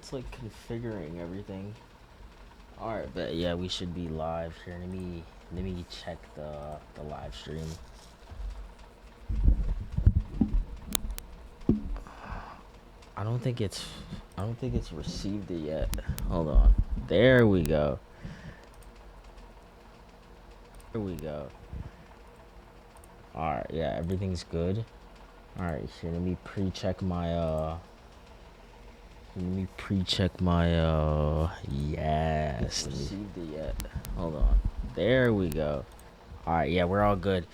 it's like configuring everything. Alright, but yeah, we should be live here. Let me check the live stream. I don't think it's received it yet. Hold on. There we go. Here we go. Alright, yeah, everything's good. Alright, here, let me pre-check my yes. Received it yet. Hold on. There we go. Alright, yeah, we're all good.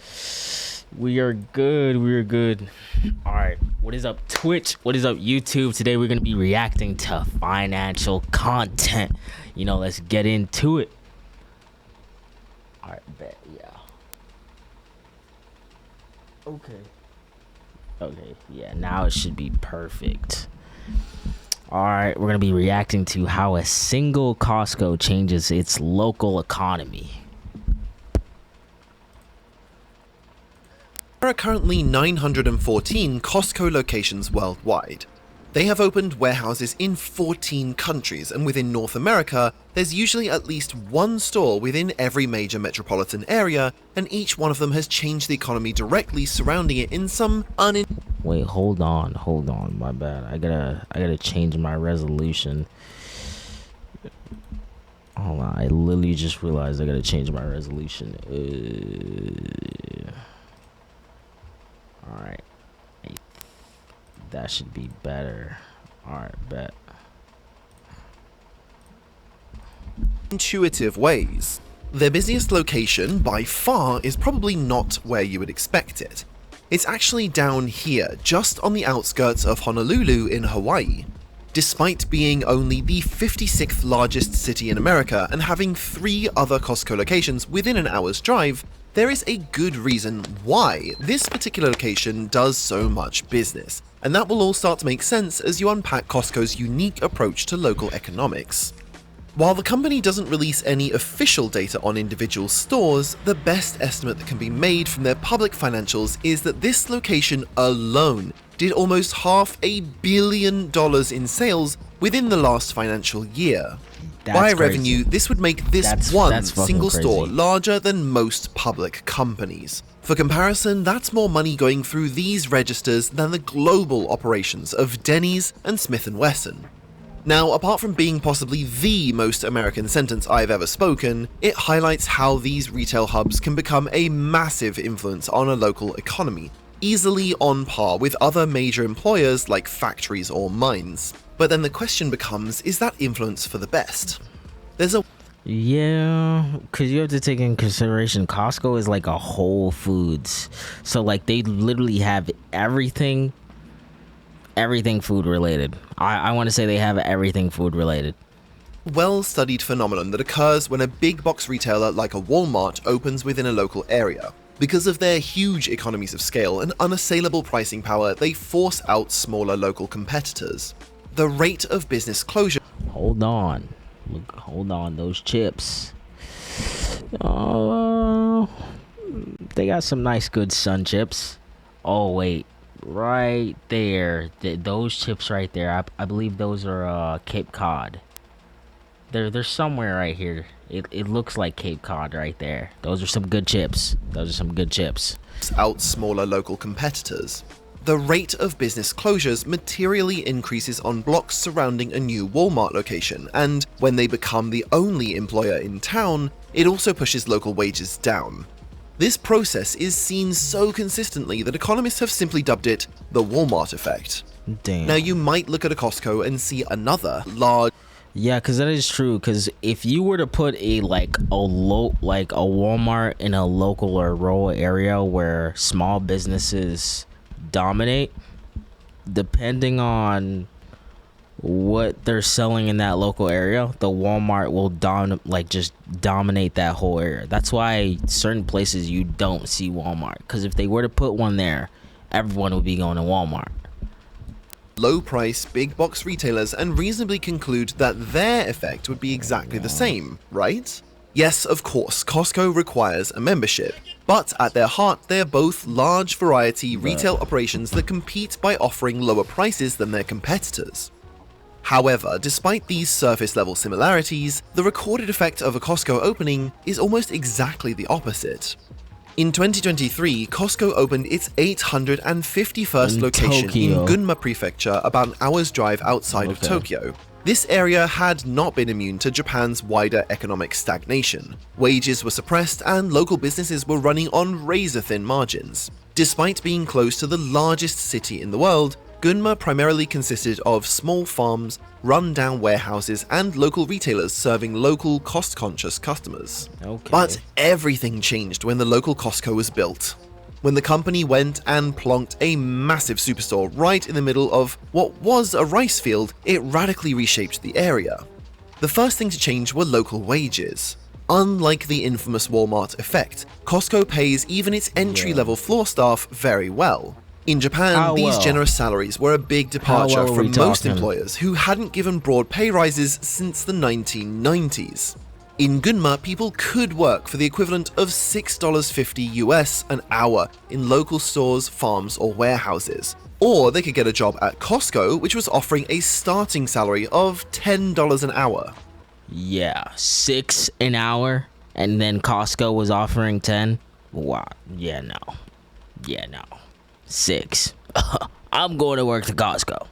We are good. Alright, what is up, Twitch? What is up, YouTube? Today we're gonna be reacting to financial content. You know, let's get into it. Alright, bet, yeah. Okay, yeah, now it should be perfect. Alright, we're gonna be reacting to how a single Costco changes its local economy. There are currently 914 Costco locations worldwide. They have opened warehouses in 14 countries, and within North America, there's usually at least one store within every major metropolitan area, and each one of them has changed the economy directly surrounding it in some Wait, hold on, my bad. I gotta change my resolution. Hold on, I literally just realized I gotta change my resolution. Alright. That should be better. Alright, bet. intuitive ways. Their busiest location, by far, is probably not where you would expect it. It's actually down here, just on the outskirts of Honolulu in Hawaii. Despite being only the 56th largest city in America and having 3 other Costco locations within an hour's drive, there is a good reason why this particular location does so much business, and that will all start to make sense as you unpack Costco's unique approach to local economics. While the company doesn't release any official data on individual stores, the best estimate that can be made from their public financials is that this location alone did almost $500 million in sales within the last financial year. By revenue, this would make this one single store larger than most public companies. For comparison, that's more money going through these registers than the global operations of Denny's and Smith & Wesson. Now, apart from being possibly the most American sentence I've ever spoken, it highlights how these retail hubs can become a massive influence on a local economy, easily on par with other major employers like factories or mines. But then the question becomes, is that influence for the best? Yeah, because you have to take in consideration Costco is like a Whole Foods. So like they literally have everything food related. I want to say they have everything food related. Well-studied phenomenon that occurs when a big box retailer like a Walmart opens within a local area. Because of their huge economies of scale and unassailable pricing power, they force out smaller local competitors. The rate of business closure— Hold on, those chips. They got some nice good Sun chips. Oh wait, right there, those chips right there, I believe those are Cape Cod. They're somewhere right here. It looks like Cape Cod right there. Those are some good chips. Out smaller local competitors. The rate of business closures materially increases on blocks surrounding a new Walmart location, and when they become the only employer in town, it also pushes local wages down. This process is seen so consistently that economists have simply dubbed it the Walmart effect. Damn. Now you might look at a Costco and see another large— Yeah, because that is true. Because if you were to put a Walmart in a local or rural area where small businesses dominate, depending on what they're selling in that local area, the Walmart will just dominate that whole area. That's why certain places you don't see Walmart, because if they were to put one there, everyone would be going to Walmart. Low price big box retailers and reasonably conclude that their effect would be exactly the same, right? Yes, of course, Costco requires a membership, but at their heart, they are both large variety retail operations that compete by offering lower prices than their competitors. However, despite these surface-level similarities, the recorded effect of a Costco opening is almost exactly the opposite. In 2023, Costco opened its 851st location Tokyo. in Gunma Prefecture, about an hour's drive outside of Tokyo. This area had not been immune to Japan's wider economic stagnation. Wages were suppressed and local businesses were running on razor-thin margins. Despite being close to the largest city in the world, Gunma primarily consisted of small farms, run-down warehouses, and local retailers serving local cost-conscious customers. But everything changed when the local Costco was built. When the company went and plonked a massive superstore right in the middle of what was a rice field, it radically reshaped the area. The first thing to change were local wages. Unlike the infamous Walmart effect, Costco pays even its entry-level floor staff very well. In Japan, these generous salaries were a big departure from most employers who hadn't given broad pay rises since the 1990s. In Gunma, people could work for the equivalent of $6.50 US an hour in local stores, farms, or warehouses. Or they could get a job at Costco, which was offering a starting salary of $10 an hour. Yeah, 6 an hour, and then Costco was offering 10? Wow, yeah, no. 6. I'm going to work at Costco.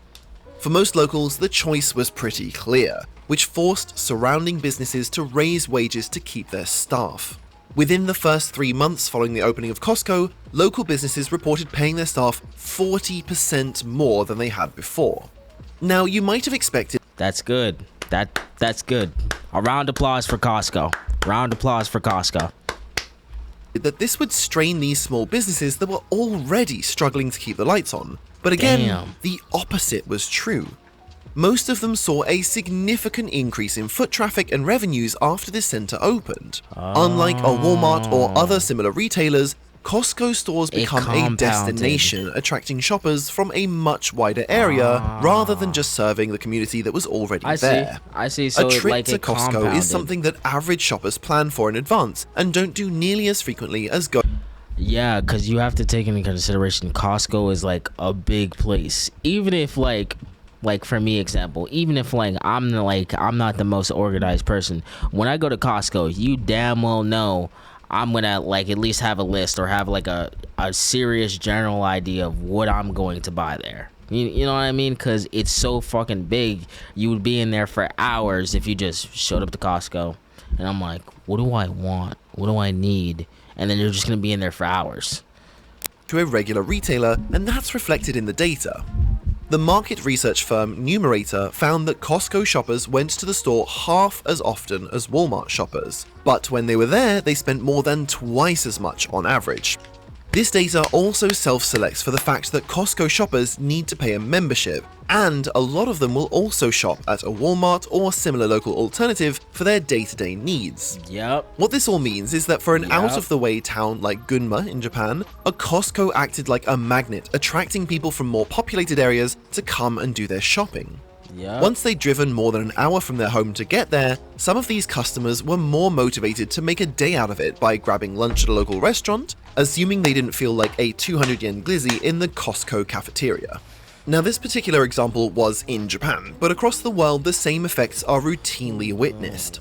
For most locals, the choice was pretty clear, which forced surrounding businesses to raise wages to keep their staff. Within the first 3 months following the opening of Costco, local businesses reported paying their staff 40% more than they had before. Now, you might have expected That's good. That's good. A round of applause for Costco. Round of applause for Costco. that this would strain these small businesses that were already struggling to keep the lights on. But again, the opposite was true. Most of them saw a significant increase in foot traffic and revenues after this center opened. Unlike a Walmart or other similar retailers, Costco stores become a destination, attracting shoppers from a much wider area rather than just serving the community that was already there. I see. So a trip like to Costco is something that average shoppers plan for in advance and don't do nearly as frequently as Yeah, because you have to take into consideration Costco is like a big place. Even if like for me example, even if I'm not the most organized person, when I go to Costco, you damn well know I'm gonna at least have a list or have a serious general idea of what I'm going to buy there. You know what I mean? Because it's so fucking big. You would be in there for hours if you just showed up to Costco. And I'm like, what do I want? What do I need? And then you're just gonna be in there for hours. To a regular retailer, and that's reflected in the data. The market research firm Numerator found that Costco shoppers went to the store half as often as Walmart shoppers, but when they were there, they spent more than twice as much on average. This data also self-selects for the fact that Costco shoppers need to pay a membership, and a lot of them will also shop at a Walmart or similar local alternative for their day-to-day needs. Yep. What this all means is that for an out-of-the-way town like Gunma in Japan, a Costco acted like a magnet, attracting people from more populated areas to come and do their shopping. Once they'd driven more than an hour from their home to get there, some of these customers were more motivated to make a day out of it by grabbing lunch at a local restaurant, assuming they didn't feel like a 200 yen glizzy in the Costco cafeteria. Now, this particular example was in Japan, but across the world the same effects are routinely witnessed.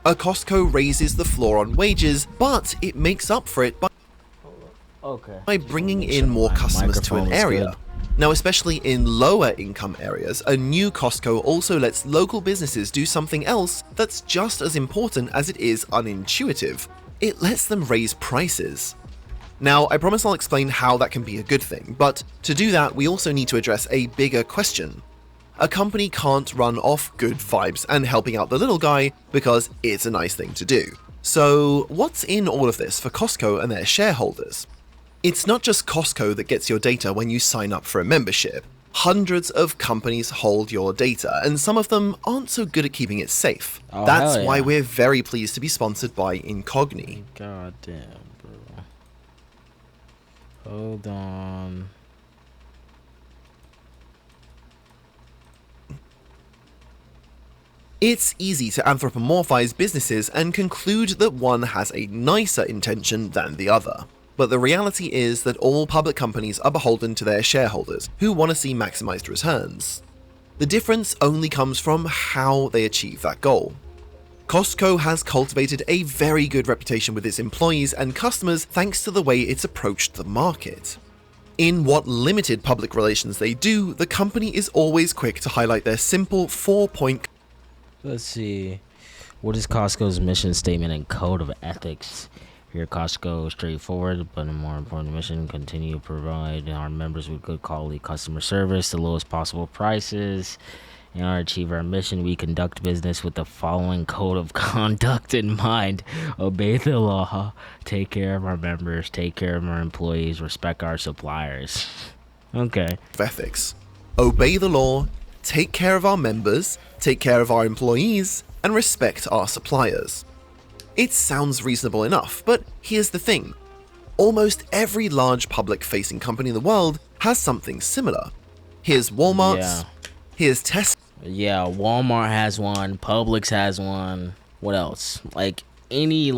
A Costco raises the floor on wages, but it makes up for it by bringing in more customers to an area. Now, especially in lower income areas, a new Costco also lets local businesses do something else that's just as important as it is unintuitive. It lets them raise prices. Now, I promise I'll explain how that can be a good thing, but to do that, we also need to address a bigger question. A company can't run off good vibes and helping out the little guy because it's a nice thing to do. So, what's in all of this for Costco and their shareholders? It's not just Costco that gets your data when you sign up for a membership. Hundreds of companies hold your data, and some of them aren't so good at keeping it safe. That's why we're very pleased to be sponsored by Incogni. God damn, bro. Hold on. It's easy to anthropomorphize businesses and conclude that one has a nicer intention than the other. But the reality is that all public companies are beholden to their shareholders, who want to see maximized returns. The difference only comes from how they achieve that goal. Costco has cultivated a very good reputation with its employees and customers thanks to the way it's approached the market. In what limited public relations they do, the company is always quick to highlight their simple 4-point. Let's see. What is Costco's mission statement and code of ethics? Here, Costco, straightforward, but a more important mission: continue to provide our members with good quality customer service, the lowest possible prices. In order to achieve our mission, we conduct business with the following code of conduct in mind: obey the law, take care of our members, take care of our employees, respect our suppliers. Okay. Ethics. Obey the law, take care of our members, take care of our employees, and respect our suppliers. It sounds reasonable enough, but here's the thing. Almost every large public-facing company in the world has something similar. Here's Walmart's, here's Tesla. Yeah, Walmart has one, Publix has one. What else? Like any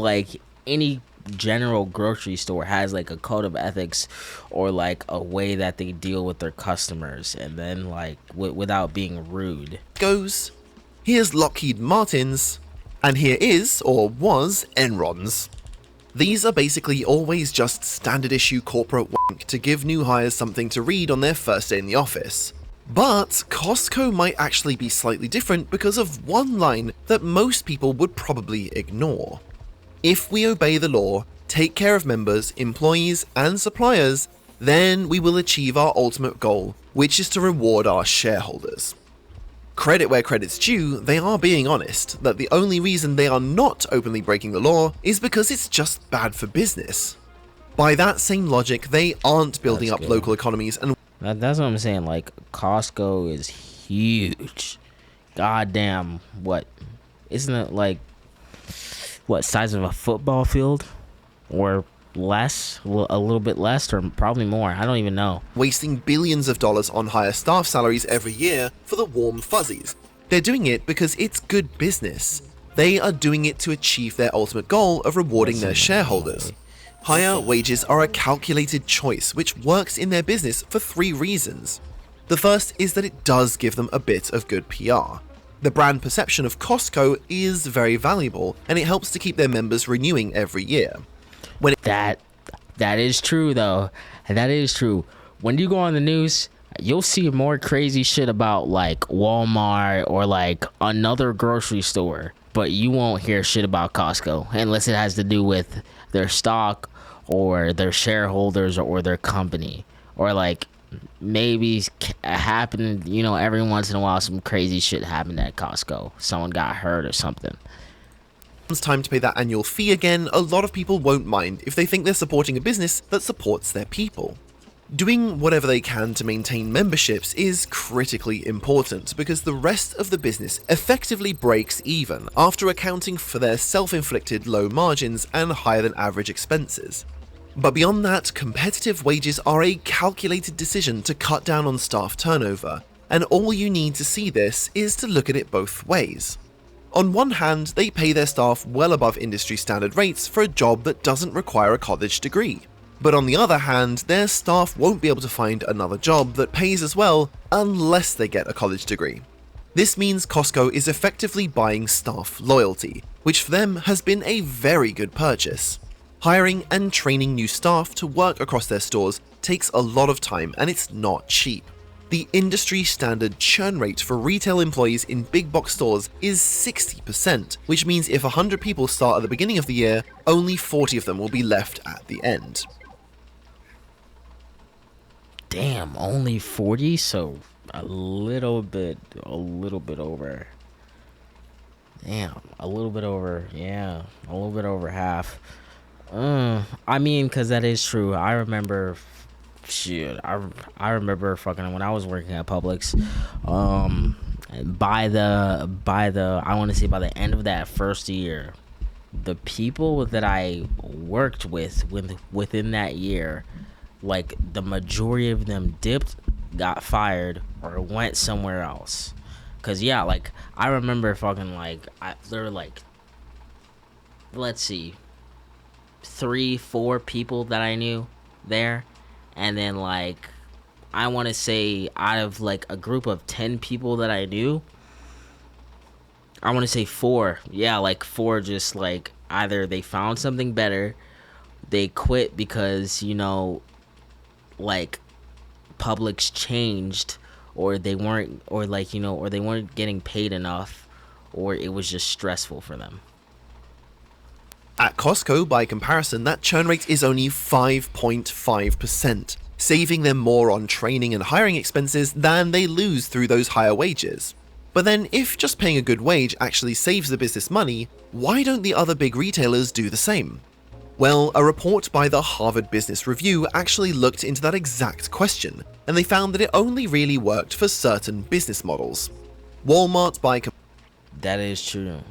general grocery store has like a code of ethics or like a way that they deal with their customers, and then like without being rude. Here's Lockheed Martin's, and here is, or was, Enron's. These are basically always just standard issue corporate wank to give new hires something to read on their first day in the office. But Costco might actually be slightly different because of one line that most people would probably ignore. If we obey the law, take care of members, employees, and suppliers, then we will achieve our ultimate goal, which is to reward our shareholders. Credit where credit's due, they are being honest that the only reason they are not openly breaking the law is because it's just bad for business. By that same logic, they aren't building up local economies, and that's what I'm saying. Like, Costco is huge. Goddamn, what? Isn't it like, what, size of a football field? Or less? A little bit less, or probably more. I don't even know. Wasting billions of dollars on higher staff salaries every year for the warm fuzzies. They're doing it because it's good business. They are doing it to achieve their ultimate goal of rewarding their shareholders. Higher wages are a calculated choice which works in their business for 3 reasons. The first is that it does give them a bit of good PR. The brand perception of Costco is very valuable, and it helps to keep their members renewing every year. That is true, though. That is true. When you go on the news, you'll see more crazy shit about like Walmart or like another grocery store, but you won't hear shit about Costco unless it has to do with their stock or their shareholders or their company, or like maybe happen, you know, every once in a while some crazy shit happened at Costco. Someone got hurt or something. It's time to pay that annual fee again, a lot of people won't mind if they think they're supporting a business that supports their people. Doing whatever they can to maintain memberships is critically important because the rest of the business effectively breaks even after accounting for their self-inflicted low margins and higher than average expenses. But beyond that, competitive wages are a calculated decision to cut down on staff turnover, and all you need to see this is to look at it both ways. On one hand, they pay their staff well above industry standard rates for a job that doesn't require a college degree. But on the other hand, their staff won't be able to find another job that pays as well unless they get a college degree. This means Costco is effectively buying staff loyalty, which for them has been a very good purchase. Hiring and training new staff to work across their stores takes a lot of time, and it's not cheap. The industry standard churn rate for retail employees in big box stores is 60%, which means if 100 people start at the beginning of the year, only 40 of them will be left at the end. Damn, only 40? So a little bit over. Damn, a little bit over, yeah, a little bit over half. I mean, because that is true. I remember, I remember fucking when I was working at Publix, by the I want to say by the end of that first year, the people that I worked with within that year, like the majority of them dipped, got fired, or went somewhere else. Cause yeah, like I remember fucking like there were like, let's see, 3-4 people that I knew there, and then like I want to say out of like a group of 10 people that I knew, I want to say 4. Yeah, like 4 just like either they found something better, they quit because, like public's changed, or they weren't, or like, or they weren't getting paid enough, or it was just stressful for them. At Costco, by comparison, that churn rate is only 5.5%, saving them more on training and hiring expenses than they lose through those higher wages. But then, if just paying a good wage actually saves the business money, why don't the other big retailers do the same? Well, a report by the Harvard Business Review actually looked into that exact question, and they found that it only really worked for certain business models. Walmart, by That is true.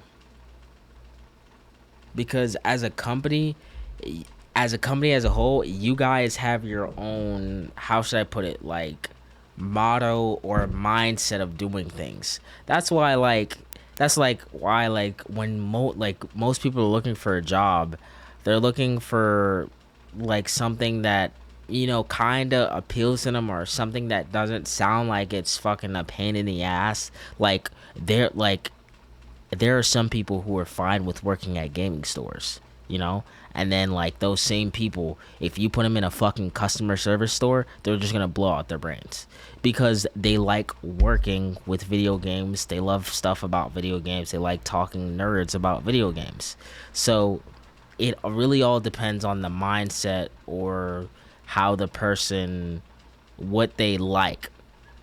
Because as a company as a whole, you guys have your own, how should I put it, like motto or mindset of doing things. That's why when most people are looking for a job, they're looking for like something that kind of appeals to them, or something that doesn't sound like it's fucking a pain in the ass. There are some people who are fine with working at gaming stores, and then like those same people, if you put them in a fucking customer service store, they're just gonna blow out their brains because they like working with video games. They love stuff about video games. They like talking nerds about video games. So it really all depends on the mindset, or how the person, what they like,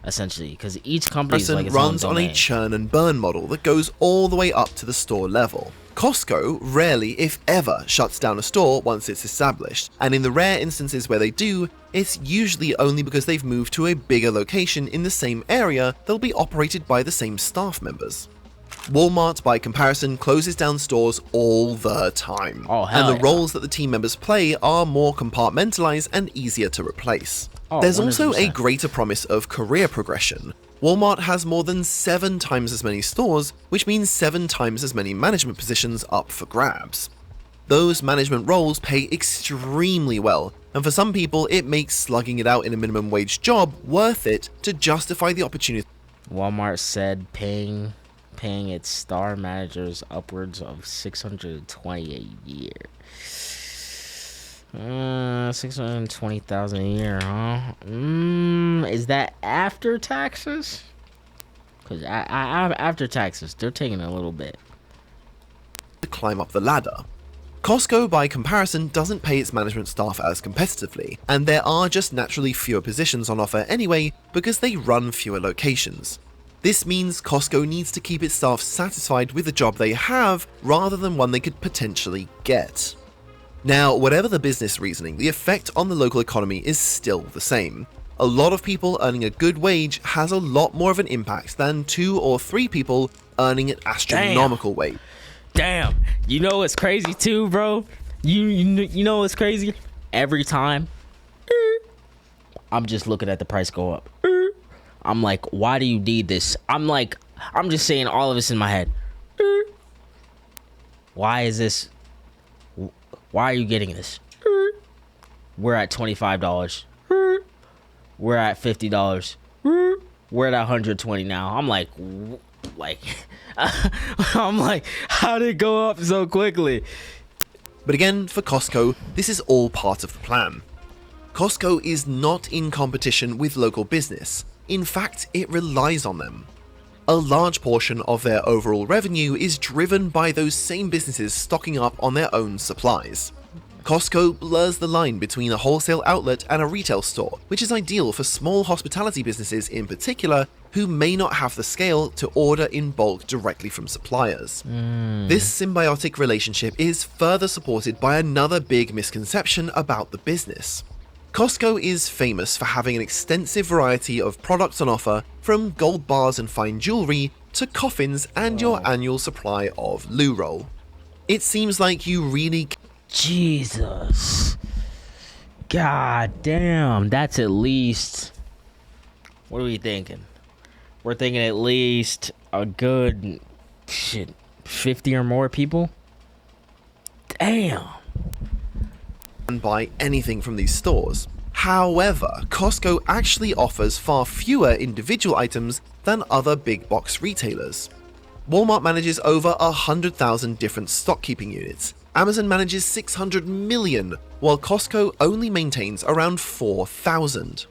essentially, because each company is like its runs own on domain. a churn and burn model that goes all the way up to the store level. Costco rarely, if ever, shuts down a store once it's established, and in the rare instances where they do, it's usually only because they've moved to a bigger location in the same area that'll be operated by the same staff members. Walmart, by comparison, closes down stores all the time, and the roles that the team members play are more compartmentalized and easier to replace. There's 100%. also a greater promise of career progression. Walmart has more than 7 times as many stores, which means 7 times as many management positions up for grabs. Those management roles pay extremely well, and for some people it makes slugging it out in a minimum wage job worth it to justify the opportunity. Walmart said paying its star managers upwards of $620 a year. 620,000 a year, huh? Is that after taxes? Because after taxes, they're taking a little bit to climb up the ladder. Costco, by comparison, doesn't pay its management staff as competitively, and there are just naturally fewer positions on offer anyway because they run fewer locations. This means Costco needs to keep its staff satisfied with the job they have rather than one they could potentially get. Now, whatever the business reasoning, the effect on the local economy is still the same. A lot of people earning a good wage has a lot more of an impact than 2 or 3 people earning an astronomical wage. Damn. You know what's crazy too, bro? You know what's crazy? Every time I'm just looking at the price go up. I'm like, why do you need this? I'm just saying all of this in my head. Why is this? Why are you getting this? We're at $25. We're at $50. We're at $120 now. I'm like, how did it go up so quickly? But again, for Costco, this is all part of the plan. Costco is not in competition with local business. In fact, it relies on them. A large portion of their overall revenue is driven by those same businesses stocking up on their own supplies. Costco blurs the line between a wholesale outlet and a retail store, which is ideal for small hospitality businesses in particular who may not have the scale to order in bulk directly from suppliers. This symbiotic relationship is further supported by another big misconception about the business. Costco is famous for having an extensive variety of products on offer, from gold bars and fine jewelry to coffins and your annual supply of loo roll. It seems like you really Jesus. God damn, that's at least, what are we thinking? We're thinking at least a good 50 or more people. Damn. can buy anything from these stores. However, Costco actually offers far fewer individual items than other big box retailers. Walmart manages over 100,000 different stock keeping units. Amazon manages 600 million, while Costco only maintains around 4,000.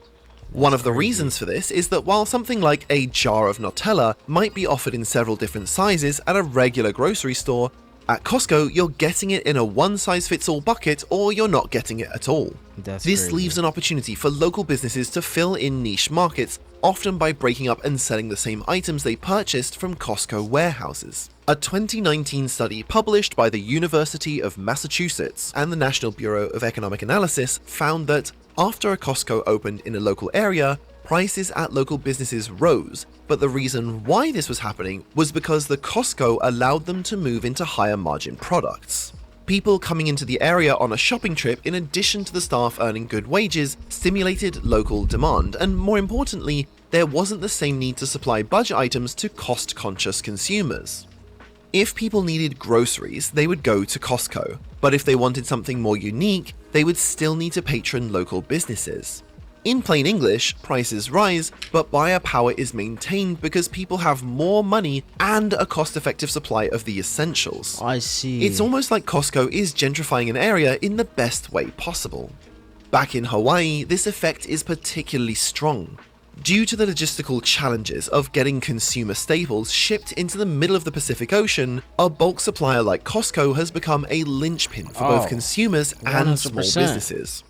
One of the reasons for this is that while something like a jar of Nutella might be offered in several different sizes at a regular grocery store, at Costco you're getting it in a one-size-fits-all bucket or you're not getting it at all. This crazy. leaves an opportunity for local businesses to fill in niche markets, often by breaking up and selling the same items they purchased from Costco warehouses. A 2019 study published by the University of Massachusetts and the National Bureau of Economic Analysis found that after a Costco opened in a local area, prices at local businesses rose, but the reason why this was happening was because the Costco allowed them to move into higher margin products. People coming into the area on a shopping trip, in addition to the staff earning good wages, stimulated local demand, and more importantly, there wasn't the same need to supply budget items to cost-conscious consumers. If people needed groceries, they would go to Costco, but if they wanted something more unique, they would still need to patron local businesses. In plain English, prices rise, but buyer power is maintained because people have more money and a cost-effective supply of the essentials. I see. It's almost like Costco is gentrifying an area in the best way possible. Back in Hawaii, this effect is particularly strong. Due to the logistical challenges of getting consumer staples shipped into the middle of the Pacific Ocean, a bulk supplier like Costco has become a linchpin for both consumers and 100%. small businesses.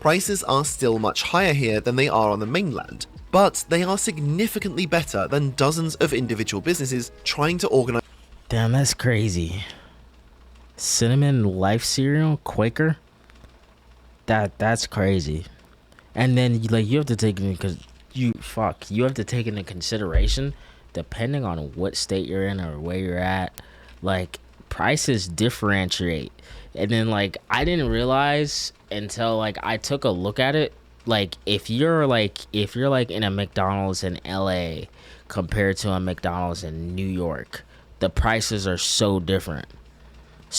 Prices are still much higher here than they are on the mainland, but they are significantly better than dozens of individual businesses trying to organize. Damn, that's crazy. Cinnamon Life cereal, Quaker. That's crazy. And then you have to take into you have to take into consideration, depending on what state you're in or where you're at, like prices differentiate. And then I didn't realize until I took a look at it, if you're in a McDonald's in LA compared to a McDonald's in New York, the prices are so different. A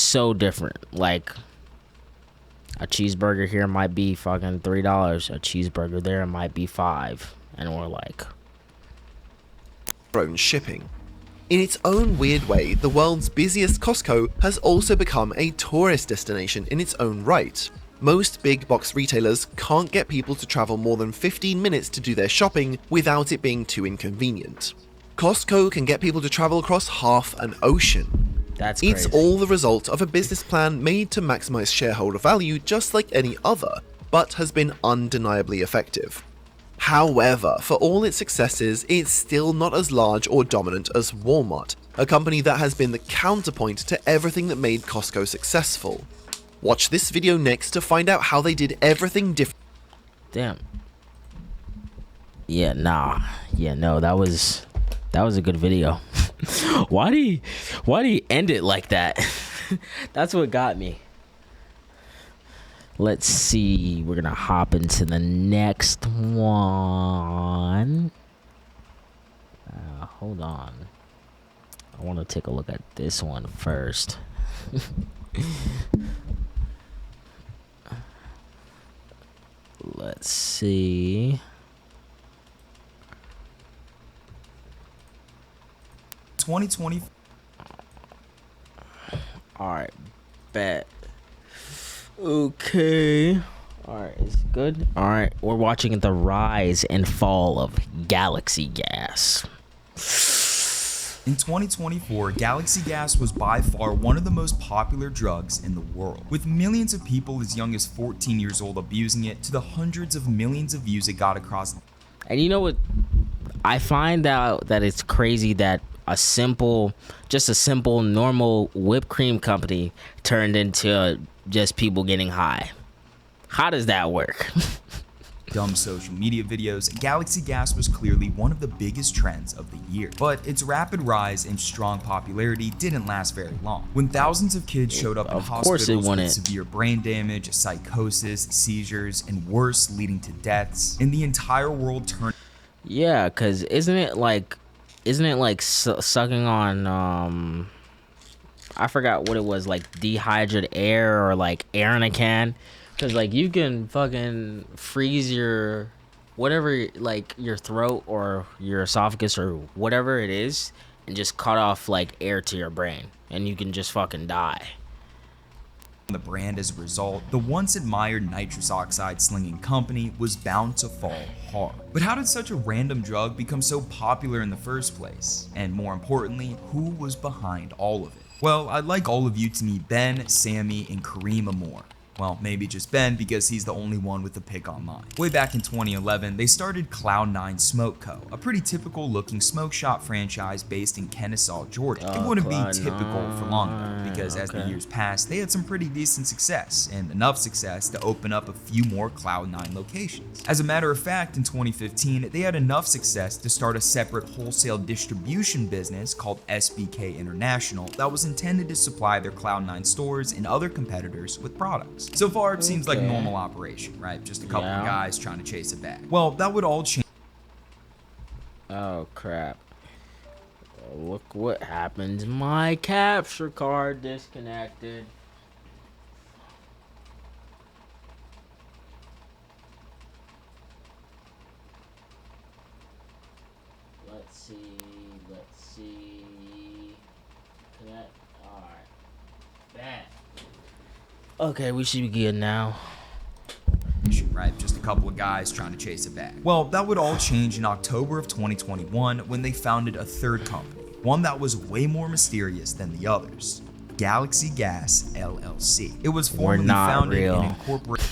cheeseburger here might be fucking $3. A cheeseburger there might be $5. And we're like, own shipping. In its own weird way, the world's busiest Costco has also become a tourist destination in its own right. Most big box retailers can't get people to travel more than 15 minutes to do their shopping without it being too inconvenient. Costco can get people to travel across half an ocean. That's crazy. It's all the result of a business plan made to maximize shareholder value just like any other, but has been undeniably effective. However, for all its successes, it's still not as large or dominant as Walmart, a company that has been the counterpoint to everything that made Costco successful. Watch this video next to find out how they did everything different. Damn. Yeah, no, that was a good video. Why do you end it like that? That's what got me. Let's see. We're gonna hop into the next one. Hold on. I want to take a look at this one first. Let's see. 2020. All right, bet. Okay. All right, is it good? All right, we're watching the rise and fall of Galaxy Gas. In 2024, Galaxy Gas was by far one of the most popular drugs in the world, with millions of people as young as 14 years old abusing it to the hundreds of millions of views it got across. And you know what? I find out that it's crazy that a simple normal whipped cream company turned into just people getting high. How does that work? Dumb social media videos, Galaxy Gas was clearly one of the biggest trends of the year. But its rapid rise and strong popularity didn't last very long. When thousands of kids showed up in hospitals with severe brain damage, psychosis, seizures, and worse, leading to deaths, and the entire world turned. Yeah, because isn't it like sucking on I forgot what it was, like dehydrated air or like air in a can, Cause like you can fucking freeze your whatever, like your throat or your esophagus or whatever it is, and just cut off like air to your brain, and you can just fucking die. The brand as a result, the once admired nitrous oxide slinging company was bound to fall hard. But how did such a random drug become so popular in the first place? And more importantly, who was behind all of it? Well, I'd like all of you to meet Ben, Sammy, and Kareem Amore. Well, maybe just Ben because he's the only one with a pic online. Way back in 2011, they started Cloud9 Smoke Co., a pretty typical looking smoke shop franchise based in Kennesaw, Georgia. It wouldn't be typical for long though, because as the years passed, they had some pretty decent success, and enough success to open up a few more Cloud9 locations. As a matter of fact, in 2015, they had enough success to start a separate wholesale distribution business called SBK International that was intended to supply their Cloud9 stores and other competitors with products. So far, it seems like a normal operation, right? Just a couple of guys trying to chase a bag. Well, that would all change. Oh crap. Look what happened. My capture card disconnected. Let's see. Connect. Alright. Bad. Okay, we should be good now. Right, just a couple of guys trying to chase a bag. Well, that would all change in October of 2021 when they founded a third company, one that was way more mysterious than the others. Galaxy Gas LLC. It was formally founded and incorporated.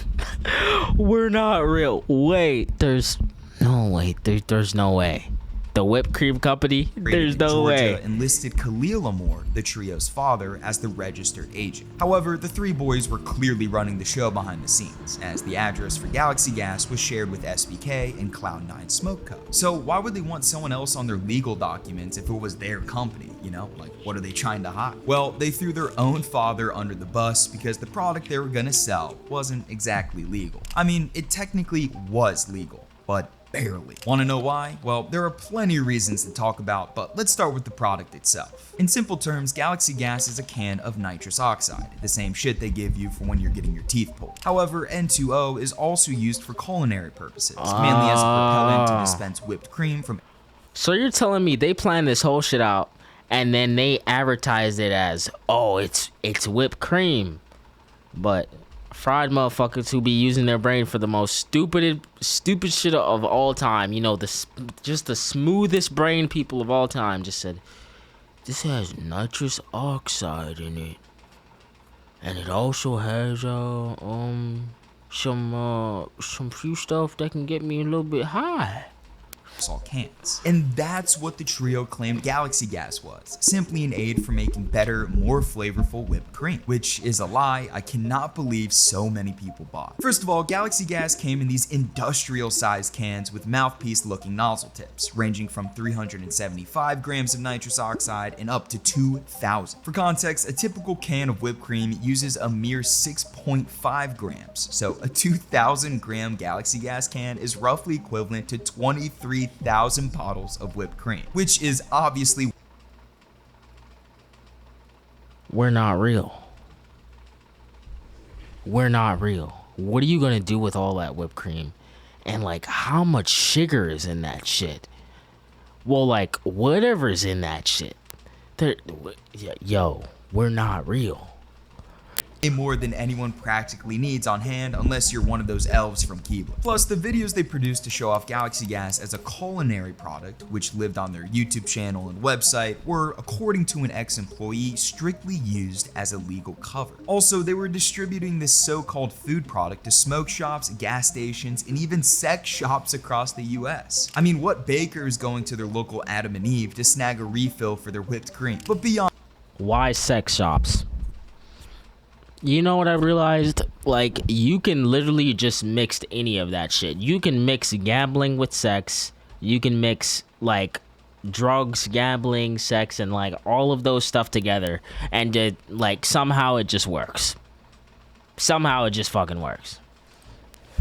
We're not real. Wait, there's no way. The whipped cream company? There's no Georgia way. Enlisted Khalil Amore, the trio's father, as the registered agent. However, the three boys were clearly running the show behind the scenes, as the address for Galaxy Gas was shared with SBK and Cloud9 Smoke Co. So why would they want someone else on their legal documents if it was their company? You know, like what are they trying to hide? Well, they threw their own father under the bus because the product they were gonna sell wasn't exactly legal. I mean, it technically was legal, but barely. Want to know why? Well, there are plenty of reasons to talk about, but let's start with the product itself. In simple terms, Galaxy Gas is a can of nitrous oxide, the same shit they give you for when you're getting your teeth pulled. However, N2O is also used for culinary purposes, mainly as a propellant to dispense whipped cream from. So you're telling me they planned this whole shit out and then they advertised it as, oh, it's whipped cream, but fried motherfuckers who be using their brain for the most stupid shit of all time, you know, just the smoothest brain people of all time, just said, this has nitrous oxide in it, and it also has some few stuff that can get me a little bit high. All cans. And that's what the trio claimed Galaxy Gas was, simply an aid for making better, more flavorful whipped cream, which is a lie I cannot believe so many people bought. First of all, Galaxy Gas came in these industrial sized cans with mouthpiece looking nozzle tips, ranging from 375 grams of nitrous oxide and up to 2,000. For context, a typical can of whipped cream uses a mere 6.5 grams, so a 2,000 gram Galaxy Gas can is roughly equivalent to 23,000 bottles of whipped cream, which is obviously. We're not real. What are you gonna do with all that whipped cream? And like, how much sugar is in that shit? Well, like, whatever's in that shit. We're not real. More than anyone practically needs on hand unless you're one of those elves from Keebler. Plus, the videos they produced to show off Galaxy Gas as a culinary product, which lived on their YouTube channel and website, were, according to an ex-employee, strictly used as a legal cover. Also, they were distributing this so-called food product to smoke shops, gas stations, and even sex shops across the US. I mean, what baker is going to their local Adam and Eve to snag a refill for their whipped cream? But beyond. Why sex shops? You know what I realized? Like, you can literally just mix any of that shit. You can mix gambling with sex. You can mix, like, drugs, gambling, sex, and, like, all of those stuff together. And, like, somehow it just works. Somehow it just fucking works.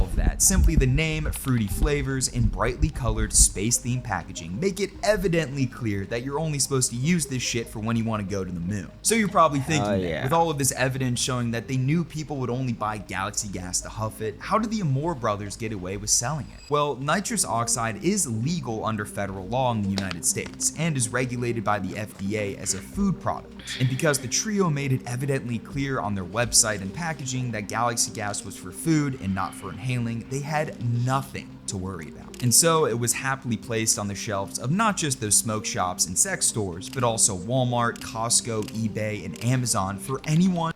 of that. Simply the name, fruity flavors, and brightly colored space-themed packaging make it evidently clear that you're only supposed to use this shit for when you want to go to the moon. So you're probably thinking that, with all of this evidence showing that they knew people would only buy Galaxy Gas to huff it, how did the Amore brothers get away with selling it? Well, nitrous oxide is legal under federal law in the United States and is regulated by the FDA as a food product. And because the trio made it evidently clear on their website and packaging that Galaxy Gas was for food and not for inhaling, they had nothing to worry about. And so it was happily placed on the shelves of not just those smoke shops and sex stores, but also Walmart, Costco, eBay, and Amazon for anyone.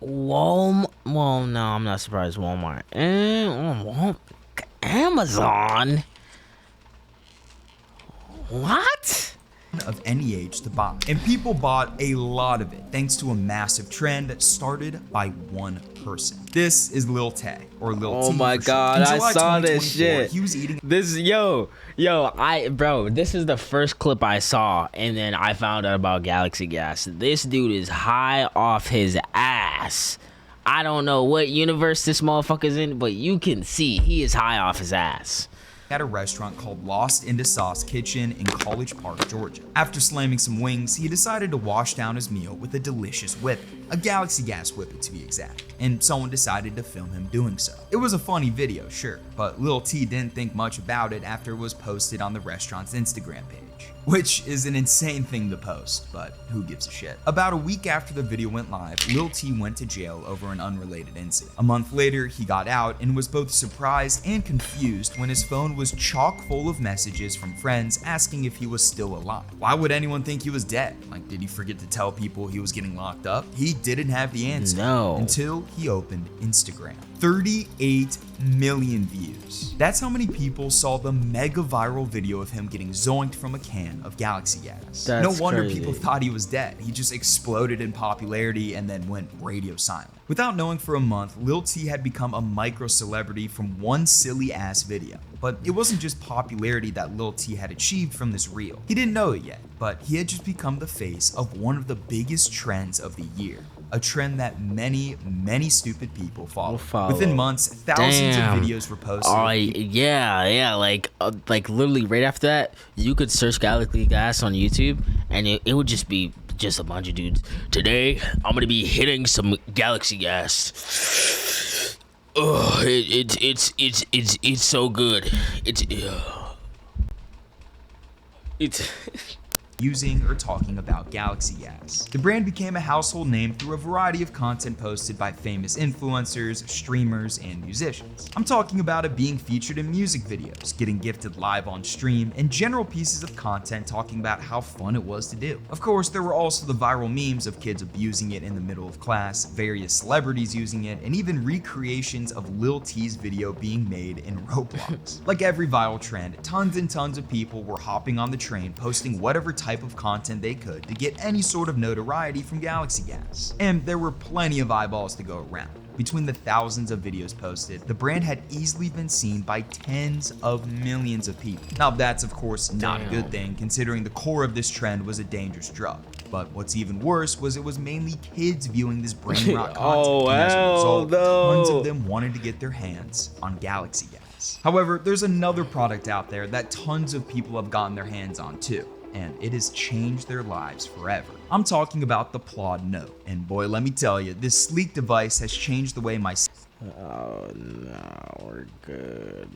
Well, no, I'm not surprised. Walmart and Amazon. What? Of any age to buy. And people bought a lot of it thanks to a massive trend that started by one person. This is Lil Tay, or Lil T. Oh my god, I saw this shit. He was eating this. Bro, this is the first clip I saw, and then I found out about Galaxy Gas. This dude is high off his ass. I don't know what universe this motherfucker's in, but you can see he is high off his ass at a restaurant called Lost in the Sauce Kitchen in College Park, Georgia. After slamming some wings, he decided to wash down his meal with a delicious whippet, a Galaxy Gas whippet to be exact, and someone decided to film him doing so. It was a funny video, sure, but Lil T didn't think much about it after it was posted on the restaurant's Instagram page. Which is an insane thing to post, but who gives a shit. About a week after the video went live, Lil T went to jail over an unrelated incident. A month later, he got out and was both surprised and confused when his phone was chock full of messages from friends asking if he was still alive. Why would anyone think he was dead? Like, did he forget to tell people he was getting locked up? He didn't have the answer until he opened Instagram. 38 million views. That's how many people saw the mega viral video of him getting zoinked from a can of Galaxy Gas. No wonder people thought he was dead. He just exploded in popularity and then went radio silent. Without knowing for a month, Lil T had become a micro celebrity from one silly ass video. But it wasn't just popularity that Lil T had achieved from this reel. He didn't know it yet, but he had just become the face of one of the biggest trends of the year. A trend that many stupid people follow. Within months, thousands of videos were posted. Oh yeah, like literally right after that, you could search Galaxy Gas on YouTube, and it would just be a bunch of dudes. Today, I'm gonna be hitting some Galaxy Gas. Oh, it's so good. It's using or talking about Galaxy Gas. The brand became a household name through a variety of content posted by famous influencers, streamers, and musicians. I'm talking about it being featured in music videos, getting gifted live on stream, and general pieces of content talking about how fun it was to do. Of course, there were also the viral memes of kids abusing it in the middle of class, various celebrities using it, and even recreations of Lil T's video being made in Roblox. Like every viral trend, tons and tons of people were hopping on the train, posting whatever type of content they could to get any sort of notoriety from Galaxy Gas. And there were plenty of eyeballs to go around. Between the thousands of videos posted, the brand had easily been seen by tens of millions of people. Now that's of course not a good thing, considering the core of this trend was a dangerous drug. But what's even worse was it was mainly kids viewing this brain rot content, and as a result, tons of them wanted to get their hands on Galaxy Gas. However, there's another product out there that tons of people have gotten their hands on too, and it has changed their lives forever. I'm talking about the Plod Note, and boy, let me tell you, this sleek device has changed the way my oh no, we're good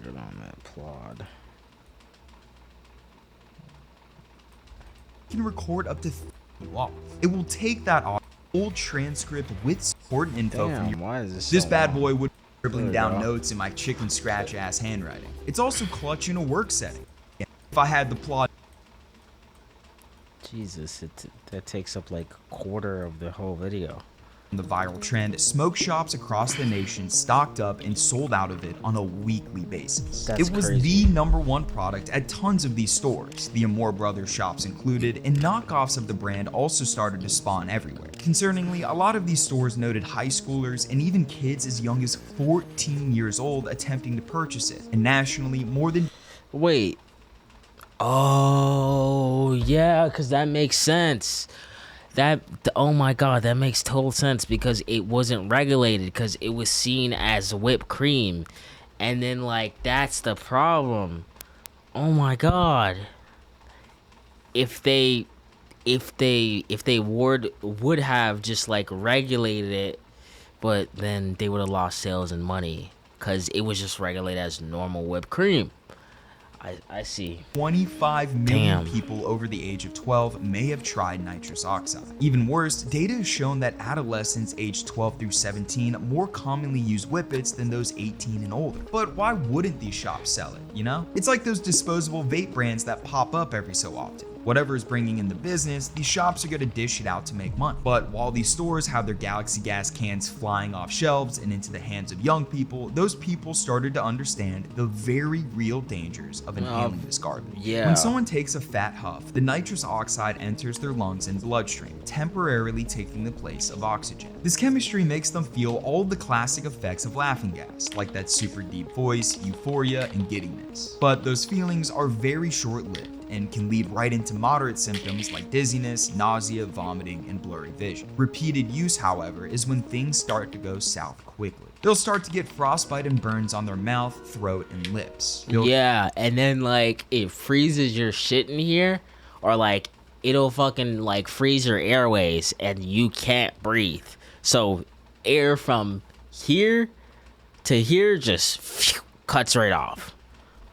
on that Plod. Can record up to you off. It will take that old transcript with support info from your. Why is this so bad long? boy would be scribbling down notes in my chicken scratch ass handwriting. It's also clutch in a work setting. If I had the Plod. Jesus, that takes up like a quarter of the whole video. The viral trend, smoke shops across the nation stocked up and sold out of it on a weekly basis. That's it was crazy. the #1 product at tons of these stores, the Amore Brothers shops included, and knockoffs of the brand also started to spawn everywhere. Concerningly, a lot of these stores noted high schoolers and even kids as young as 14 years old attempting to purchase it, and nationally more than. Wait. Oh yeah, because that makes sense. Oh my god, that makes total sense because it wasn't regulated because it was seen as whipped cream, and then like that's the problem. Oh my god. If they would have just like regulated it, but then they would have lost sales and money because it was just regulated as normal whipped cream. I see. 25 million Damn. people over the age of 12 may have tried nitrous oxide. Even worse, data has shown that adolescents aged 12 through 17 more commonly use whippets than those 18 and older. But why wouldn't these shops sell it, you know? It's like those disposable vape brands that pop up every so often. Whatever is bringing in the business, these shops are gonna dish it out to make money. But while these stores have their Galaxy Gas cans flying off shelves and into the hands of young people, those people started to understand the very real dangers of inhaling this garbage. Yeah. When someone takes a fat huff, the nitrous oxide enters their lungs and bloodstream, temporarily taking the place of oxygen. This chemistry makes them feel all the classic effects of laughing gas, like that super deep voice, euphoria, and giddiness. But those feelings are very short-lived and can lead right into moderate symptoms like dizziness, nausea, vomiting, and blurry vision. Repeated use, however, is when things start to go south quickly. They'll start to get frostbite and burns on their mouth, throat, and lips. Yeah, and then like it freezes your shit in here, or like it'll fucking like freeze your airways and you can't breathe. So air from here to here just cuts right off.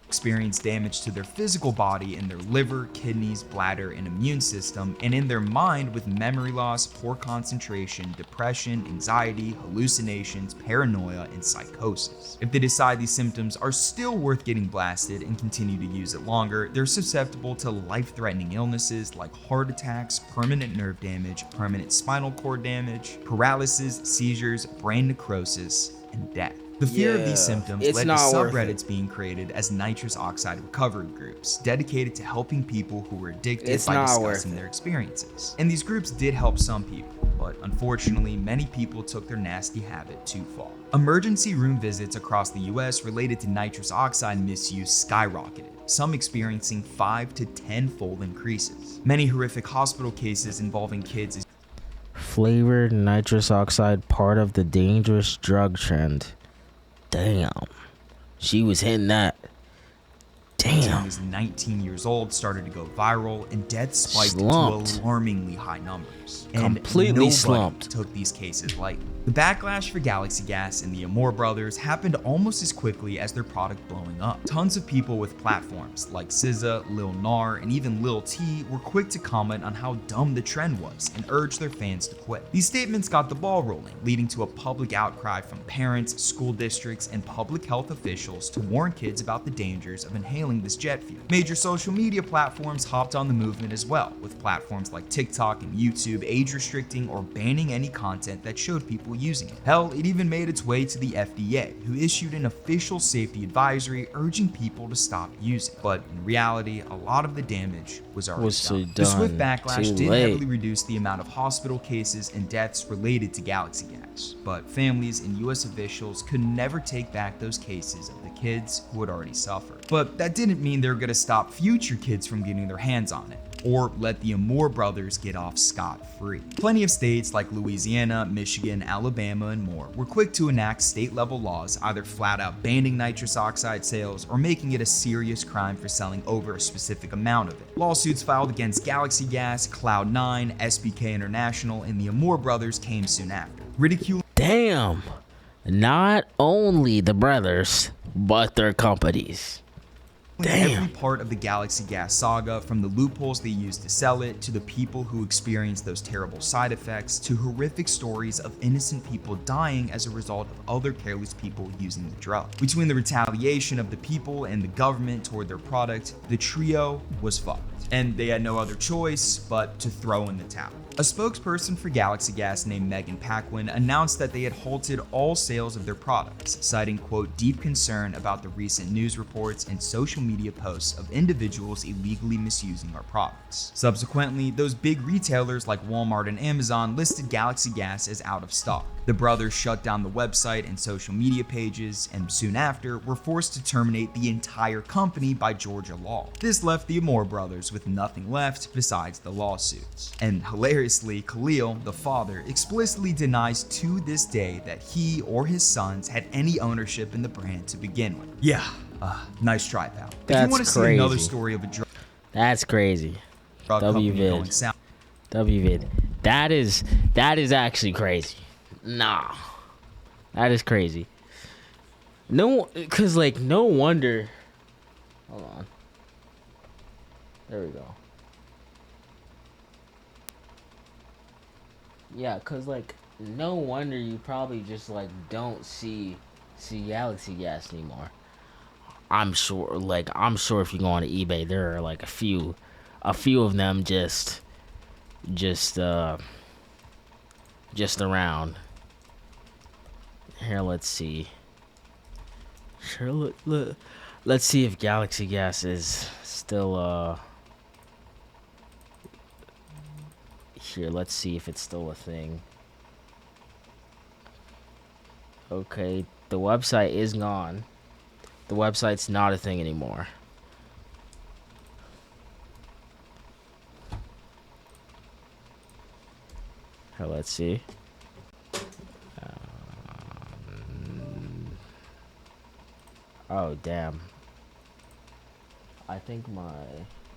Experience damage to their physical body in their liver, kidneys, bladder, and immune system, and in their mind with memory loss, poor concentration, depression, anxiety, hallucinations, paranoia, and psychosis. If they decide these symptoms are still worth getting blasted and continue to use it longer, they're susceptible to life-threatening illnesses like heart attacks, permanent nerve damage, permanent spinal cord damage, paralysis, seizures, brain necrosis, and death. The fear of these symptoms led to subreddits being created as nitrous oxide recovery groups, dedicated to helping people who were addicted by discussing their experiences. And these groups did help some people, but unfortunately, many people took their nasty habit too far. Emergency room visits across the US related to nitrous oxide misuse skyrocketed, some experiencing 5 to 10-fold increases. Many horrific hospital cases involving kids. Flavored nitrous oxide, part of the dangerous drug trend. Damn, she was hitting that. Damn. As 19 years old started to go viral, and deaths spiked to alarmingly high numbers. And completely slumped. Took these cases lightly. The backlash for Galaxy Gas and the Amore brothers happened almost as quickly as their product blowing up. Tons of people with platforms like SZA, Lil Nar, and even Lil T were quick to comment on how dumb the trend was and urged their fans to quit. These statements got the ball rolling, leading to a public outcry from parents, school districts, and public health officials to warn kids about the dangers of inhaling this jet fuel. Major social media platforms hopped on the movement as well, with platforms like TikTok and YouTube age restricting or banning any content that showed people using it. Hell, it even made its way to the FDA, who issued an official safety advisory urging people to stop using it. But in reality, a lot of the damage was already done. The swift backlash did heavily reduce the amount of hospital cases and deaths related to Galaxy Gas, but families and US officials could never take back those cases of the kids who had already suffered. But that didn't mean they were going to stop future kids from getting their hands on it, or let the Amore brothers get off scot-free. Plenty of states like Louisiana, Michigan, Alabama, and more were quick to enact state-level laws either flat out banning nitrous oxide sales or making it a serious crime for selling over a specific amount of it. Lawsuits filed against Galaxy Gas, Cloud9, SBK International, and the Amore brothers came soon after. Damn, not only the brothers, but their companies. Every part of the Galaxy Gas saga, from the loopholes they used to sell it, to the people who experienced those terrible side effects, to horrific stories of innocent people dying as a result of other careless people using the drug. Between the retaliation of the people and the government toward their product, the trio was fucked, and they had no other choice but to throw in the towel. A spokesperson for Galaxy Gas named Megan Paquin announced that they had halted all sales of their products, citing, quote, deep concern about the recent news reports and social media posts of individuals illegally misusing our products. Subsequently, those big retailers like Walmart and Amazon listed Galaxy Gas as out of stock. The brothers shut down the website and social media pages, and soon after were forced to terminate the entire company by Georgia law. This left the Amore brothers with nothing left besides the lawsuits. And hilariously, Hilariously, Khalil, the father, explicitly denies to this day that he or his sons had any ownership in the brand to begin with. Yeah, nice try, pal. If you That's want to see another crazy. story of a drug That's crazy. company going WVid. south, WVid. That is actually crazy. Nah. That is crazy. No, cause like no wonder. Hold on. There we go. Yeah, cause like no wonder you probably just like don't see Galaxy Gas anymore. I'm sure if you go on eBay, there are like a few of them just around. Here, let's see. Sure, let's see if Galaxy Gas is still here. Let's see if it's still a thing. Okay, the website is gone. The website's not a thing anymore. Here, let's see. Oh, damn. I think oh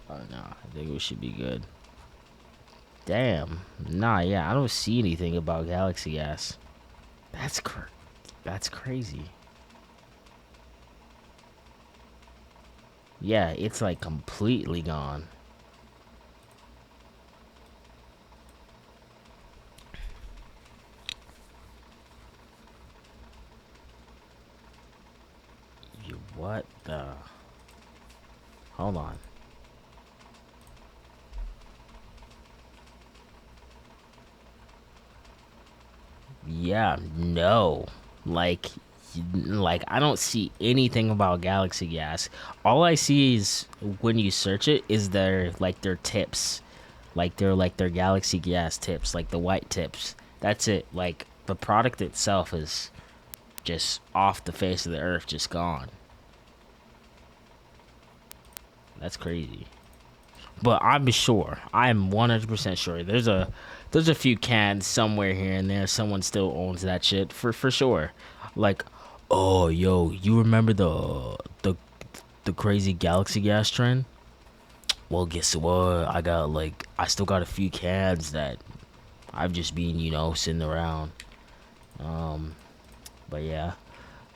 no, I think we should be good. Damn. Nah, yeah, I don't see anything about Galaxy Gas. That's crazy. Yeah, it's like completely gone. What the? Hold on. Yeah, no. Like I don't see anything about Galaxy Gas. All I see is when you search it is their tips. Their Galaxy Gas tips, like the white tips. That's it. Like the product itself is just off the face of the earth, just gone. That's crazy. But I'm 100% sure there's a few cans somewhere here and there. Someone still owns that shit for sure. Like, oh yo, you remember the crazy Galaxy Gas trend? Well, guess what? I still got a few cans that I've just been, sitting around. But yeah,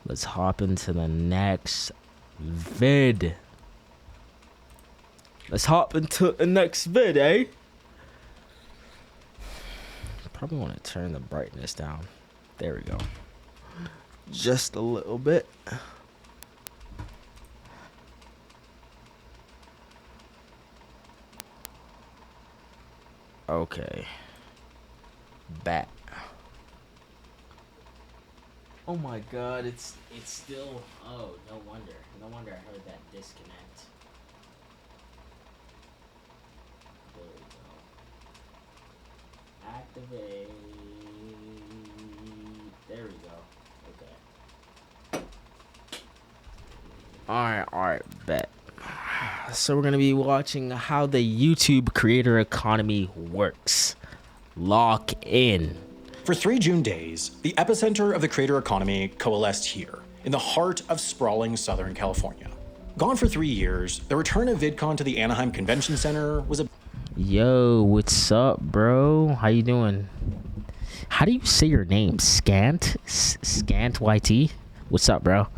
let's hop into the next vid. Let's hop into the next vid, eh? Probably want to turn the brightness down. There we go. Just a little bit. Okay. Back. Oh my god, it's still. Oh, no wonder I heard that disconnect. There we go. Activate. There we go. Okay. Alright, bet. So we're gonna be watching how the YouTube creator economy works. Lock in. For 3 June days, the epicenter of the creator economy coalesced here, in the heart of sprawling Southern California. Gone for 3 years, the return of VidCon to the Anaheim Convention Center was a Yo, what's up, bro? How you doing? How do you say your name? Scant YT? What's up, bro?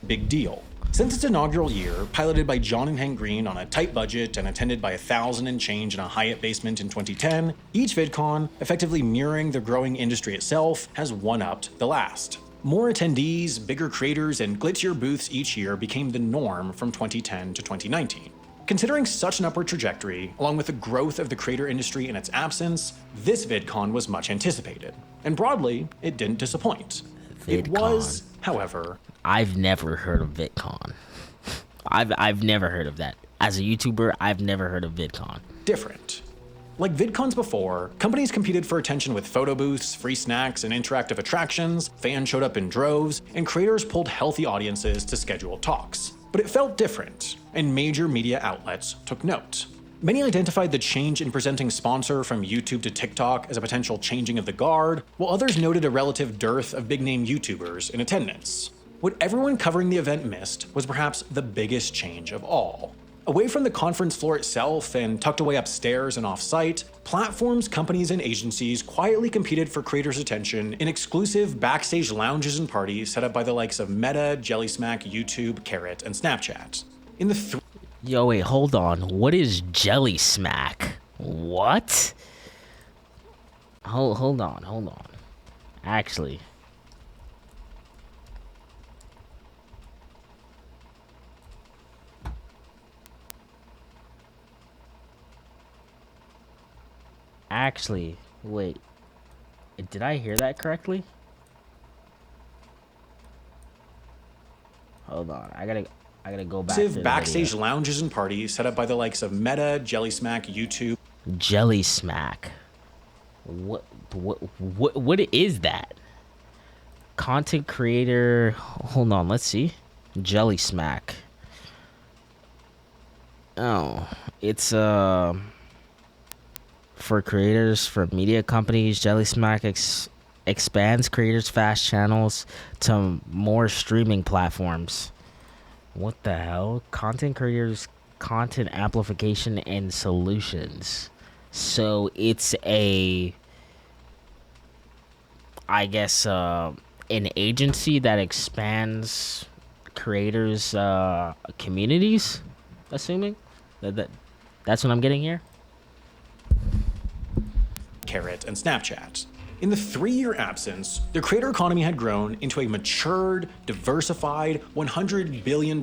big deal. Since its inaugural year, piloted by John and Hank Green on a tight budget and attended by 1,000 and change in a Hyatt basement in 2010, each VidCon, effectively mirroring the growing industry itself, has one-upped the last. More attendees, bigger creators, and glitzier booths each year became the norm from 2010 to 2019. Considering such an upward trajectory, along with the growth of the creator industry in its absence, this VidCon was much anticipated. And broadly, it didn't disappoint. It was, however... I've never heard of VidCon. I've never heard of that. As a YouTuber, I've never heard of VidCon. Different. Like VidCons before, companies competed for attention with photo booths, free snacks, and interactive attractions, fans showed up in droves, and creators pulled healthy audiences to scheduled talks. But it felt different, and major media outlets took note. Many identified the change in presenting sponsor from YouTube to TikTok as a potential changing of the guard, while others noted a relative dearth of big-name YouTubers in attendance. What everyone covering the event missed was perhaps the biggest change of all. Away from the conference floor itself and tucked away upstairs and off-site, platforms, companies, and agencies quietly competed for creators' attention in exclusive backstage lounges and parties set up by the likes of Meta, Jellysmack, YouTube, Carrot, and Snapchat. In the Yo, wait, hold on. What is Jellysmack? What? Hold on. Actually. Wait. Did I hear that correctly? Hold on. I gotta go back to the backstage video. lounges and parties set up by the likes of Meta, Jellysmack, YouTube. Jellysmack. What is that? Content creator. Hold on, let's see. Jellysmack. Oh, it's for creators for media companies. Jellysmack expands creators' fast channels to more streaming platforms. What the hell? Content creators, content amplification and solutions. So it's I guess an agency that expands creators communities, assuming that's what I'm getting here. Carrot, and Snapchat. In the 3-year absence, the creator economy had grown into a matured, diversified, $100 billion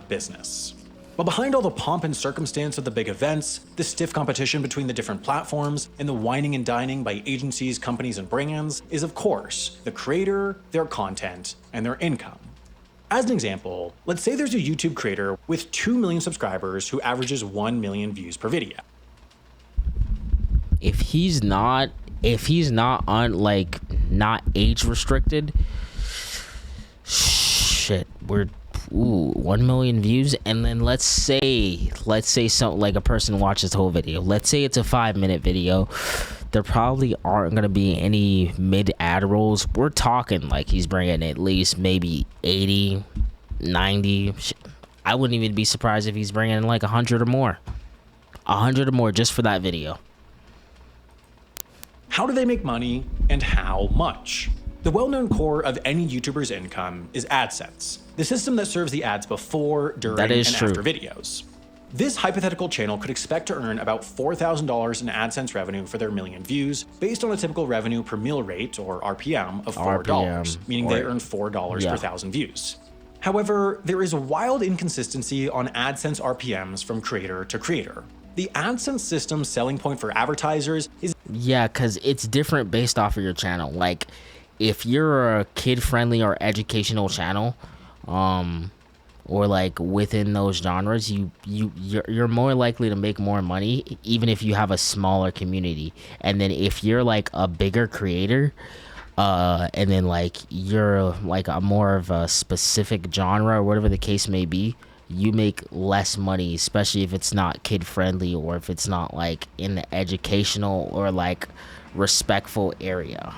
business. But behind all the pomp and circumstance of the big events, the stiff competition between the different platforms, and the whining and dining by agencies, companies, and brands is, of course, the creator, their content, and their income. As an example, let's say there's a YouTube creator with 2 million subscribers who averages 1 million views per video. If he's not on not age restricted, shit, we're 1 million views, and then let's say something like a person watches the whole video. Let's say it's a 5-minute video. There probably aren't gonna be any mid ad rolls. We're talking like he's bringing at least maybe 80, 90. I wouldn't even be surprised if he's bringing like 100 or more. 100 or more just for that video. How do they make money, and how much? The well-known core of any YouTuber's income is AdSense, the system that serves the ads before, during, and after videos. This hypothetical channel could expect to earn about $4,000 in AdSense revenue for their million views, based on a typical revenue per mil rate, or RPM, of $4, meaning they earn $4 per thousand views. However, there is a wild inconsistency on AdSense RPMs from creator to creator. The AdSense system's selling point for advertisers is because it's different based off of your channel. Like, if you're a kid-friendly or educational channel, or like within those genres, you're more likely to make more money, even if you have a smaller community. And then if you're like a bigger creator, and then like you're like a more of a specific genre or whatever the case may be, you make less money, especially if it's not kid friendly or if it's not like in the educational or like respectful area.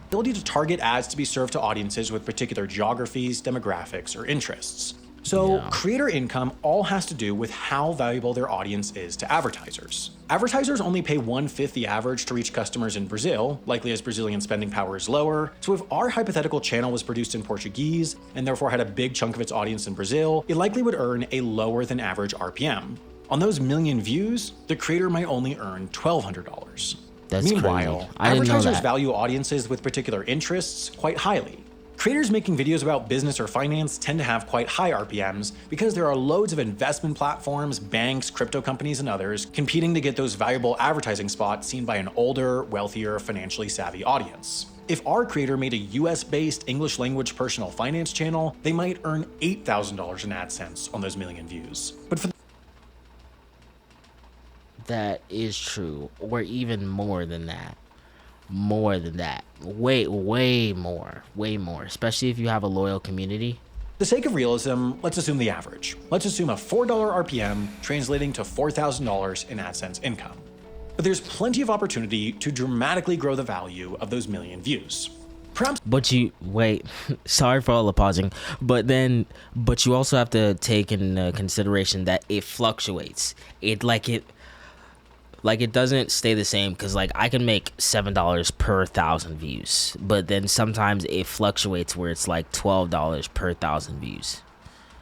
Ability to target ads to be served to audiences with particular geographies, demographics, or interests. So creator income all has to do with how valuable their audience is to advertisers. Advertisers only pay 1/5 the average to reach customers in Brazil, likely as Brazilian spending power is lower. So if our hypothetical channel was produced in Portuguese and therefore had a big chunk of its audience in Brazil, it likely would earn a lower than average RPM. On those million views, the creator might only earn $1,200. Meanwhile, advertisers value audiences with particular interests quite highly. Creators making videos about business or finance tend to have quite high RPMs because there are loads of investment platforms, banks, crypto companies, and others competing to get those valuable advertising spots seen by an older, wealthier, financially savvy audience. If our creator made a US-based English language personal finance channel, they might earn $8,000 in AdSense on those million views. But for that is true, or even more than that. Way more, especially if you have a loyal community. For the sake of realism, let's assume the average. Let's assume a $4 RPM translating to $4,000 in AdSense income. But there's plenty of opportunity to dramatically grow the value of those million views. Perhaps. But you wait, sorry for all the pausing, but you also have to take into consideration that it fluctuates. It doesn't stay the same, because like I can make $7 per 1,000 views, but then sometimes it fluctuates where it's like $12 per 1,000 views.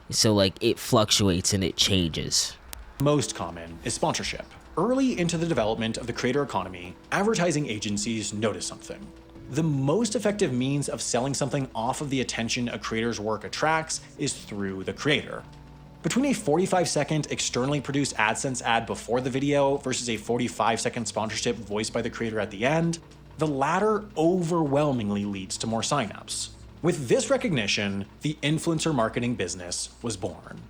So like it fluctuates and it changes. Most common is sponsorship. Early into the development of the creator economy, advertising agencies notice something. The most effective means of selling something off of the attention a creator's work attracts is through the creator. Between a 45-second externally produced AdSense ad before the video versus a 45-second sponsorship voiced by the creator at the end, the latter overwhelmingly leads to more signups. With this recognition, the influencer marketing business was born.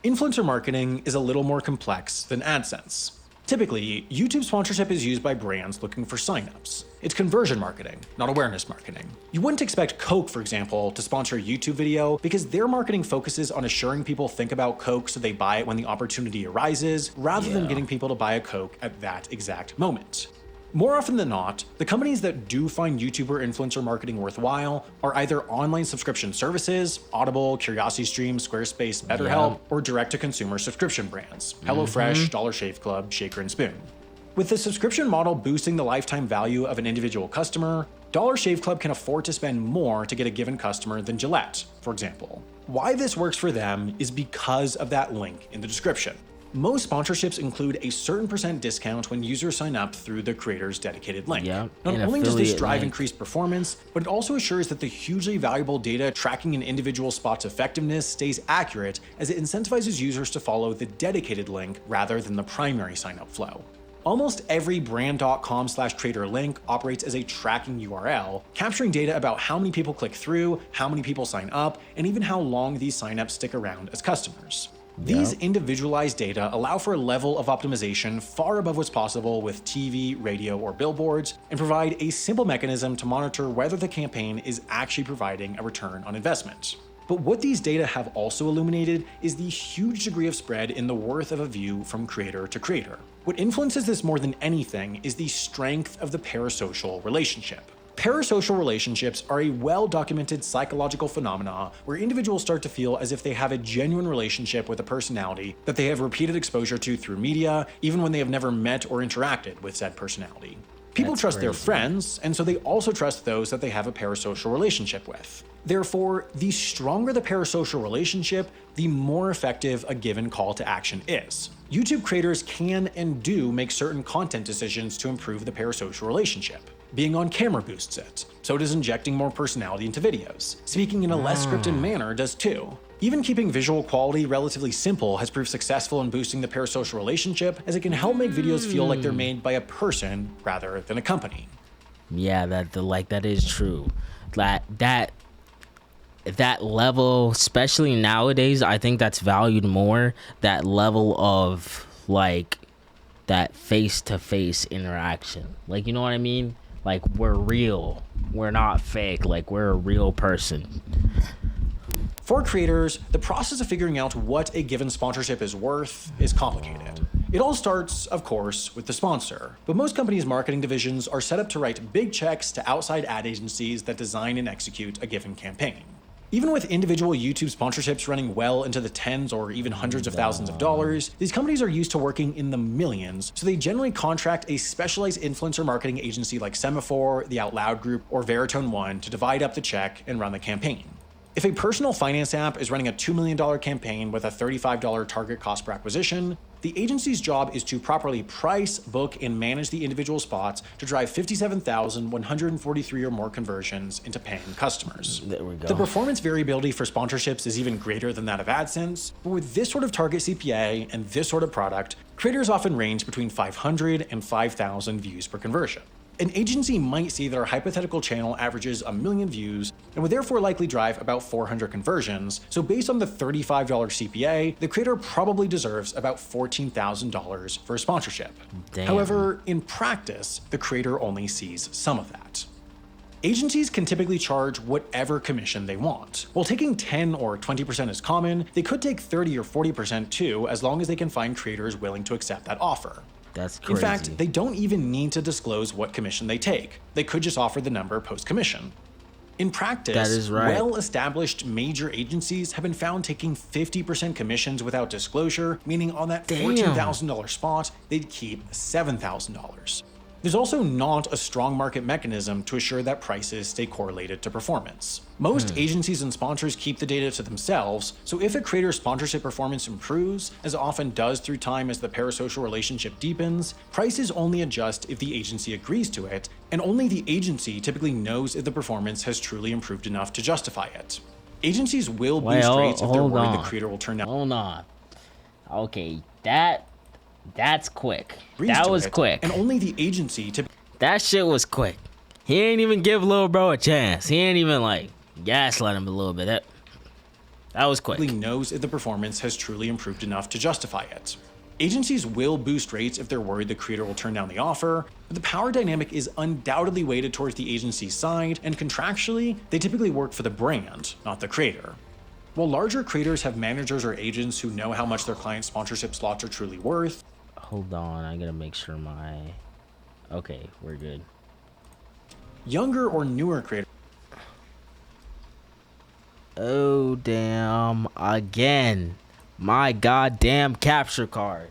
Influencer marketing is a little more complex than AdSense. Typically, YouTube sponsorship is used by brands looking for signups. It's conversion marketing, not awareness marketing. You wouldn't expect Coke, for example, to sponsor a YouTube video because their marketing focuses on assuring people think about Coke so they buy it when the opportunity arises, rather than getting people to buy a Coke at that exact moment. More often than not, the companies that do find YouTuber influencer marketing worthwhile are either online subscription services, Audible, CuriosityStream, Squarespace, BetterHelp, or direct-to-consumer subscription brands, HelloFresh, Dollar Shave Club, Shaker and Spoon. With the subscription model boosting the lifetime value of an individual customer, Dollar Shave Club can afford to spend more to get a given customer than Gillette, for example. Why this works for them is because of that link in the description. Most sponsorships include a certain % discount when users sign up through the creator's dedicated link. Not only does this drive increased performance, but it also assures that the hugely valuable data tracking an individual spot's effectiveness stays accurate, as it incentivizes users to follow the dedicated link rather than the primary sign-up flow. Almost every brand.com/creator link operates as a tracking URL, capturing data about how many people click through, how many people sign up, and even how long these signups stick around as customers. These individualized data allow for a level of optimization far above what's possible with TV, radio, or billboards, and provide a simple mechanism to monitor whether the campaign is actually providing a return on investment. But what these data have also illuminated is the huge degree of spread in the worth of a view from creator to creator. What influences this more than anything is the strength of the parasocial relationship. Parasocial relationships are a well-documented psychological phenomena where individuals start to feel as if they have a genuine relationship with a personality that they have repeated exposure to through media, even when they have never met or interacted with said personality. People trust their friends, and so they also trust those that they have a parasocial relationship with. Therefore, the stronger the parasocial relationship, the more effective a given call to action is. YouTube creators can and do make certain content decisions to improve the parasocial relationship. Being on camera boosts it, so does injecting more personality into videos. Speaking in a less scripted manner does too. Even keeping visual quality relatively simple has proved successful in boosting the parasocial relationship, as it can help make videos feel like they're made by a person rather than a company. Yeah, that is true. That level, especially nowadays, I think that's valued more. That level of like that face-to-face interaction. Like, you know what I mean? Like, we're real. We're not fake. Like, we're a real person. For creators, the process of figuring out what a given sponsorship is worth is complicated. It all starts, of course, with the sponsor, but most companies' marketing divisions are set up to write big checks to outside ad agencies that design and execute a given campaign. Even with individual YouTube sponsorships running well into the tens or even hundreds of thousands of dollars, these companies are used to working in the millions, so they generally contract a specialized influencer marketing agency like Semaphore, the Out Loud Group, or Veritone One to divide up the check and run the campaign. If a personal finance app is running a $2 million campaign with a $35 target cost per acquisition, the agency's job is to properly price, book, and manage the individual spots to drive 57,143 or more conversions into paying customers. There we go. The performance variability for sponsorships is even greater than that of AdSense, but with this sort of target CPA and this sort of product, creators often range between 500 and 5,000 views per conversion. An agency might see that our hypothetical channel averages 1 million views and would therefore likely drive about 400 conversions, so based on the $35 CPA, the creator probably deserves about $14,000 for a sponsorship. Damn. However, in practice, the creator only sees some of that. Agencies can typically charge whatever commission they want. While taking 10 or 20% is common, they could take 30 or 40% too, as long as they can find creators willing to accept that offer. That's crazy. In fact, they don't even need to disclose what commission they take. They could just offer the number post-commission. In practice, That is right. well-established major agencies have been found taking 50% commissions without disclosure, meaning on that $14,000 spot, they'd keep $7,000. There's also not a strong market mechanism to assure that prices stay correlated to performance. Most agencies and sponsors keep the data to themselves, so if a creator's sponsorship performance improves, as it often does through time as the parasocial relationship deepens, prices only adjust if the agency agrees to it, and only the agency typically knows if the performance has truly improved enough to justify it. Agencies will boost rates if they're worried the creator will turn down. Hold on. Okay, that's quick. agrees That to was it, quick. and only the agency typically That shit was quick. He ain't even give little bro a chance. He ain't even like gaslight him a little bit. That was quick. knows if the performance has truly improved enough to justify it. Agencies will boost rates if they're worried the creator will turn down the offer, but the power dynamic is undoubtedly weighted towards the agency's side, and contractually, they typically work for the brand, not the creator. While larger creators have managers or agents who know how much their client sponsorship slots are truly worth, Hold on, I gotta make sure my... Okay, we're good. younger or newer creators Oh, damn. Again. My goddamn capture card.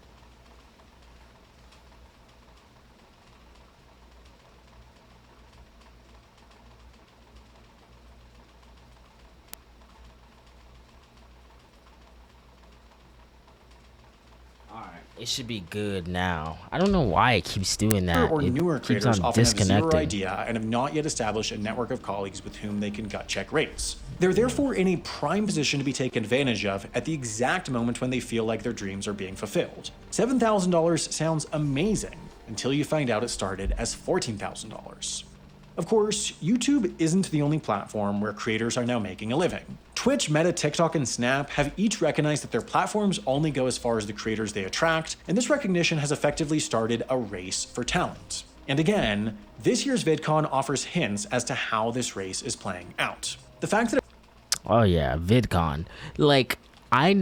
It should be good now. I don't know why it keeps doing that. or It newer keeps creators on often have zero disconnecting. idea and have not yet established a network of colleagues with whom they can gut check rates. They're therefore in a prime position to be taken advantage of at the exact moment when they feel like their dreams are being fulfilled. $7,000 sounds amazing until you find out it started as $14,000. Of course, YouTube isn't the only platform where creators are now making a living. Twitch, Meta, TikTok, and Snap have each recognized that their platforms only go as far as the creators they attract, and this recognition has effectively started a race for talent. And again, this year's VidCon offers hints as to how this race is playing out. The fact that Oh yeah, VidCon. I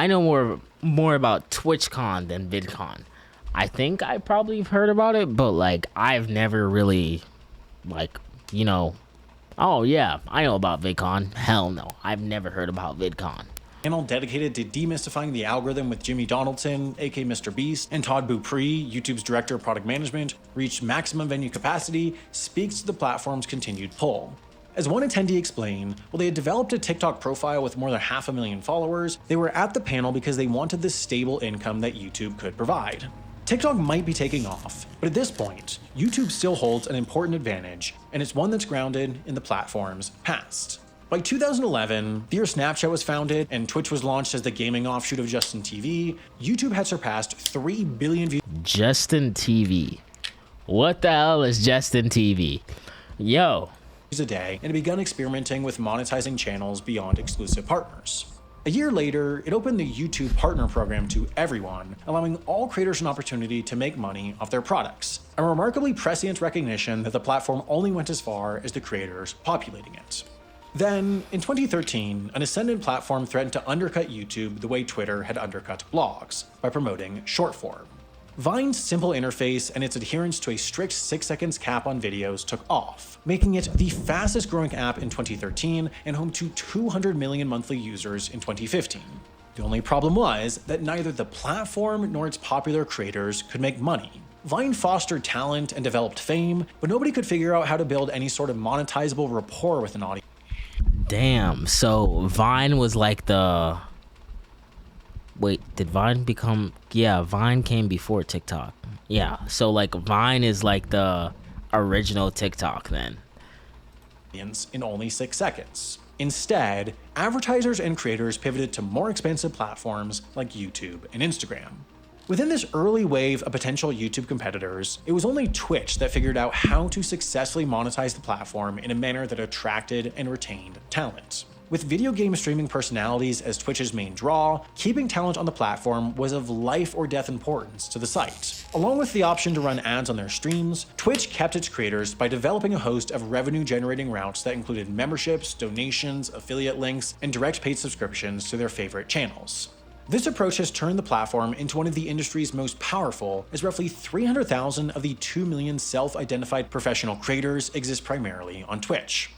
know more about TwitchCon than VidCon. I think I probably have heard about it, but I've never really oh yeah, I know about VidCon. Hell no, I've never heard about VidCon. channel dedicated to demystifying the algorithm with Jimmy Donaldson, aka Mr. Beast, and Todd Beaupre, YouTube's director of product management, reached maximum venue capacity, speaks to the platform's continued pull. As one attendee explained, while they had developed a TikTok profile with more than 500,000 followers, they were at the panel because they wanted the stable income that YouTube could provide. TikTok might be taking off, but at this point, YouTube still holds an important advantage, and it's one that's grounded in the platform's past. By 2011, the year Snapchat was founded and Twitch was launched as the gaming offshoot of Justin TV, YouTube had surpassed 3 billion views Justin TV. What the hell is Justin TV? Yo. a day and had begun experimenting with monetizing channels beyond exclusive partners. A year later, it opened the YouTube Partner Program to everyone, allowing all creators an opportunity to make money off their products, a remarkably prescient recognition that the platform only went as far as the creators populating it. Then, in 2013, an ascendant platform threatened to undercut YouTube the way Twitter had undercut blogs, by promoting short form. Vine's simple interface and its adherence to a strict 6 seconds cap on videos took off, making it the fastest growing app in 2013 and home to 200 million monthly users in 2015. The only problem was that neither the platform nor its popular creators could make money. Vine fostered talent and developed fame, but nobody could figure out how to build any sort of monetizable rapport with an audience. Damn, so Vine was like the... Wait, did Vine become... Yeah, Vine came before TikTok. Yeah, so Vine is like the original TikTok then. In only 6 seconds. Instead, advertisers and creators pivoted to more expensive platforms like YouTube and Instagram. Within this early wave of potential YouTube competitors, it was only Twitch that figured out how to successfully monetize the platform in a manner that attracted and retained talent. With video game streaming personalities as Twitch's main draw, keeping talent on the platform was of life or death importance to the site. Along with the option to run ads on their streams, Twitch kept its creators by developing a host of revenue-generating routes that included memberships, donations, affiliate links, and direct paid subscriptions to their favorite channels. This approach has turned the platform into one of the industry's most powerful, as roughly 300,000 of the 2 million self-identified professional creators exist primarily on Twitch.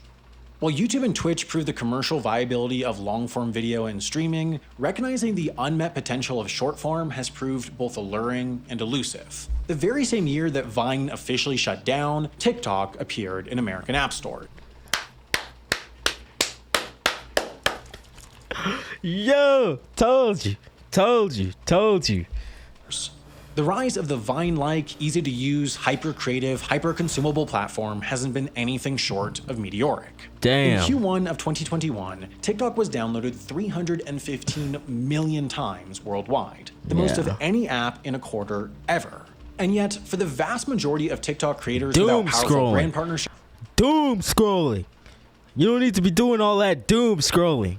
While YouTube and Twitch proved the commercial viability of long-form video and streaming, recognizing the unmet potential of short-form has proved both alluring and elusive. The very same year that Vine officially shut down, TikTok appeared in American app stores. Yo, told you. The rise of the Vine-like, easy-to-use, hyper-creative, hyper-consumable platform hasn't been anything short of meteoric. Damn. In Q1 of 2021, TikTok was downloaded 315 million times worldwide, the most of any app in a quarter ever. And yet, for the vast majority of TikTok creators without powerful brand partnerships, doom scrolling. You don't need to be doing all that doom scrolling.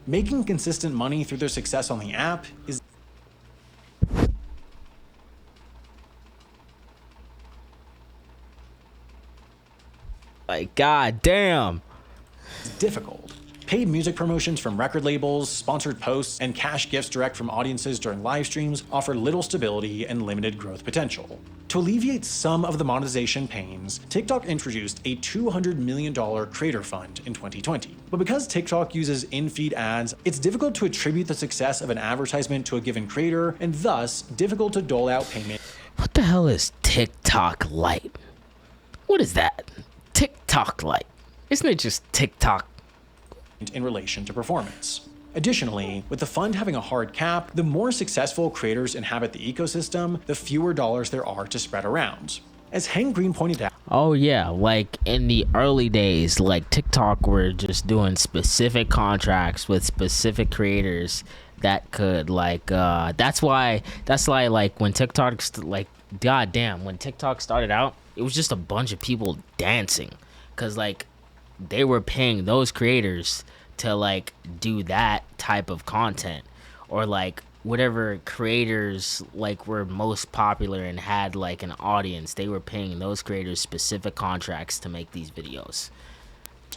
making consistent money through their success on the app is like, god damn, difficult. Paid music promotions from record labels, sponsored posts, and cash gifts direct from audiences during live streams offer little stability and limited growth potential. To alleviate some of the monetization pains, TikTok introduced a $200 million creator fund in 2020. But because TikTok uses in-feed ads, it's difficult to attribute the success of an advertisement to a given creator, and thus difficult to dole out payment. What the hell is TikTok Lite? What is that? TikTok Lite? Isn't it just TikTok? In relation to performance. Additionally, with the fund having a hard cap, the more successful creators inhabit the ecosystem, the fewer dollars there are to spread around. As Hank Green pointed out, oh yeah, like in the early days, like TikTok were just doing specific contracts with specific creators that could that's why like when TikTok when TikTok started out, it was just a bunch of people dancing, cuz like they were paying those creators to like do that type of content, or like whatever creators like were most popular and had like an audience, they were paying those creators specific contracts to make these videos.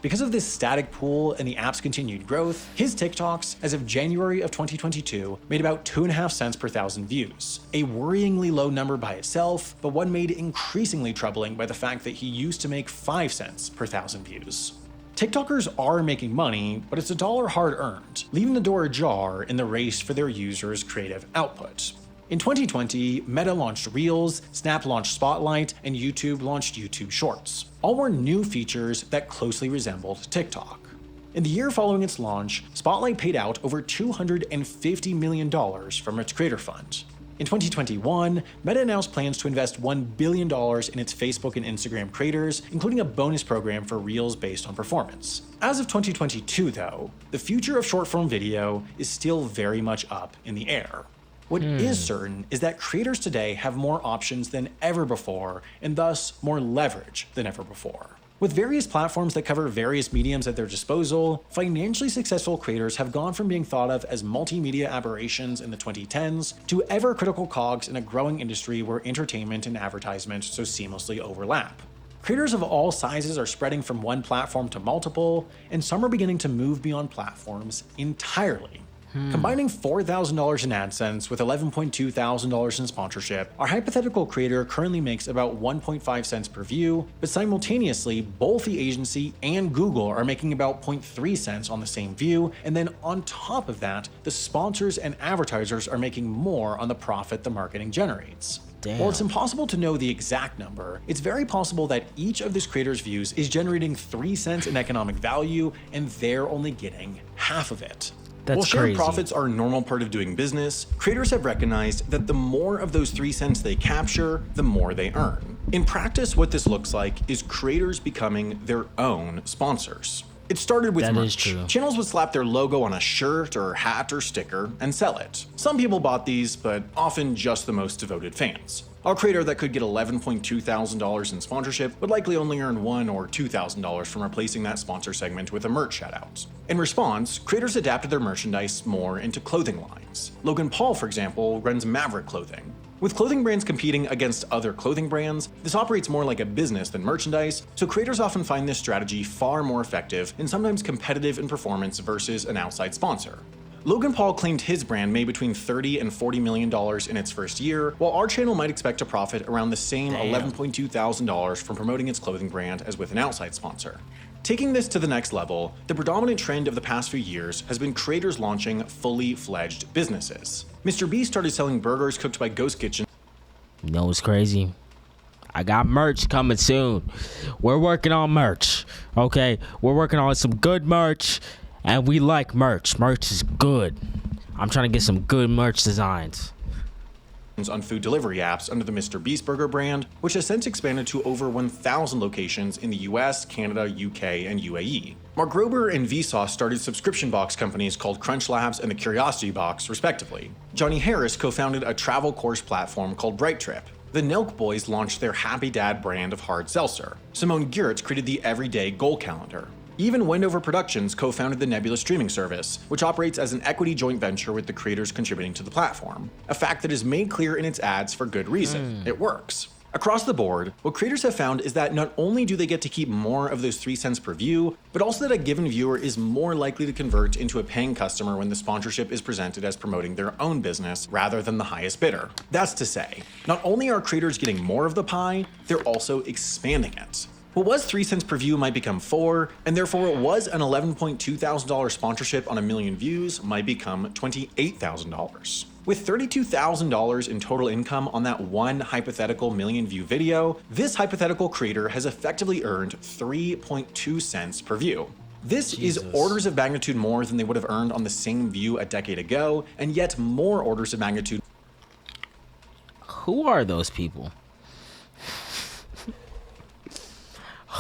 because of this static pool and the app's continued growth, his TikToks, as of January of 2022, made about 2.5 cents per thousand views. A worryingly low number by itself, but one made increasingly troubling by the fact that he used to make 5 cents per thousand views. TikTokers are making money, but it's a dollar hard-earned, leaving the door ajar in the race for their users' creative output. In 2020, Meta launched Reels, Snap launched Spotlight, and YouTube launched YouTube Shorts. All were new features that closely resembled TikTok. In the year following its launch, Spotlight paid out over $250 million from its creator fund. In 2021, Meta announced plans to invest $1 billion in its Facebook and Instagram creators, including a bonus program for Reels based on performance. As of 2022, though, the future of short-form video is still very much up in the air. What is certain is that creators today have more options than ever before, and thus more leverage than ever before. With various platforms that cover various mediums at their disposal, financially successful creators have gone from being thought of as multimedia aberrations in the 2010s to ever-critical cogs in a growing industry where entertainment and advertisement so seamlessly overlap. Creators of all sizes are spreading from one platform to multiple, and some are beginning to move beyond platforms entirely. Combining $4,000 in AdSense with $11,200 in sponsorship, our hypothetical creator currently makes about 1.5 cents per view, but simultaneously, both the agency and Google are making about 0.3 cents on the same view, and then on top of that, the sponsors and advertisers are making more on the profit the marketing generates. Damn. While it's impossible to know the exact number, it's very possible that each of this creator's views is generating 3 cents in economic value, and they're only getting half of it. That's While shared crazy. profits are a normal part of doing business, creators have recognized that the more of those 3 cents they capture, the more they earn. In practice, what this looks like is creators becoming their own sponsors. It started with That is merch. true. Channels would slap their logo on a shirt or hat or sticker and sell it. Some people bought these, but often just the most devoted fans. A creator that could get $11.2 thousand in sponsorship would likely only earn $1,000 or $2,000 from replacing that sponsor segment with a merch shoutout. In response, creators adapted their merchandise more into clothing lines. Logan Paul, for example, runs Maverick Clothing. With clothing brands competing against other clothing brands, this operates more like a business than merchandise, so creators often find this strategy far more effective and sometimes competitive in performance versus an outside sponsor. Logan Paul claimed his brand made between $30 and $40 million in its first year, while our channel might expect to profit around the same $11.2 thousand from promoting its clothing brand as with an outside sponsor. Taking this to the next level, the predominant trend of the past few years has been creators launching fully fledged businesses. Mr. Beast started selling burgers cooked by Ghost Kitchen. You know what's crazy? I got merch coming soon. We're working on merch. Okay, we're working on some good merch, and we like merch. Merch is good. I'm trying to get some good merch designs On food delivery apps under the Mr. Beast Burger brand, which has since expanded to over 1,000 locations in the US, Canada, UK, and UAE. Mark Grober and Vsauce started subscription box companies called Crunch Labs and the Curiosity Box, respectively. Johnny Harris co-founded a travel course platform called Bright Trip. The Nelk Boys launched their Happy Dad brand of hard seltzer. Simone Giertz created the Everyday Goal Calendar. Even Wendover Productions co-founded the Nebula streaming service, which operates as an equity joint venture with the creators contributing to the platform. A fact that is made clear in its ads for good reason. It works. Across the board, what creators have found is that not only do they get to keep more of those 3 cents per view, but also that a given viewer is more likely to convert into a paying customer when the sponsorship is presented as promoting their own business rather than the highest bidder. That's to say, not only are creators getting more of the pie, they're also expanding it. What was 3 cents per view might become 4, and therefore what was an $11.2 thousand sponsorship on a million views might become $28,000. With $32,000 in total income on that one hypothetical million view video, this hypothetical creator has effectively earned 3.2 cents per view. This is orders of magnitude more than they would have earned on the same view a decade ago, and yet more orders of magnitude. Who are those people?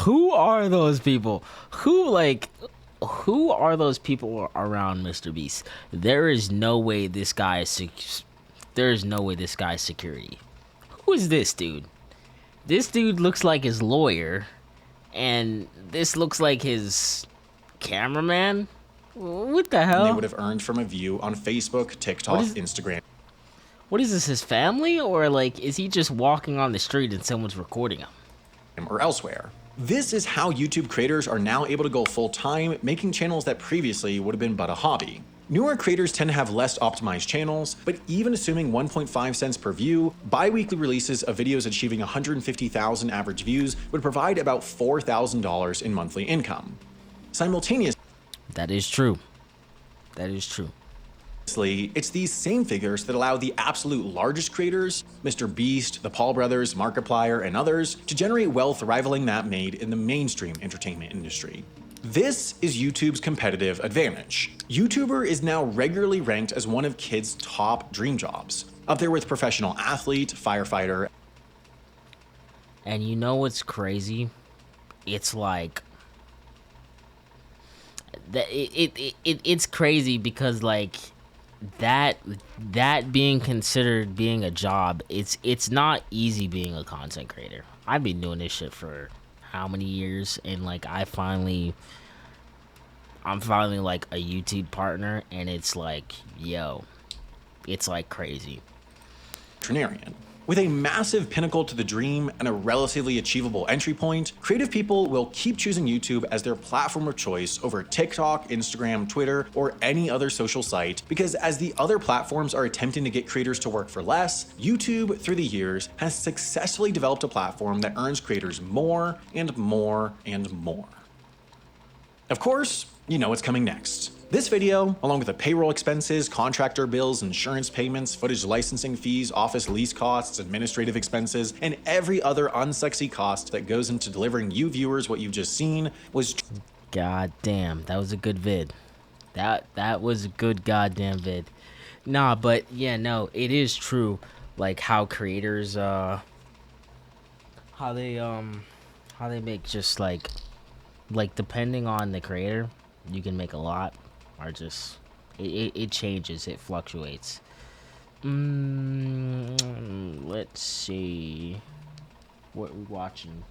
Who are those people? Who are those people around Mr. Beast? There is no way this guy is security. Who is this dude? This dude looks like his lawyer, and this looks like his cameraman. What the hell? They would have earned from a view on Facebook, TikTok, Instagram. What is this, his family? Or like, is he just walking on the street and someone's recording him? Or elsewhere. This is how YouTube creators are now able to go full-time, making channels that previously would have been but a hobby. Newer creators tend to have less optimized channels, but even assuming 1.5 cents per view, bi-weekly releases of videos achieving 150,000 average views would provide about $4,000 in monthly income. Simultaneously, That is true. That is true. it's these same figures that allow the absolute largest creators, Mr. Beast, the Paul Brothers, Markiplier, and others, to generate wealth rivaling that made in the mainstream entertainment industry. This is YouTube's competitive advantage. YouTuber is now regularly ranked as one of kids' top dream jobs, up there with professional athlete, firefighter. And you know what's crazy? It's like that. It's crazy because like that being considered being a job. It's not easy being a content creator. I've been doing this shit for how many years, and like I'm finally like a YouTube partner, and it's like, yo, it's like crazy. Veterinarian. With a massive pinnacle to the dream and a relatively achievable entry point, creative people will keep choosing YouTube as their platform of choice over TikTok, Instagram, Twitter, or any other social site, because as the other platforms are attempting to get creators to work for less, YouTube, through the years, has successfully developed a platform that earns creators more and more and more. Of course, you know what's coming next. This video, along with the payroll expenses, contractor bills, insurance payments, footage licensing fees, office lease costs, administrative expenses, and every other unsexy cost that goes into delivering you viewers what you've just seen, was God damn, that was a good vid. That was a good goddamn vid. Nah, but yeah, no, it is true. Like how creators, how they make just like like depending on the creator, you can make a lot, or just it changes, it fluctuates. Let's see what we watching.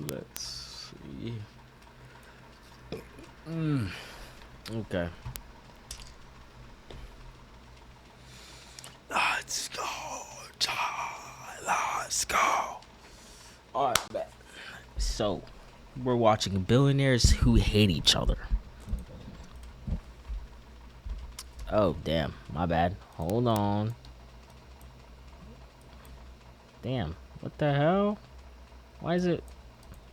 Let's see. Okay. Let's go. Let's go. All right, bet. So, we're watching billionaires who hate each other. Oh, damn. My bad. Hold on. Damn. What the hell? Why is it?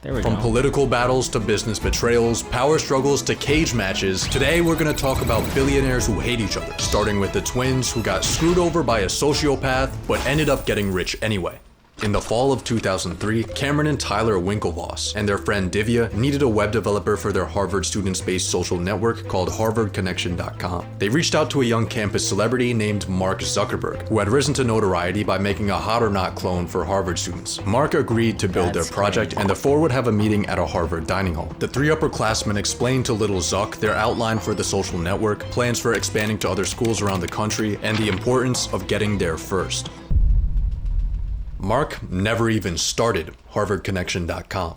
There we go. From political battles to business betrayals, power struggles to cage matches, today we're gonna talk about billionaires who hate each other, starting with the twins who got screwed over by a sociopath but ended up getting rich anyway. In the fall of 2003, Cameron and Tyler Winklevoss and their friend Divya needed a web developer for their Harvard students-based social network called HarvardConnection.com. They reached out to a young campus celebrity named Mark Zuckerberg, who had risen to notoriety by making a Hot or Not clone for Harvard students. Mark agreed to build their project, and the four would have a meeting at a Harvard dining hall. The three upperclassmen explained to little Zuck their outline for the social network, plans for expanding to other schools around the country, and the importance of getting there first. Mark never even started HarvardConnection.com.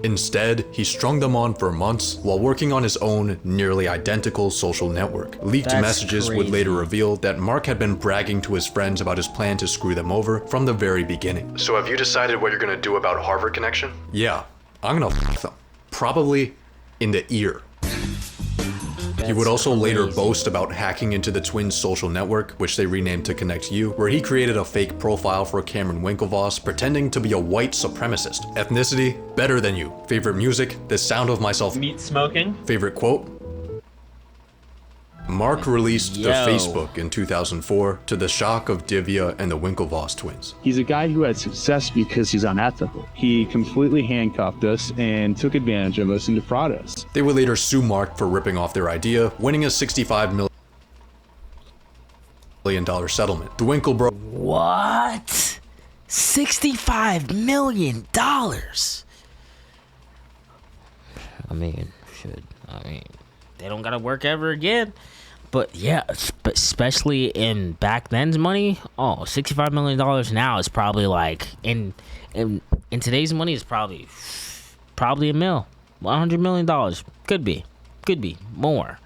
Instead, he strung them on for months while working on his own nearly identical social network. Leaked messages would later reveal that Mark had been bragging to his friends about his plan to screw them over from the very beginning. So have you decided what you're gonna do about Harvard Connection? Yeah, I'm gonna f them. Probably in the ear. He would also later boast about hacking into the twins' social network, which they renamed to Connect You, where he created a fake profile for Cameron Winklevoss, pretending to be a white supremacist. Ethnicity, better than you. Favorite music, The Sound of Myself. Meat smoking. Favorite quote? Mark released the Facebook in 2004 to the shock of Divya and the Winklevoss twins. He's a guy who had success because he's unethical. He completely handcuffed us and took advantage of us and defrauded us. They would later sue Mark for ripping off their idea, winning a $65 million settlement. The Winkle bros. What? $65 million? I mean, they don't gotta work ever again. But yeah, especially in back then's money, $65 million now is probably like in today's money is probably $100 million. Could be more.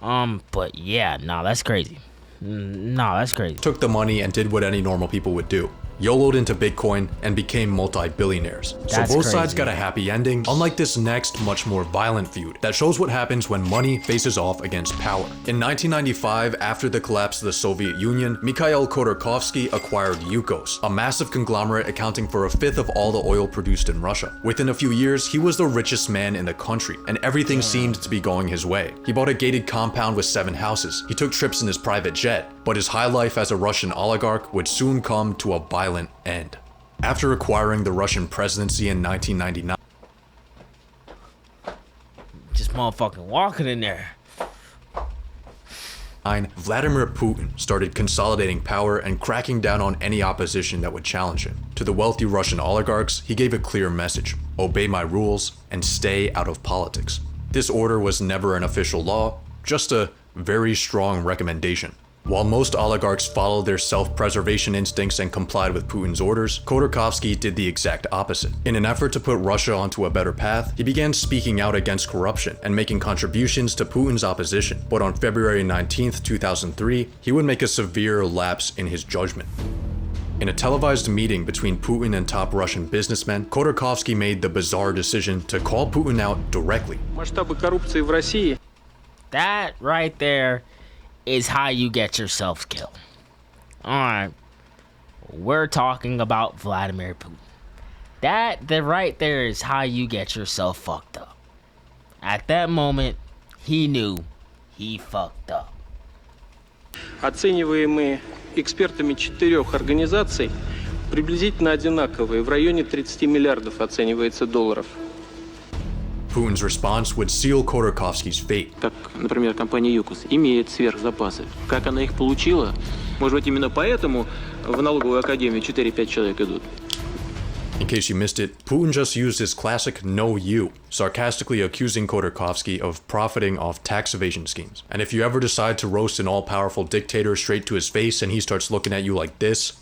But yeah, that's crazy. Took the money and did what any normal people would do. YOLO'd into Bitcoin and became multi-billionaires. So both sides got a happy ending, unlike this next, much more violent feud that shows what happens when money faces off against power. In 1995, after the collapse of the Soviet Union, Mikhail Khodorkovsky acquired Yukos, a massive conglomerate accounting for a fifth of all the oil produced in Russia. Within a few years, he was the richest man in the country, and everything seemed to be going his way. He bought a gated compound with 7 houses. He took trips in his private jet, but his high life as a Russian oligarch would soon come to a violent end. After acquiring the Russian presidency in 1999, just motherfucking walking in there. Vladimir Putin started consolidating power and cracking down on any opposition that would challenge him. To the wealthy Russian oligarchs, he gave a clear message: obey my rules and stay out of politics. This order was never an official law, just a very strong recommendation. While most oligarchs followed their self-preservation instincts and complied with Putin's orders, Khodorkovsky did the exact opposite. In an effort to put Russia onto a better path, he began speaking out against corruption and making contributions to Putin's opposition. But on February 19, 2003, he would make a severe lapse in his judgment. In a televised meeting between Putin and top Russian businessmen, Khodorkovsky made the bizarre decision to call Putin out directly. That right there is how you get yourself killed. Alright. We're talking about Vladimir Putin. That right there is how you get yourself fucked up. At that moment, he knew he fucked up. Оцениваемые экспертами 4 организаций приблизительно одинаковые, в районе 30 миллиардов оценивается долларов. Putin's response would seal Khodorkovsky's fate. Так, например, компания Yukos имеет сверхзапасы. Как она их получила, Может быть, именно поэтому в налоговую академию 4-5 человек идут. In case you missed it, Putin just used his classic "no you," sarcastically accusing Khodorkovsky of profiting off tax evasion schemes. And if you ever decide to roast an all-powerful dictator straight to his face and he starts looking at you like this,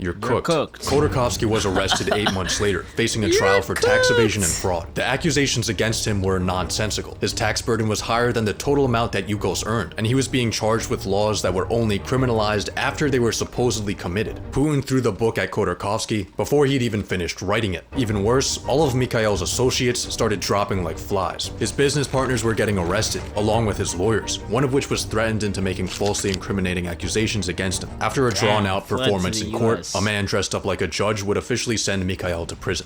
you're cooked. Khodorkovsky was arrested 8 months later, facing a trial for tax evasion and fraud. The accusations against him were nonsensical. His tax burden was higher than the total amount that Yukos earned, and he was being charged with laws that were only criminalized after they were supposedly committed. Putin threw the book at Khodorkovsky before he'd even finished writing it. Even worse, all of Mikhail's associates started dropping like flies. His business partners were getting arrested, along with his lawyers, one of which was threatened into making falsely incriminating accusations against him. After a drawn-out performance in court, a man dressed up like a judge would officially send Mikhail to prison.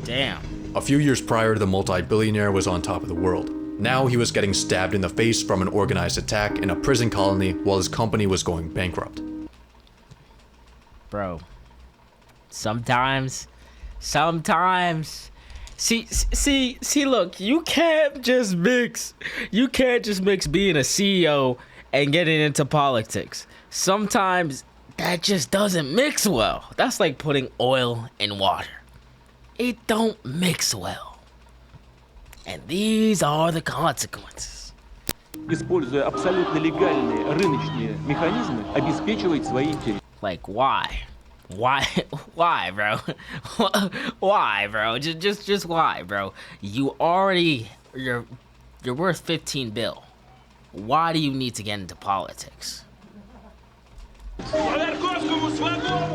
Damn. A few years prior, the multi-billionaire was on top of the world. Now he was getting stabbed in the face from an organized attack in a prison colony while his company was going bankrupt. Bro. Sometimes. See, look, you can't just mix being a CEO and getting into politics. Sometimes that just doesn't mix well. That's like putting oil in water. It don't mix well. And these are the consequences. Используя абсолютно легальные рыночные механизмы, обеспечивает свои интересы. Like, why? Why, bro? Why, bro? Just why, bro? You're worth 15 bill. Why do you need to get into politics?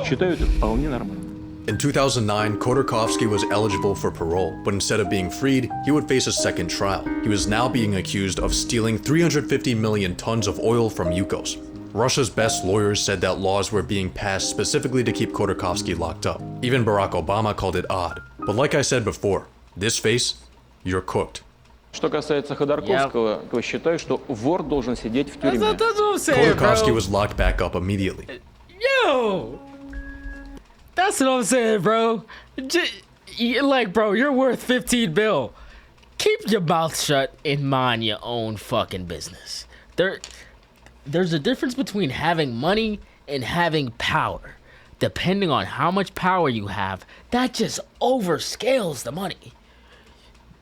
Считаю это вполне нормально. In 2009, Khodorkovsky was eligible for parole, but instead of being freed, he would face a second trial. He was now being accused of stealing 350 million tons of oil from Yukos. Russia's best lawyers said that laws were being passed specifically to keep Khodorkovsky locked up. Even Barack Obama called it odd. But like I said before, this face, you're cooked. Что касается Ходорковского, то считаю, что вор должен сидеть в тюрьме. That's what I'm saying, Khodorkovsky bro. was locked back up immediately. Yo! That's what I'm saying, bro. Like, bro, you're worth 15 bill. Keep your mouth shut and mind your own fucking business. There's a difference between having money and having power. Depending on how much power you have, that just overscales the money.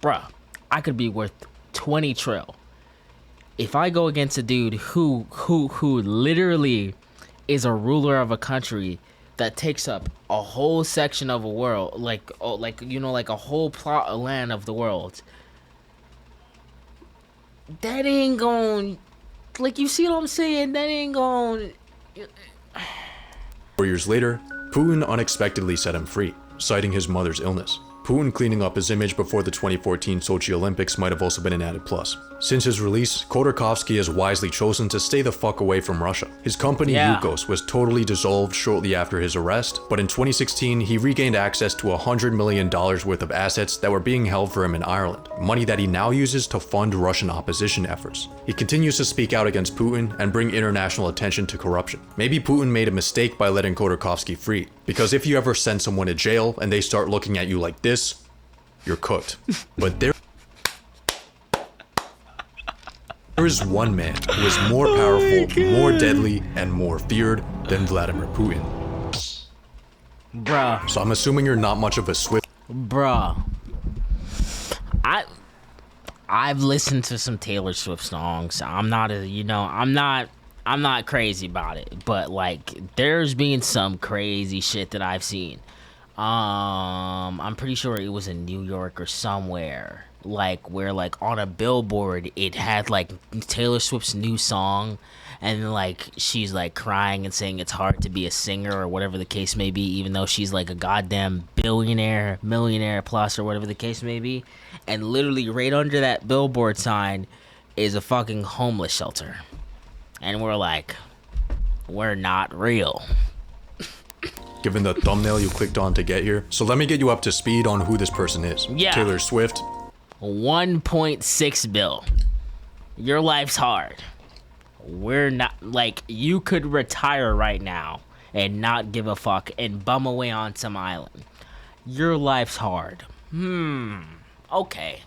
Bruh, I could be worth 20 trill. If I go against a dude who literally is a ruler of a country that takes up a whole section of a world, like a whole plot of land of the world, that ain't gon', like, you see what I'm saying? That ain't gon'. 4 years later, Putin unexpectedly set him free, citing his mother's illness. Putin cleaning up his image before the 2014 Sochi Olympics might have also been an added plus. Since his release, Khodorkovsky has wisely chosen to stay the fuck away from Russia. His company Yukos was totally dissolved shortly after his arrest, but in 2016 he regained access to $100 million worth of assets that were being held for him in Ireland, money that he now uses to fund Russian opposition efforts. He continues to speak out against Putin and bring international attention to corruption. Maybe Putin made a mistake by letting Khodorkovsky free, because if you ever send someone to jail and they start looking at you like this, you're cooked. But there is one man who is more powerful, more deadly, and more feared than Vladimir Putin. Bruh. So I'm assuming you're not much of a Swift. Bruh. I've listened to some Taylor Swift songs. I'm not crazy about it, but like there's been some crazy shit that I've seen. I'm pretty sure it was in New York or somewhere, like where like on a billboard it had like Taylor Swift's new song, and like she's like crying and saying it's hard to be a singer or whatever the case may be, even though she's like a goddamn billionaire, millionaire plus or whatever the case may be. And literally right under that billboard sign is a fucking homeless shelter, and we're like, we're not real. Given the thumbnail you clicked on to get here. So let me get you up to speed on who this person is. Yeah. Taylor Swift. 1.6 bill. Your life's hard. We're not, like, you could retire right now and not give a fuck and bum away on some island. Your life's hard. Okay.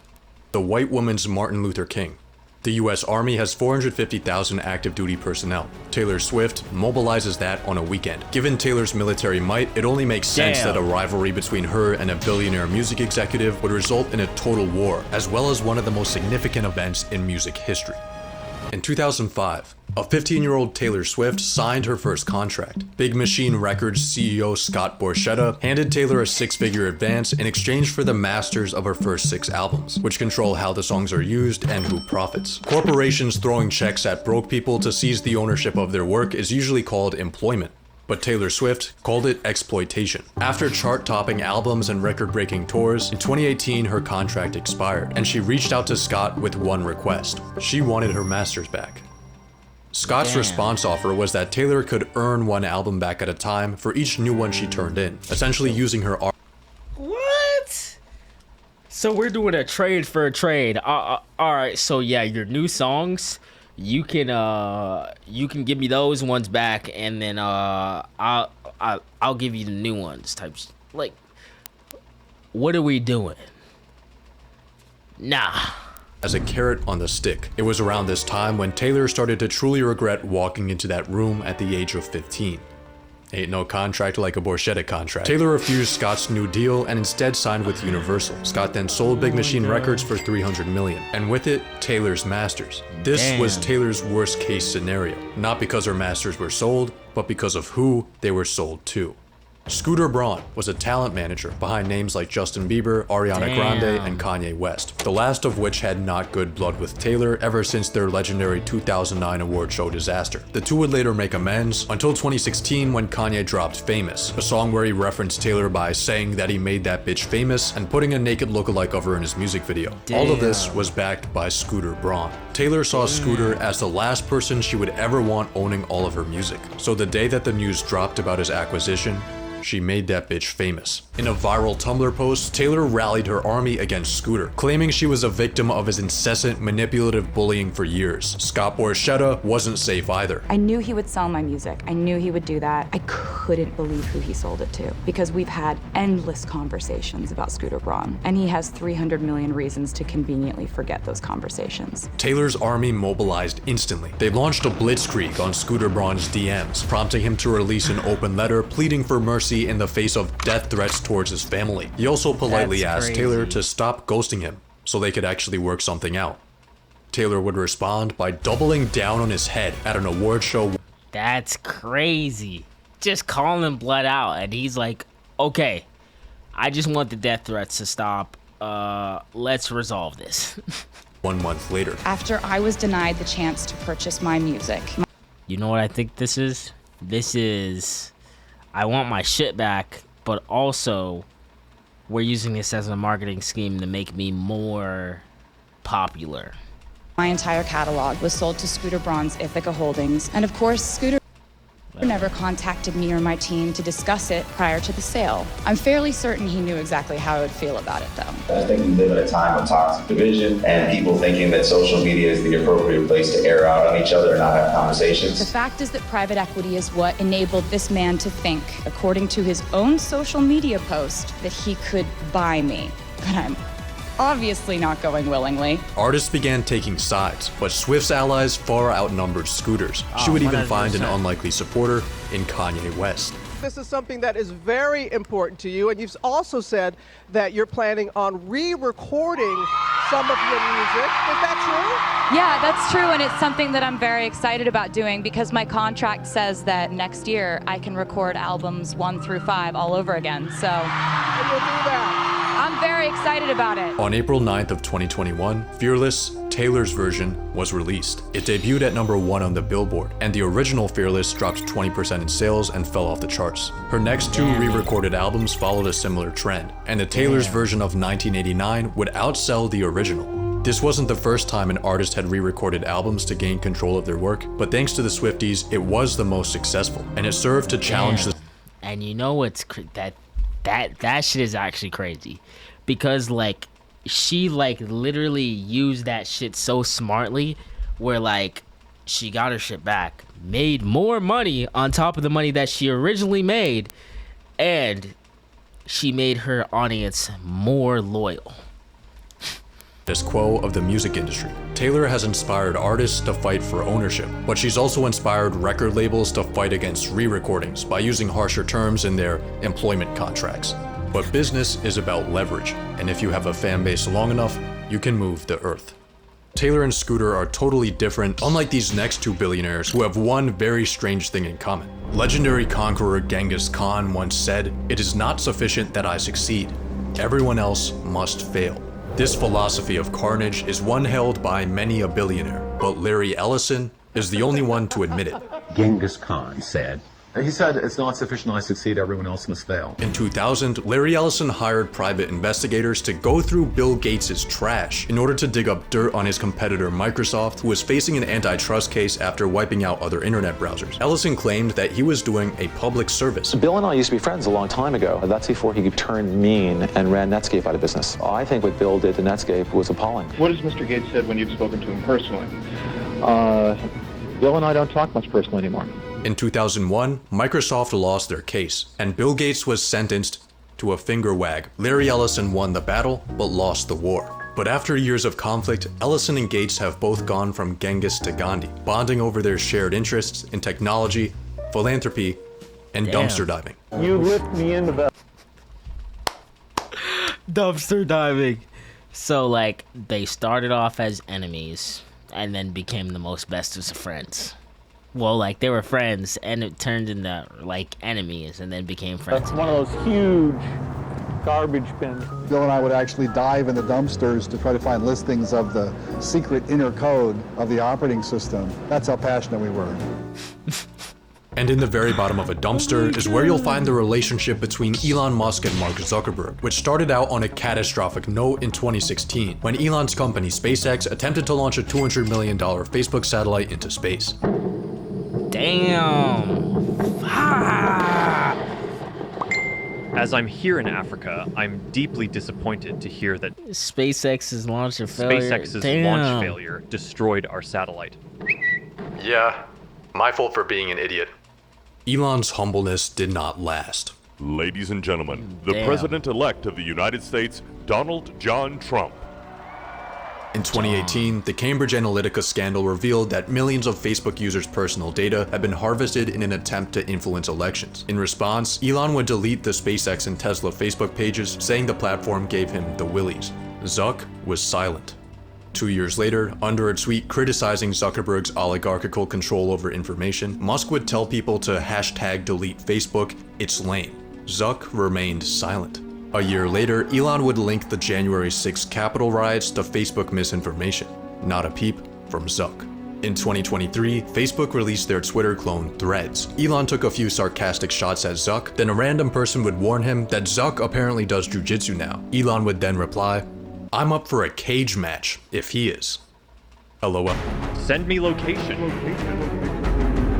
The white woman's Martin Luther King. The US Army has 450,000 active duty personnel. Taylor Swift mobilizes that on a weekend. Given Taylor's military might, it only makes sense that a rivalry between her and a billionaire music executive would result in a total war, as well as one of the most significant events in music history. In 2005, a 15-year-old Taylor Swift signed her first contract. Big Machine Records CEO Scott Borchetta handed Taylor a six-figure advance in exchange for the masters of her first 6 albums, which control how the songs are used and who profits. Corporations throwing checks at broke people to seize the ownership of their work is usually called employment, but Taylor Swift called it exploitation. After chart-topping albums and record-breaking tours, in 2018 her contract expired, and she reached out to Scott with one request. She wanted her masters back. Scott's response offer was that Taylor could earn one album back at a time for each new one she turned in, essentially using her art. What? So we're doing a trade for a trade. All right, so yeah, your new songs, you can give me those ones back, and then I'll give you the new ones. Like, what are we doing? Nah. As a carrot on the stick. It was around this time when Taylor started to truly regret walking into that room at the age of 15. Ain't no contract like a Borchetta contract. Taylor refused Scott's new deal and instead signed with Universal. Scott then sold Big Machine Records for $300 million, and with it, Taylor's masters. This was Taylor's worst case scenario, not because her masters were sold, but because of who they were sold to. Scooter Braun was a talent manager behind names like Justin Bieber, Ariana Grande, and Kanye West, the last of which had not good blood with Taylor ever since their legendary 2009 award show disaster. The two would later make amends until 2016 when Kanye dropped Famous, a song where he referenced Taylor by saying that he made that bitch famous and putting a naked lookalike of her in his music video. All of this was backed by Scooter Braun. Taylor saw Scooter as the last person she would ever want owning all of her music, so the day that the news dropped about his acquisition, she made that bitch famous. In a viral Tumblr post, Taylor rallied her army against Scooter, claiming she was a victim of his incessant manipulative bullying for years. Scott Borchetta wasn't safe either. I knew he would sell my music. I knew he would do that. I couldn't believe who he sold it to, because we've had endless conversations about Scooter Braun, and he has 300 million reasons to conveniently forget those conversations. Taylor's army mobilized instantly. They launched a blitzkrieg on Scooter Braun's DMs, prompting him to release an open letter pleading for mercy in the face of death threats towards his family. He also politely asked Taylor to stop ghosting him so they could actually work something out. Taylor would respond by doubling down on his head at an award show. That's crazy. Just calling blood out, and he's like, okay, I just want the death threats to stop. Let's resolve this. 1 month later. After I was denied the chance to purchase my music. You know what I think this is? This is, I want my shit back, but also we're using this as a marketing scheme to make me more popular. My entire catalog was sold to Scooter Braun's Ithaca Holdings, and of course, Scooter never contacted me or my team to discuss it prior to the sale. I'm fairly certain he knew exactly how I would feel about it, though. I think we live in a time of toxic division and people thinking that social media is the appropriate place to air out on each other and not have conversations. The fact is that private equity is what enabled this man to think, according to his own social media post, that he could buy me. But I'm obviously not going willingly. Artists began taking sides, but Swift's allies far outnumbered Scooter's. She would even find an unlikely supporter in Kanye West. This is something that is very important to you, and you've also said that you're planning on re-recording some of your music. Is that true? Yeah, that's true, and it's something that I'm very excited about doing because my contract says that next year I can record albums 1 through 5 all over again, so. And you'll do that. I'm very excited about it. On April 9th of 2021, Fearless, Taylor's version, was released. It debuted at #1 on the Billboard, and the original Fearless dropped 20% in sales and fell off the charts. Her next 2 re-recorded albums followed a similar trend, and the Taylor's version of 1989 would outsell the original. This wasn't the first time an artist had re-recorded albums to gain control of their work, but thanks to the Swifties, it was the most successful, and it served to challenge the... And you know what's that shit is actually crazy, because like she like literally used that shit so smartly, where like she got her shit back, made more money on top of the money that she originally made, and she made her audience more loyal. status quo of the music industry. Taylor has inspired artists to fight for ownership, but she's also inspired record labels to fight against re-recordings by using harsher terms in their employment contracts. But business is about leverage, and if you have a fan base long enough, you can move the earth. Taylor and Scooter are totally different, unlike these next two billionaires who have one very strange thing in common. Legendary conqueror Genghis Khan once said, "It is not sufficient that I succeed. Everyone else must fail." This philosophy of carnage is one held by many a billionaire, but Larry Ellison is the only one to admit it. Genghis Khan said, it's not sufficient I succeed, everyone else must fail. In 2000, Larry Ellison hired private investigators to go through Bill Gates' trash in order to dig up dirt on his competitor Microsoft, who was facing an antitrust case after wiping out other internet browsers. Ellison claimed that he was doing a public service. Bill and I used to be friends a long time ago. That's before he turned mean and ran Netscape out of business. I think what Bill did to Netscape was appalling. What has Mr. Gates said when you've spoken to him personally? Bill and I don't talk much personally anymore. In 2001, Microsoft lost their case, and Bill Gates was sentenced to a finger wag. Larry Ellison won the battle, but lost the war. But after years of conflict, Ellison and Gates have both gone from Genghis to Gandhi, bonding over their shared interests in technology, philanthropy, and dumpster diving. You lift me into that. Dumpster diving. So, like, they started off as enemies and then became the most bestest of friends. Well, like, they were friends, and it turned into, like, enemies, and then became friends. That's one of those huge garbage bins. Bill and I would actually dive in the dumpsters to try to find listings of the secret inner code of the operating system. That's how passionate we were. And in the very bottom of a dumpster is where you'll find the relationship between Elon Musk and Mark Zuckerberg, which started out on a catastrophic note in 2016, when Elon's company SpaceX attempted to launch a $200 million Facebook satellite into space. Damn. As I'm here in Africa, I'm deeply disappointed to hear that SpaceX's launch failure. SpaceX's launch failure destroyed our satellite. Yeah, my fault for being an idiot. Elon's humbleness did not last. Ladies and gentlemen, the President-elect of the United States, Donald John Trump. In 2018, the Cambridge Analytica scandal revealed that millions of Facebook users' personal data had been harvested in an attempt to influence elections. In response, Elon would delete the SpaceX and Tesla Facebook pages, saying the platform gave him the willies. Zuck was silent. 2 years later, under a tweet criticizing Zuckerberg's oligarchical control over information, Musk would tell people to #delete Facebook, it's lame. Zuck remained silent. A year later, Elon would link the January 6th Capitol riots to Facebook misinformation. Not a peep from Zuck. In 2023, Facebook released their Twitter clone, Threads. Elon took a few sarcastic shots at Zuck, then a random person would warn him that Zuck apparently does jujitsu now. Elon would then reply, "I'm up for a cage match, if he is." LOL. Send me location.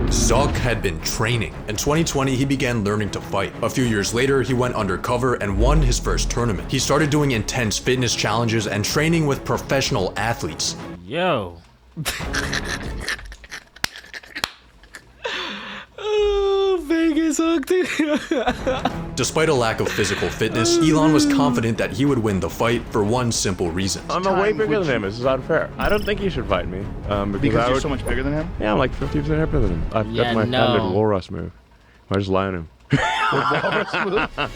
Zuck had been training. In 2020, he began learning to fight. A few years later, he went undercover and won his first tournament. He started doing intense fitness challenges and training with professional athletes. Yo. Oh, Vegas hooked it. Despite a lack of physical fitness, Elon was confident that he would win the fight for one simple reason. I'm way bigger than him. This is unfair. I don't think he should fight me. Because you're so much bigger than him? Yeah, I'm like 50% heavier than him. I've got my standard walrus move. I just lie on him.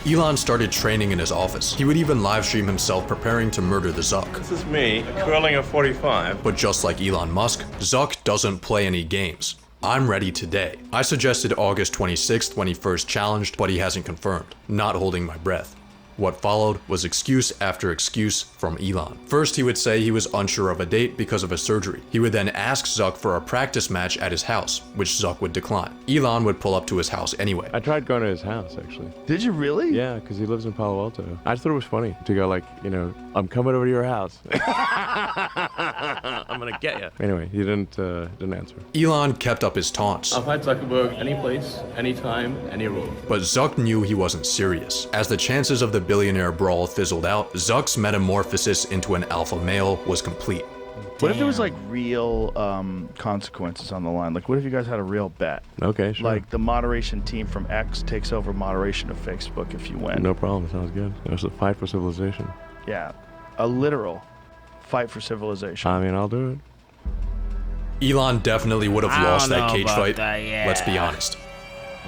Elon started training in his office. He would even live stream himself preparing to murder the Zuck. This is me, curling a 45. But just like Elon Musk, Zuck doesn't play any games. I'm ready today. I suggested August 26th when he first challenged, but he hasn't confirmed. Not holding my breath. What followed was excuse after excuse from Elon. First, he would say he was unsure of a date because of a surgery. He would then ask Zuck for a practice match at his house, which Zuck would decline. Elon would pull up to his house anyway. I tried going to his house, actually. Did you really? Yeah, because he lives in Palo Alto. I just thought it was funny to go like, I'm coming over to your house. I'm gonna get you. Anyway, he didn't answer. Elon kept up his taunts. I'll fight Zuckerberg any place, anytime, any room. But Zuck knew he wasn't serious. As the chances of the billionaire brawl fizzled out, Zuck's metamorphosis into an alpha male was complete. What if there was like real consequences on the line? Like what if you guys had a real bet? Okay, sure. Like the moderation team from X takes over moderation of Facebook if you win. No problem, sounds good. It was a fight for civilization. Yeah, a literal fight for civilization. I mean, I'll do it. Elon definitely would have lost that cage fight, yeah. let's be honest.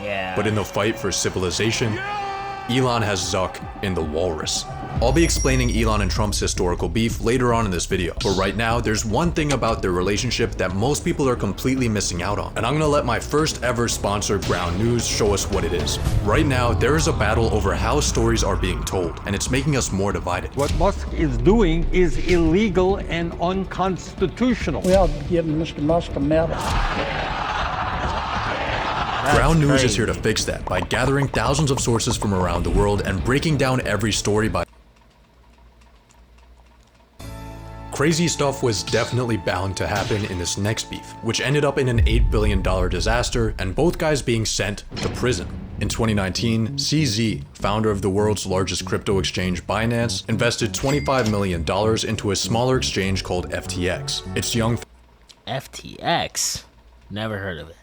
Yeah. But in the fight for civilization, Elon has Zuck in the walrus. I'll be explaining Elon and Trump's historical beef later on in this video, but right now there's one thing about their relationship that most people are completely missing out on, and I'm gonna let my first ever sponsor, Ground News, show us what it is. Right now, there is a battle over how stories are being told, and it's making us more divided. What Musk is doing is illegal and unconstitutional. We ought to give Mr. Musk a medal. Ground News is here to fix that by gathering thousands of sources from around the world and breaking down every story by... Crazy stuff was definitely bound to happen in this next beef, which ended up in an $8 billion disaster and both guys being sent to prison. In 2019, CZ, founder of the world's largest crypto exchange Binance, invested $25 million into a smaller exchange called FTX. Its young... FTX? Never heard of it.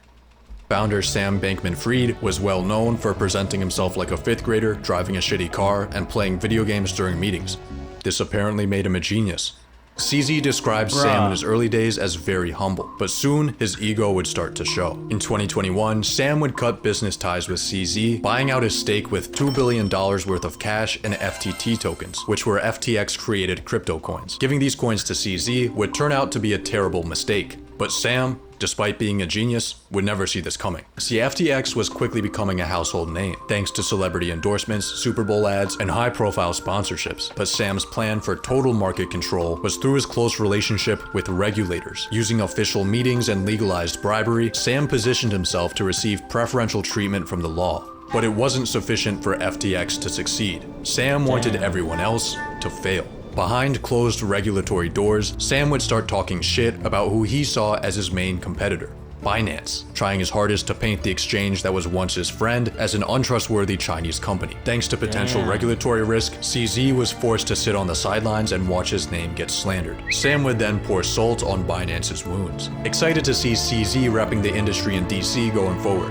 Founder Sam Bankman-Fried was well known for presenting himself like a fifth grader, driving a shitty car, and playing video games during meetings. This apparently made him a genius. CZ describes Sam in his early days as very humble, but soon his ego would start to show. In 2021, Sam would cut business ties with CZ, buying out his stake with $2 billion worth of cash and FTT tokens, which were FTX-created crypto coins. Giving these coins to CZ would turn out to be a terrible mistake, but Sam, despite being a genius, would never see this coming. See, FTX was quickly becoming a household name, thanks to celebrity endorsements, Super Bowl ads, and high-profile sponsorships. But Sam's plan for total market control was through his close relationship with regulators. Using official meetings and legalized bribery, Sam positioned himself to receive preferential treatment from the law. But it wasn't sufficient for FTX to succeed. Sam wanted everyone else to fail. Behind closed regulatory doors, Sam would start talking shit about who he saw as his main competitor, Binance, trying his hardest to paint the exchange that was once his friend as an untrustworthy Chinese company. Thanks to potential regulatory risk, CZ was forced to sit on the sidelines and watch his name get slandered. Sam would then pour salt on Binance's wounds. Excited to see CZ repping the industry in DC going forward.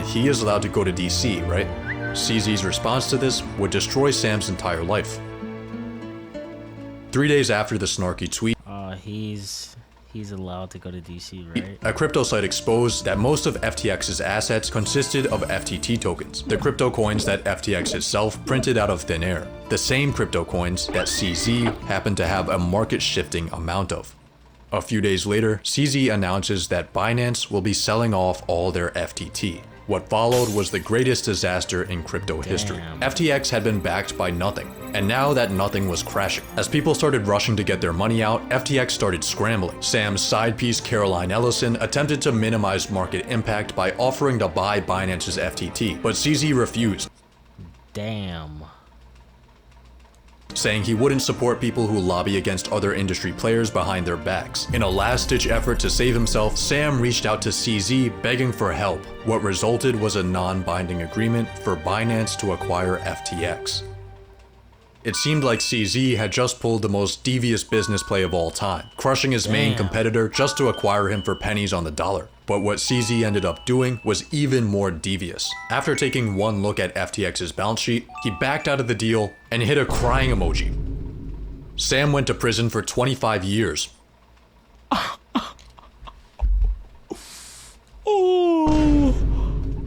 He is allowed to go to DC, right? CZ's response to this would destroy Sam's entire life. 3 days after the snarky tweet, he's allowed to go to DC, right? A crypto site exposed that most of FTX's assets consisted of FTT tokens, the crypto coins that FTX itself printed out of thin air. The same crypto coins that CZ happened to have a market-shifting amount of. A few days later, CZ announces that Binance will be selling off all their FTT. What followed was the greatest disaster in crypto history. FTX had been backed by nothing, and now that nothing was crashing. As people started rushing to get their money out, FTX started scrambling. Sam's side piece Caroline Ellison attempted to minimize market impact by offering to buy Binance's FTT, but CZ refused. Damn. Saying he wouldn't support people who lobby against other industry players behind their backs. In a last-ditch effort to save himself, Sam reached out to CZ begging for help. What resulted was a non-binding agreement for Binance to acquire FTX. It seemed like CZ had just pulled the most devious business play of all time, crushing his main competitor just to acquire him for pennies on the dollar. But what CZ ended up doing was even more devious. After taking one look at FTX's balance sheet, he backed out of the deal and hit a crying emoji. Sam went to prison for 25 years.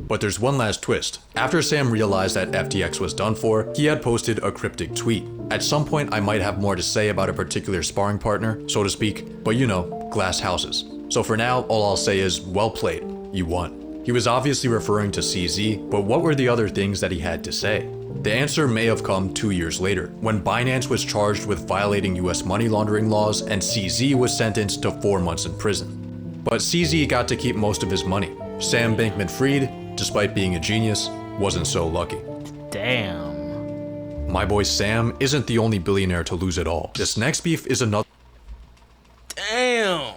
But there's one last twist. After Sam realized that FTX was done for, he had posted a cryptic tweet. At some point, I might have more to say about a particular sparring partner, so to speak, but you know, glass houses. So for now, all I'll say is, well played, you won. He was obviously referring to CZ, but what were the other things that he had to say? The answer may have come 2 years later, when Binance was charged with violating US money laundering laws and CZ was sentenced to 4 months in prison. But CZ got to keep most of his money. Sam Bankman-Fried, despite being a genius, wasn't so lucky. Damn. My boy Sam isn't the only billionaire to lose it all. This next beef is another... Damn.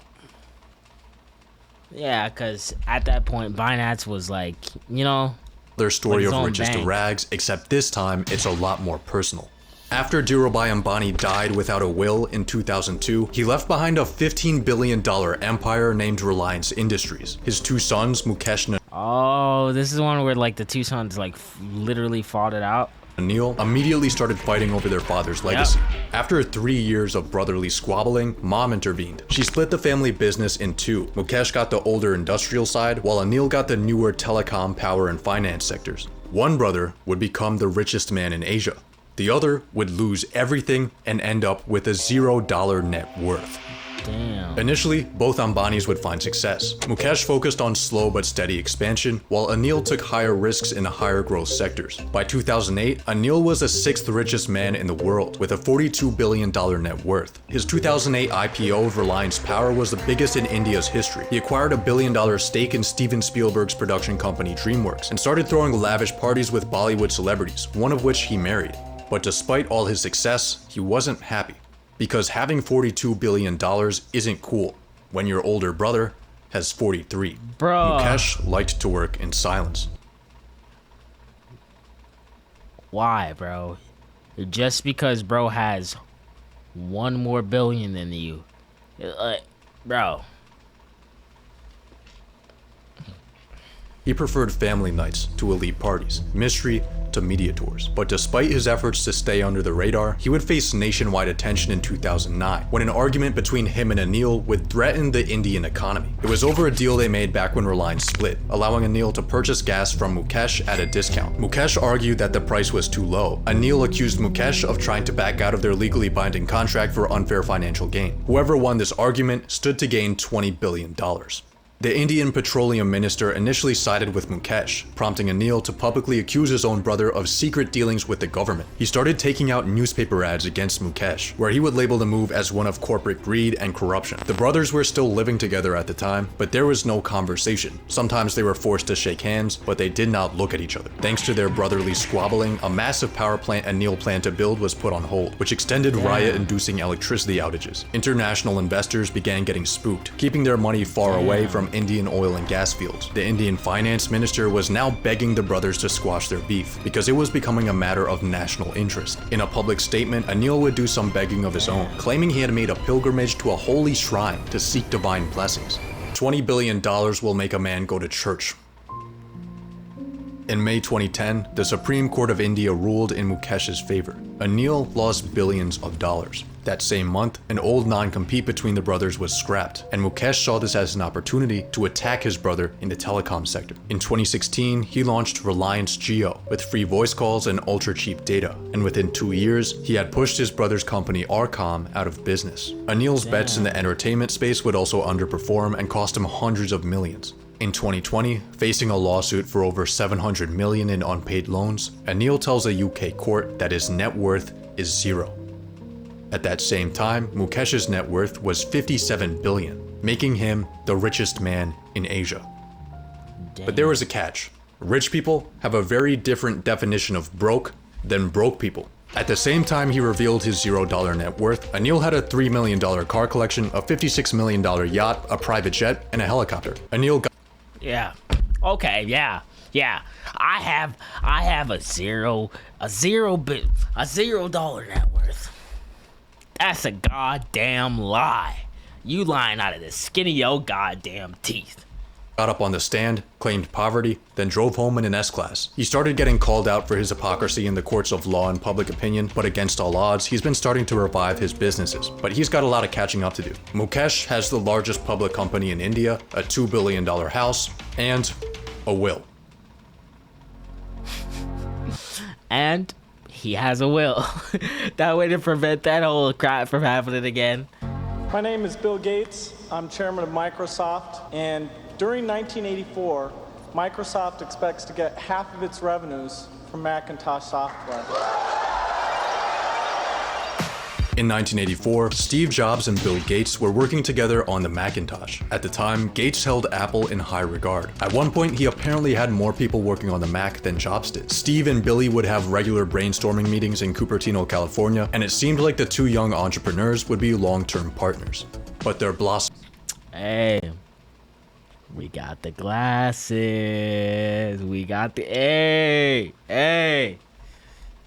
Yeah, because at that point, Binance was like, you know... Their story of riches to rags, except this time, it's a lot more personal. After Dhirubhai Ambani died without a will in 2002, he left behind a $15 billion empire named Reliance Industries. His two sons, Mukesh and... Oh, this is one where like the two sons like literally fought it out Anil immediately started fighting over their father's legacy. After 3 years of brotherly squabbling, Mom intervened. She split the family business in two. Mukesh got the older industrial side, while Anil got the newer telecom, power, and finance sectors. One brother would become the richest man in Asia. The other would lose everything and end up with a $0 net worth. Damn. Initially, both Ambanis would find success. Mukesh focused on slow but steady expansion, while Anil took higher risks in higher growth sectors. By 2008, Anil was the 6th richest man in the world, with a $42 billion net worth. His 2008 IPO of Reliance Power was the biggest in India's history. He acquired a $1 billion stake in Steven Spielberg's production company DreamWorks, and started throwing lavish parties with Bollywood celebrities, one of which he married. But despite all his success, he wasn't happy. Because having $42 billion isn't cool when your older brother has 43. Bro. Mukesh liked to work in silence. Why, bro? Just because bro has one more billion than you. Bro. He preferred family nights to elite parties, mystery to media tours. But despite his efforts to stay under the radar, he would face nationwide attention in 2009, when an argument between him and Anil would threaten the Indian economy. It was over a deal they made back when Reliance split, allowing Anil to purchase gas from Mukesh at a discount. Mukesh argued that the price was too low. Anil accused Mukesh of trying to back out of their legally binding contract for unfair financial gain. Whoever won this argument stood to gain $20 billion. The Indian Petroleum Minister initially sided with Mukesh, prompting Anil to publicly accuse his own brother of secret dealings with the government. He started taking out newspaper ads against Mukesh, where he would label the move as one of corporate greed and corruption. The brothers were still living together at the time, but there was no conversation. Sometimes they were forced to shake hands, but they did not look at each other. Thanks to their brotherly squabbling, a massive power plant Anil planned to build was put on hold, which extended riot-inducing electricity outages. International investors began getting spooked, keeping their money far away from Indian oil and gas fields. The Indian finance minister was now begging the brothers to squash their beef because it was becoming a matter of national interest. In a public statement, Anil would do some begging of his own, claiming he had made a pilgrimage to a holy shrine to seek divine blessings. $20 billion will make a man go to church. In May 2010, the Supreme Court of India ruled in Mukesh's favor. Anil lost billions of dollars. That same month, an old non-compete between the brothers was scrapped, and Mukesh saw this as an opportunity to attack his brother in the telecom sector. In 2016, he launched Reliance Jio with free voice calls and ultra-cheap data, and within 2 years, he had pushed his brother's company Arcom out of business. Anil's bets in the entertainment space would also underperform and cost him hundreds of millions. In 2020, facing a lawsuit for over $700 million in unpaid loans, Anil tells a UK court that his net worth is zero. At that same time, Mukesh's net worth was $57 billion, making him the richest man in Asia. But there was a catch. Rich people have a very different definition of broke than broke people. At the same time he revealed his $0 net worth, Anil had a $3 million car collection, a $56 million yacht, a private jet, and a helicopter. Anil got... Yeah. Okay, yeah. I have a $0 net worth. That's a goddamn lie. You lying out of the skin of your goddamn teeth. Got up on the stand, claimed poverty, then drove home in an S-Class. He started getting called out for his hypocrisy in the courts of law and public opinion, but against all odds, he's been starting to revive his businesses. But he's got a lot of catching up to do. Mukesh has the largest public company in India, a $2 billion house, and a will. And he has a will. That way to prevent that whole crap from happening again. My name is Bill Gates. I'm chairman of Microsoft, and during 1984, Microsoft expects to get half of its revenues from Macintosh software. In 1984, Steve Jobs and Bill Gates were working together on the Macintosh. At the time, Gates held Apple in high regard. At one point, he apparently had more people working on the Mac than Jobs did. Steve and Billy would have regular brainstorming meetings in Cupertino, California, and it seemed like the two young entrepreneurs would be long-term partners. But their Hey, we got the glasses. We got the hey.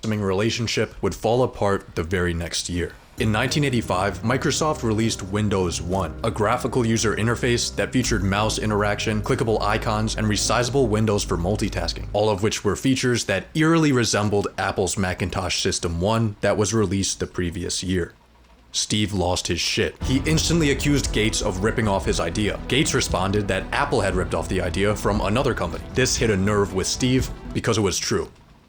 relationship would fall apart the very next year. In 1985, Microsoft released Windows 1, a graphical user interface that featured mouse interaction, clickable icons, and resizable windows for multitasking, all of which were features that eerily resembled Apple's Macintosh System 1 that was released the previous year. Steve lost his shit. He instantly accused Gates of ripping off his idea. Gates responded that Apple had ripped off the idea from another company. This hit a nerve with Steve because it was true.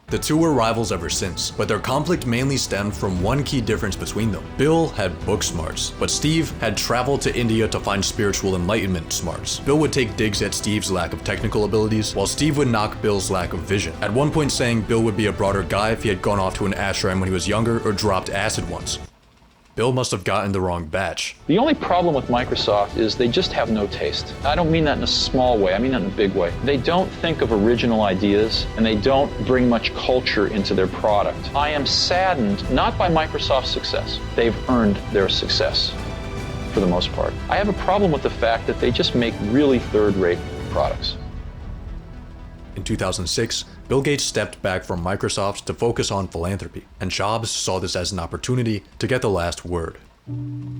The two were rivals ever since, but their conflict mainly stemmed from one key difference between them. Bill had book smarts, but Steve had traveled to India to find spiritual enlightenment smarts. Bill would take digs at Steve's lack of technical abilities, while Steve would knock Bill's lack of vision, at one point saying Bill would be a broader guy if he had gone off to an ashram when he was younger or dropped acid once. Bill must have gotten the wrong batch. The only problem with Microsoft is they just have no taste. I don't mean that in a small way, I mean that in a big way. They don't think of original ideas, and they don't bring much culture into their product. I am saddened, not by Microsoft's success. They've earned their success, for the most part. I have a problem with the fact that they just make really third-rate products. In 2006, Bill Gates stepped back from Microsoft to focus on philanthropy, and Jobs saw this as an opportunity to get the last word.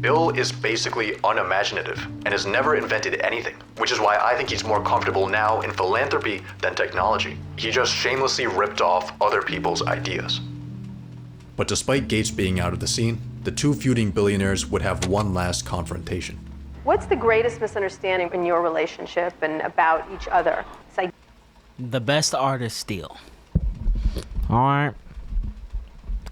Bill is basically unimaginative and has never invented anything, which is why I think he's more comfortable now in philanthropy than technology. He just shamelessly ripped off other people's ideas. But despite Gates being out of the scene, the two feuding billionaires would have one last confrontation. What's the greatest misunderstanding in your relationship and about each other? It's like the best artists steal. Alright.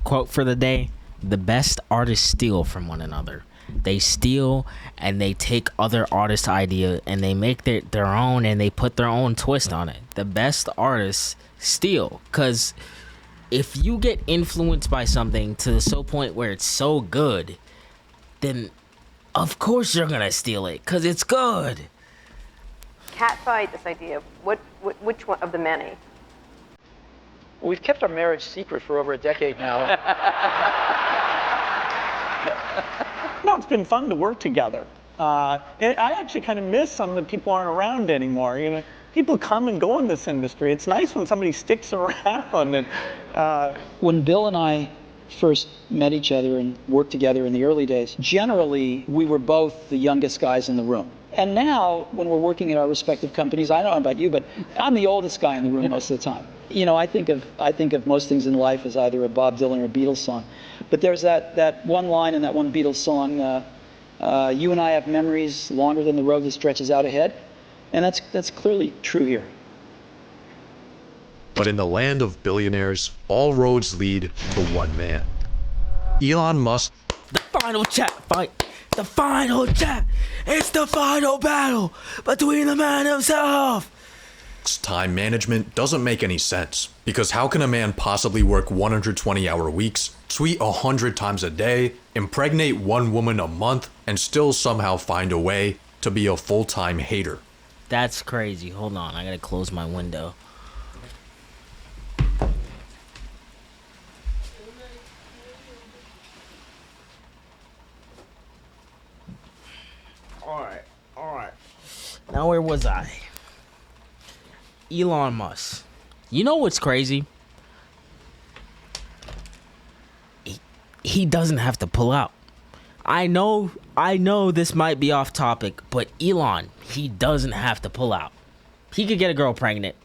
Quote for the day: the best artists steal from one another. They steal and they take other artists' idea and they make their own and they put their own twist on it. The best artists steal. Because if you get influenced by something to the so point where it's so good, then of course you're gonna steal it because it's good. catfight, this idea of which one of the many? Well, we've kept our marriage secret for over a decade now. No, it's been fun to work together. I actually kind of miss some of the people aren't around anymore. You know, people come and go in this industry. It's nice when somebody sticks around. And when Bill and I first met each other and worked together in the early days, generally we were both the youngest guys in the room. And now, when we're working at our respective companies, I don't know about you, but I'm the oldest guy in the room most of the time. You know, I think of most things in life as either a Bob Dylan or a Beatles song. But there's that one line in that one Beatles song, you and I have memories longer than the road that stretches out ahead. And that's clearly true here. But in the land of billionaires, all roads lead to one man. Elon Musk. The final chat fight. The final chat. It's the final battle between the man himself. Time management doesn't make any sense, because how can a man possibly work 120-hour weeks, tweet 100 times a day, impregnate one woman a month, and still somehow find a way to be a full-time hater? That's crazy. Hold on, I gotta close my window. Alright. Now where was I? Elon Musk. You know what's crazy? He doesn't have to pull out. I know this might be off topic, but Elon, he doesn't have to pull out. He could get a girl pregnant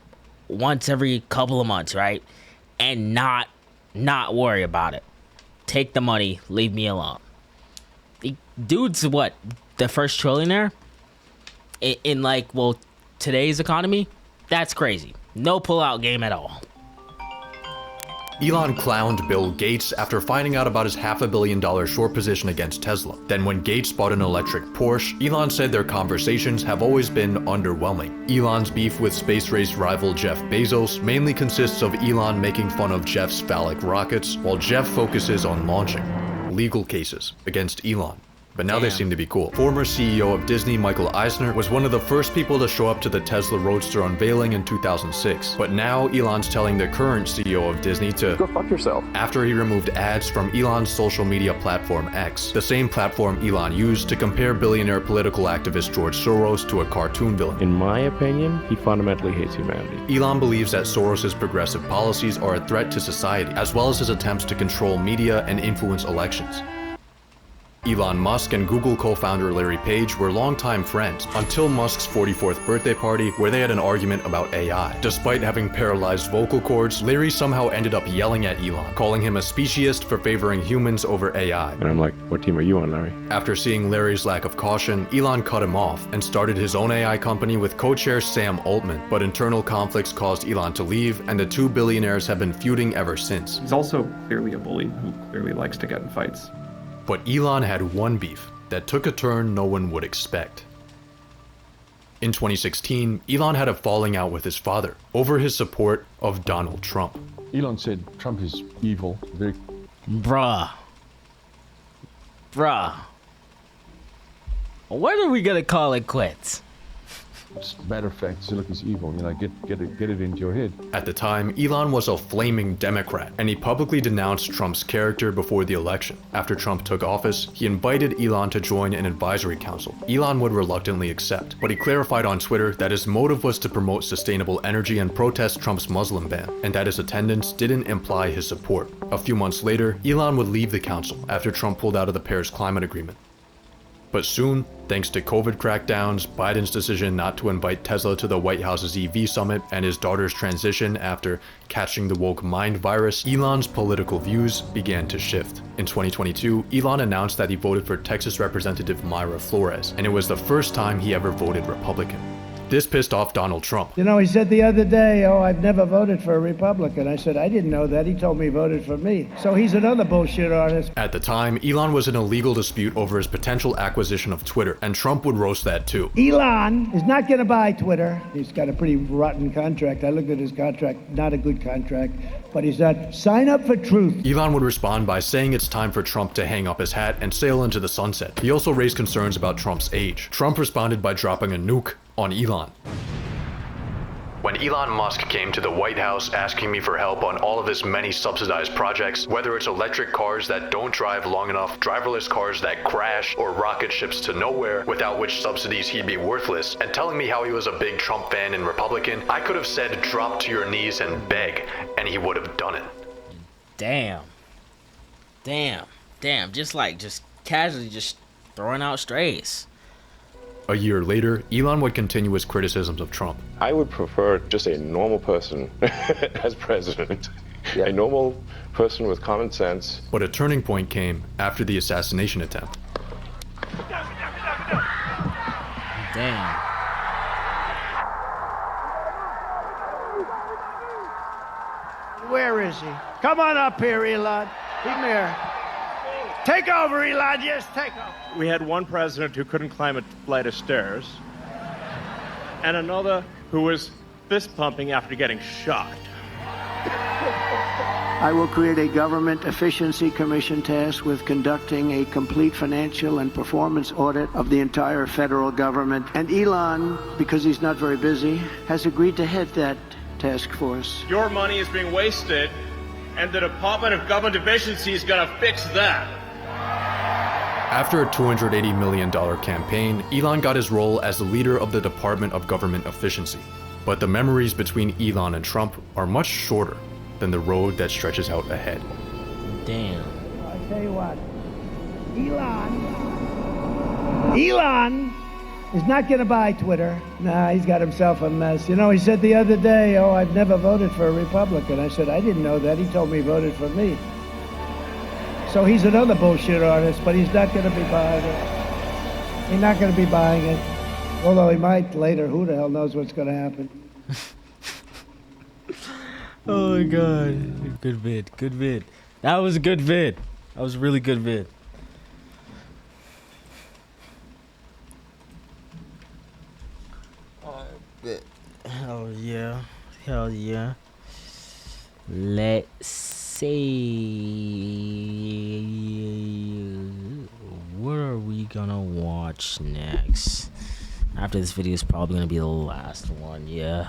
once every couple of months, right? And not worry about it. Take the money, leave me alone. Dude's what? The first trillionaire? In today's economy? That's crazy. No pull-out game at all. Elon clowned Bill Gates after finding out about his $500 million short position against Tesla. Then when Gates bought an electric Porsche, Elon said their conversations have always been underwhelming. Elon's beef with space race rival Jeff Bezos mainly consists of Elon making fun of Jeff's phallic rockets, while Jeff focuses on launching legal cases against Elon. But now they seem to be cool. Former CEO of Disney, Michael Eisner, was one of the first people to show up to the Tesla Roadster unveiling in 2006. But now Elon's telling the current CEO of Disney to go fuck yourself after he removed ads from Elon's social media platform X, the same platform Elon used to compare billionaire political activist George Soros to a cartoon villain. In my opinion, he fundamentally hates humanity. Elon believes that Soros's progressive policies are a threat to society, as well as his attempts to control media and influence elections. Elon Musk and Google co-founder Larry Page were longtime friends until Musk's 44th birthday party, where they had an argument about AI. Despite having paralyzed vocal cords, Larry somehow ended up yelling at Elon, calling him a speciesist for favoring humans over AI. And I'm like, what team are you on, Larry? After seeing Larry's lack of caution, Elon cut him off and started his own AI company with co-chair Sam Altman, but internal conflicts caused Elon to leave, and the two billionaires have been feuding ever since. He's also clearly a bully who clearly likes to get in fights. But Elon had one beef that took a turn no one would expect. In 2016, Elon had a falling out with his father over his support of Donald Trump. Elon said Trump is evil. Bruh. When are we gonna call it quits? It's a matter of fact, say, look, he's evil. You know, get it into your head. At the time, Elon was a flaming Democrat, and he publicly denounced Trump's character before the election. After Trump took office, he invited Elon to join an advisory council. Elon would reluctantly accept, but he clarified on Twitter that his motive was to promote sustainable energy and protest Trump's Muslim ban, and that his attendance didn't imply his support. A few months later, Elon would leave the council after Trump pulled out of the Paris Climate Agreement. But soon, thanks to COVID crackdowns, Biden's decision not to invite Tesla to the White House's EV summit, and his daughter's transition after catching the woke mind virus, Elon's political views began to shift. In 2022, Elon announced that he voted for Texas Representative Mayra Flores, and it was the first time he ever voted Republican. This pissed off Donald Trump. You know, he said the other day, oh, I've never voted for a Republican. I said, I didn't know that. He told me he voted for me. So he's another bullshit artist. At the time, Elon was in a legal dispute over his potential acquisition of Twitter, and Trump would roast that too. Elon is not going to buy Twitter. He's got a pretty rotten contract. I looked at his contract, not a good contract, but he's not. Sign up for truth. Elon would respond by saying it's time for Trump to hang up his hat and sail into the sunset. He also raised concerns about Trump's age. Trump responded by dropping a nuke on Elon. When Elon Musk came to the White House asking me for help on all of his many subsidized projects, whether it's electric cars that don't drive long enough, driverless cars that crash, or rocket ships to nowhere, without which subsidies he'd be worthless, and telling me how he was a big Trump fan and Republican, I could have said drop to your knees and beg, and he would have done it. Damn. Just casually just throwing out strays. A year later, Elon would continue his criticisms of Trump. I would prefer just a normal person as president. Yeah. A normal person with common sense. But a turning point came after the assassination attempt. Damn. Where is he? Come on up here, Elon. Come here. Take over, Elon. Yes, take over. We had one president who couldn't climb a flight of stairs, and another who was fist pumping after getting shocked. I will create a government efficiency commission tasked with conducting a complete financial and performance audit of the entire federal government. And Elon, because he's not very busy, has agreed to head that task force. Your money is being wasted, and the Department of Government Efficiency is going to fix that. After a $280 million campaign, Elon got his role as the leader of the Department of Government Efficiency. But the memories between Elon and Trump are much shorter than the road that stretches out ahead. Damn. I tell you what, Elon is not going to buy Twitter. Nah, he's got himself a mess. You know, he said the other day, oh, I've never voted for a Republican. I said, I didn't know that. He told me he voted for me. So he's another bullshit artist, but he's not going to be buying it. He's not going to be buying it. Although he might later. Who the hell knows what's going to happen? Oh my god. Good vid. That was a good vid. That was a really good vid. Hell yeah. Let's see. What are we gonna watch next? After this video is probably gonna be the last one, yeah.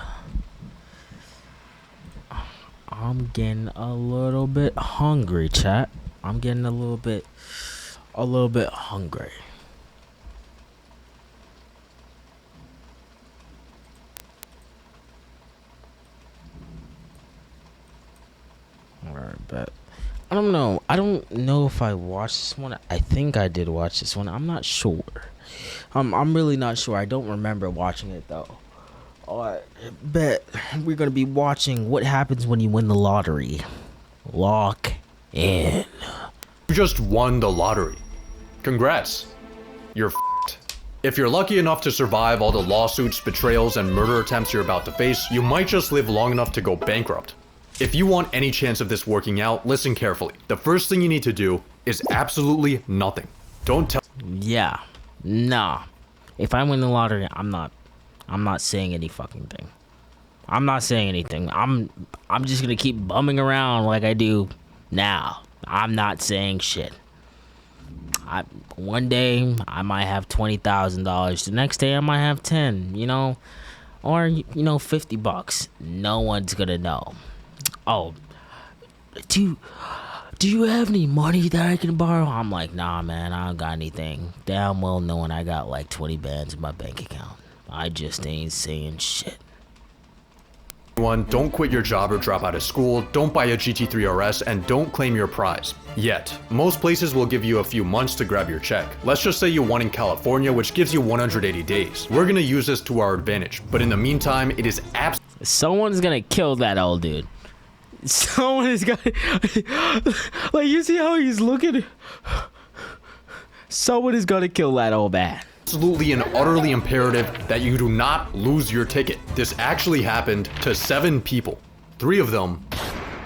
I'm getting a little bit hungry, chat. I'm getting a little bit hungry. Alright, bet. I don't know. I don't know if I watched this one. I think I did watch this one. I'm not sure. I'm really not sure. I don't remember watching it though. I bet we're gonna be watching what happens when you win the lottery. Lock in. You just won the lottery. Congrats. You're f***ed. If you're lucky enough to survive all the lawsuits, betrayals, and murder attempts you're about to face, you might just live long enough to go bankrupt. If you want any chance of this working out, listen carefully. The first thing you need to do is absolutely nothing. Don't tell. Yeah. Nah. If I win the lottery, I'm not saying any fucking thing. I'm not saying anything. I'm just gonna keep bumming around like I do now. I'm not saying shit. One day I might have $20,000. The next day I might have 10. You know, or $50. No one's gonna know. Oh, do you have any money that I can borrow? I'm like, nah, man, I don't got anything. Damn well knowing I got like 20 bands in my bank account. I just ain't saying shit. Don't quit your job or drop out of school, don't buy a GT3 RS, and don't claim your prize. Yet. Most places will give you a few months to grab your check. Let's just say you won in California, which gives you 180 days. We're gonna use this to our advantage, but in the meantime, it is someone's gonna kill that old dude. Someone is gonna... like, you see how he's looking? Someone is gonna kill that old man. Absolutely and utterly imperative that you do not lose your ticket. This actually happened to 7 people. 3 of them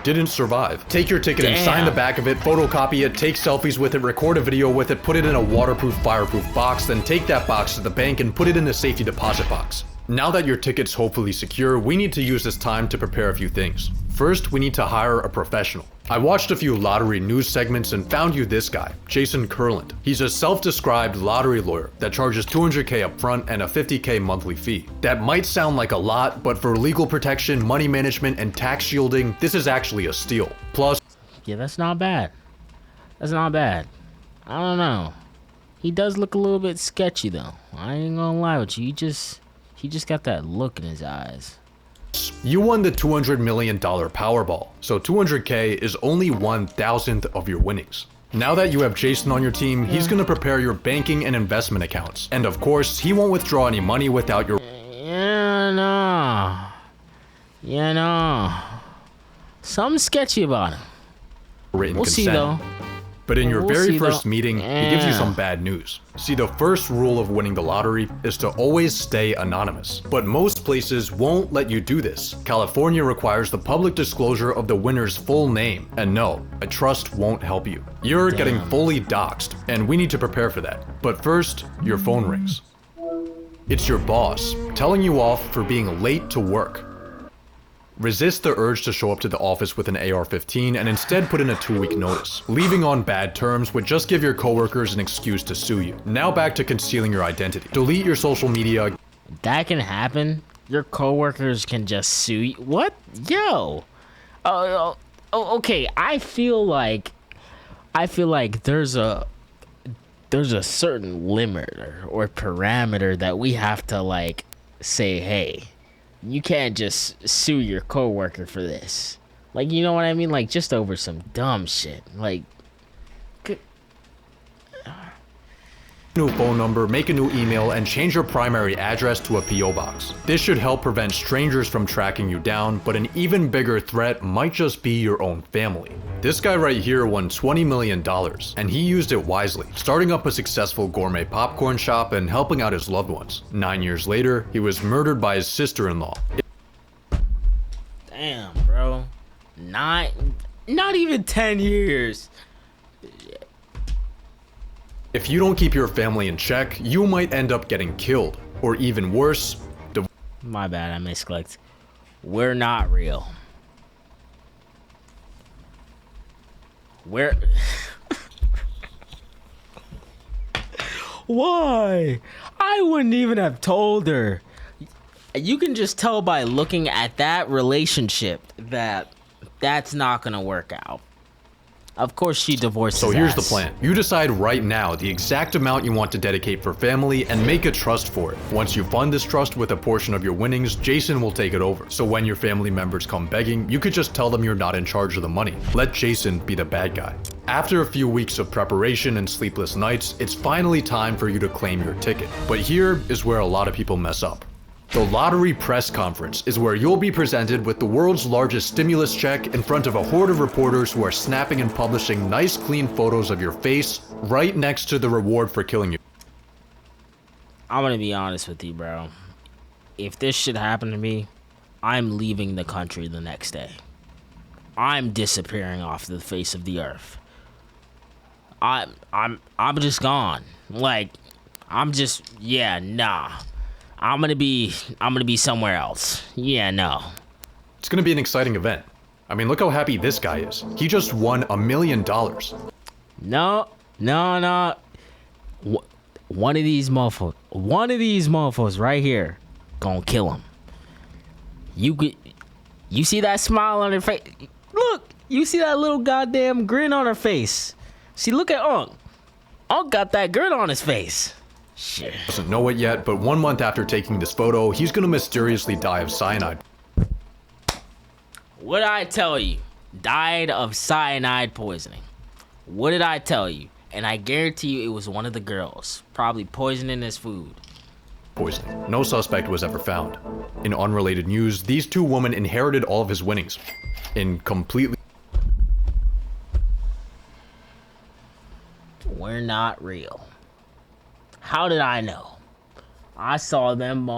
didn't survive. Take your ticket and sign the back of it, photocopy it, take selfies with it, record a video with it, put it in a waterproof, fireproof box, then take that box to the bank and put it in a safety deposit box. Now that your ticket's hopefully secure, we need to use this time to prepare a few things. First, we need to hire a professional. I watched a few lottery news segments and found you this guy, Jason Kurland. He's a self-described lottery lawyer that charges $200K up front and a $50K monthly fee. That might sound like a lot, but for legal protection, money management, and tax shielding, this is actually a steal. Plus, yeah, that's not bad. That's not bad. I don't know. He does look a little bit sketchy though. I ain't gonna lie with you. He just got that look in his eyes. You won the $200 million Powerball, so $200K is only 1,000th of your winnings. Now that you have Jason on your team, he's gonna prepare your banking and investment accounts. And of course, he won't withdraw any money without your... Yeah, no. Something sketchy about him. Written We'll consent. see though. But in your We'll very see, first though. meeting, he gives you some bad news. See, the first rule of winning the lottery is to always stay anonymous. But most places won't let you do this. California requires the public disclosure of the winner's full name. And no, a trust won't help you. You're getting fully doxxed, and we need to prepare for that. But first, your phone rings. It's your boss, telling you off for being late to work. Resist the urge to show up to the office with an AR-15 and instead put in a 2-week notice. Leaving on bad terms would just give your coworkers an excuse to sue you. Now back to concealing your identity. Delete your social media. That can happen. Your coworkers can just sue you. What? Yo. Okay. I feel like there's a certain limit or parameter that we have to like say, hey, you can't just sue your coworker for this. Like, you know what I mean? Like, just over some dumb shit. Like, new phone number, make a new email, and change your primary address to a P.O. box. This should help prevent strangers from tracking you down, but an even bigger threat might just be your own family. This guy right here won $20 million, and he used it wisely, starting up a successful gourmet popcorn shop and helping out his loved ones. 9 years later, he was murdered by his sister-in-law. damn, bro. Not even 10 years. If you don't keep your family in check, you might end up getting killed, or even worse, My bad, I misclicked. We're not real. We're... Why? I wouldn't even have told her. You can just tell by looking at that relationship that that's not gonna work out. Of course she divorced So his here's the ass. plan. You decide right now the exact amount you want to dedicate for family and make a trust for it. Once you fund this trust with a portion of your winnings, Jason will take it over. So when your family members come begging, you could just tell them you're not in charge of the money. Let Jason be the bad guy. After a few weeks of preparation and sleepless nights, it's finally time for you to claim your ticket. But here is where a lot of people mess up. The lottery press conference is where you'll be presented with the world's largest stimulus check in front of a horde of reporters who are snapping and publishing nice clean photos of your face right next to the reward for killing you. I'm gonna be honest with you, bro. If this shit happened to me, I'm leaving the country the next day. I'm disappearing off the face of the earth. I'm just gone. Like, I'm gonna be somewhere else. Yeah, no. It's gonna be an exciting event. I mean, look how happy this guy is. He just won $1 million. No. One of these motherfuckers right here gonna kill him. You see that smile on her face? Look, you see that little goddamn grin on her face. See, look at Unc. Unc got that grin on his face. Shit. Doesn't know it yet, but 1 month after taking this photo, he's gonna mysteriously die of cyanide. What did I tell you? Died of cyanide poisoning. What did I tell you? And I guarantee you it was one of the girls. Probably poisoning his food. Poisoning. No suspect was ever found. In unrelated news, these two women inherited all of his winnings. In completely... We're not real. How did I know? I saw them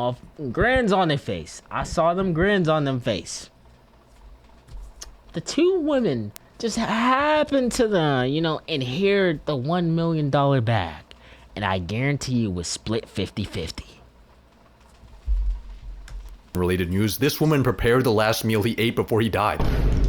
grins on their face. I saw them grins on them face. The two women just happened to inherit the $1 million bag. And I guarantee you it was split 50-50. Related news, this woman prepared the last meal he ate before he died.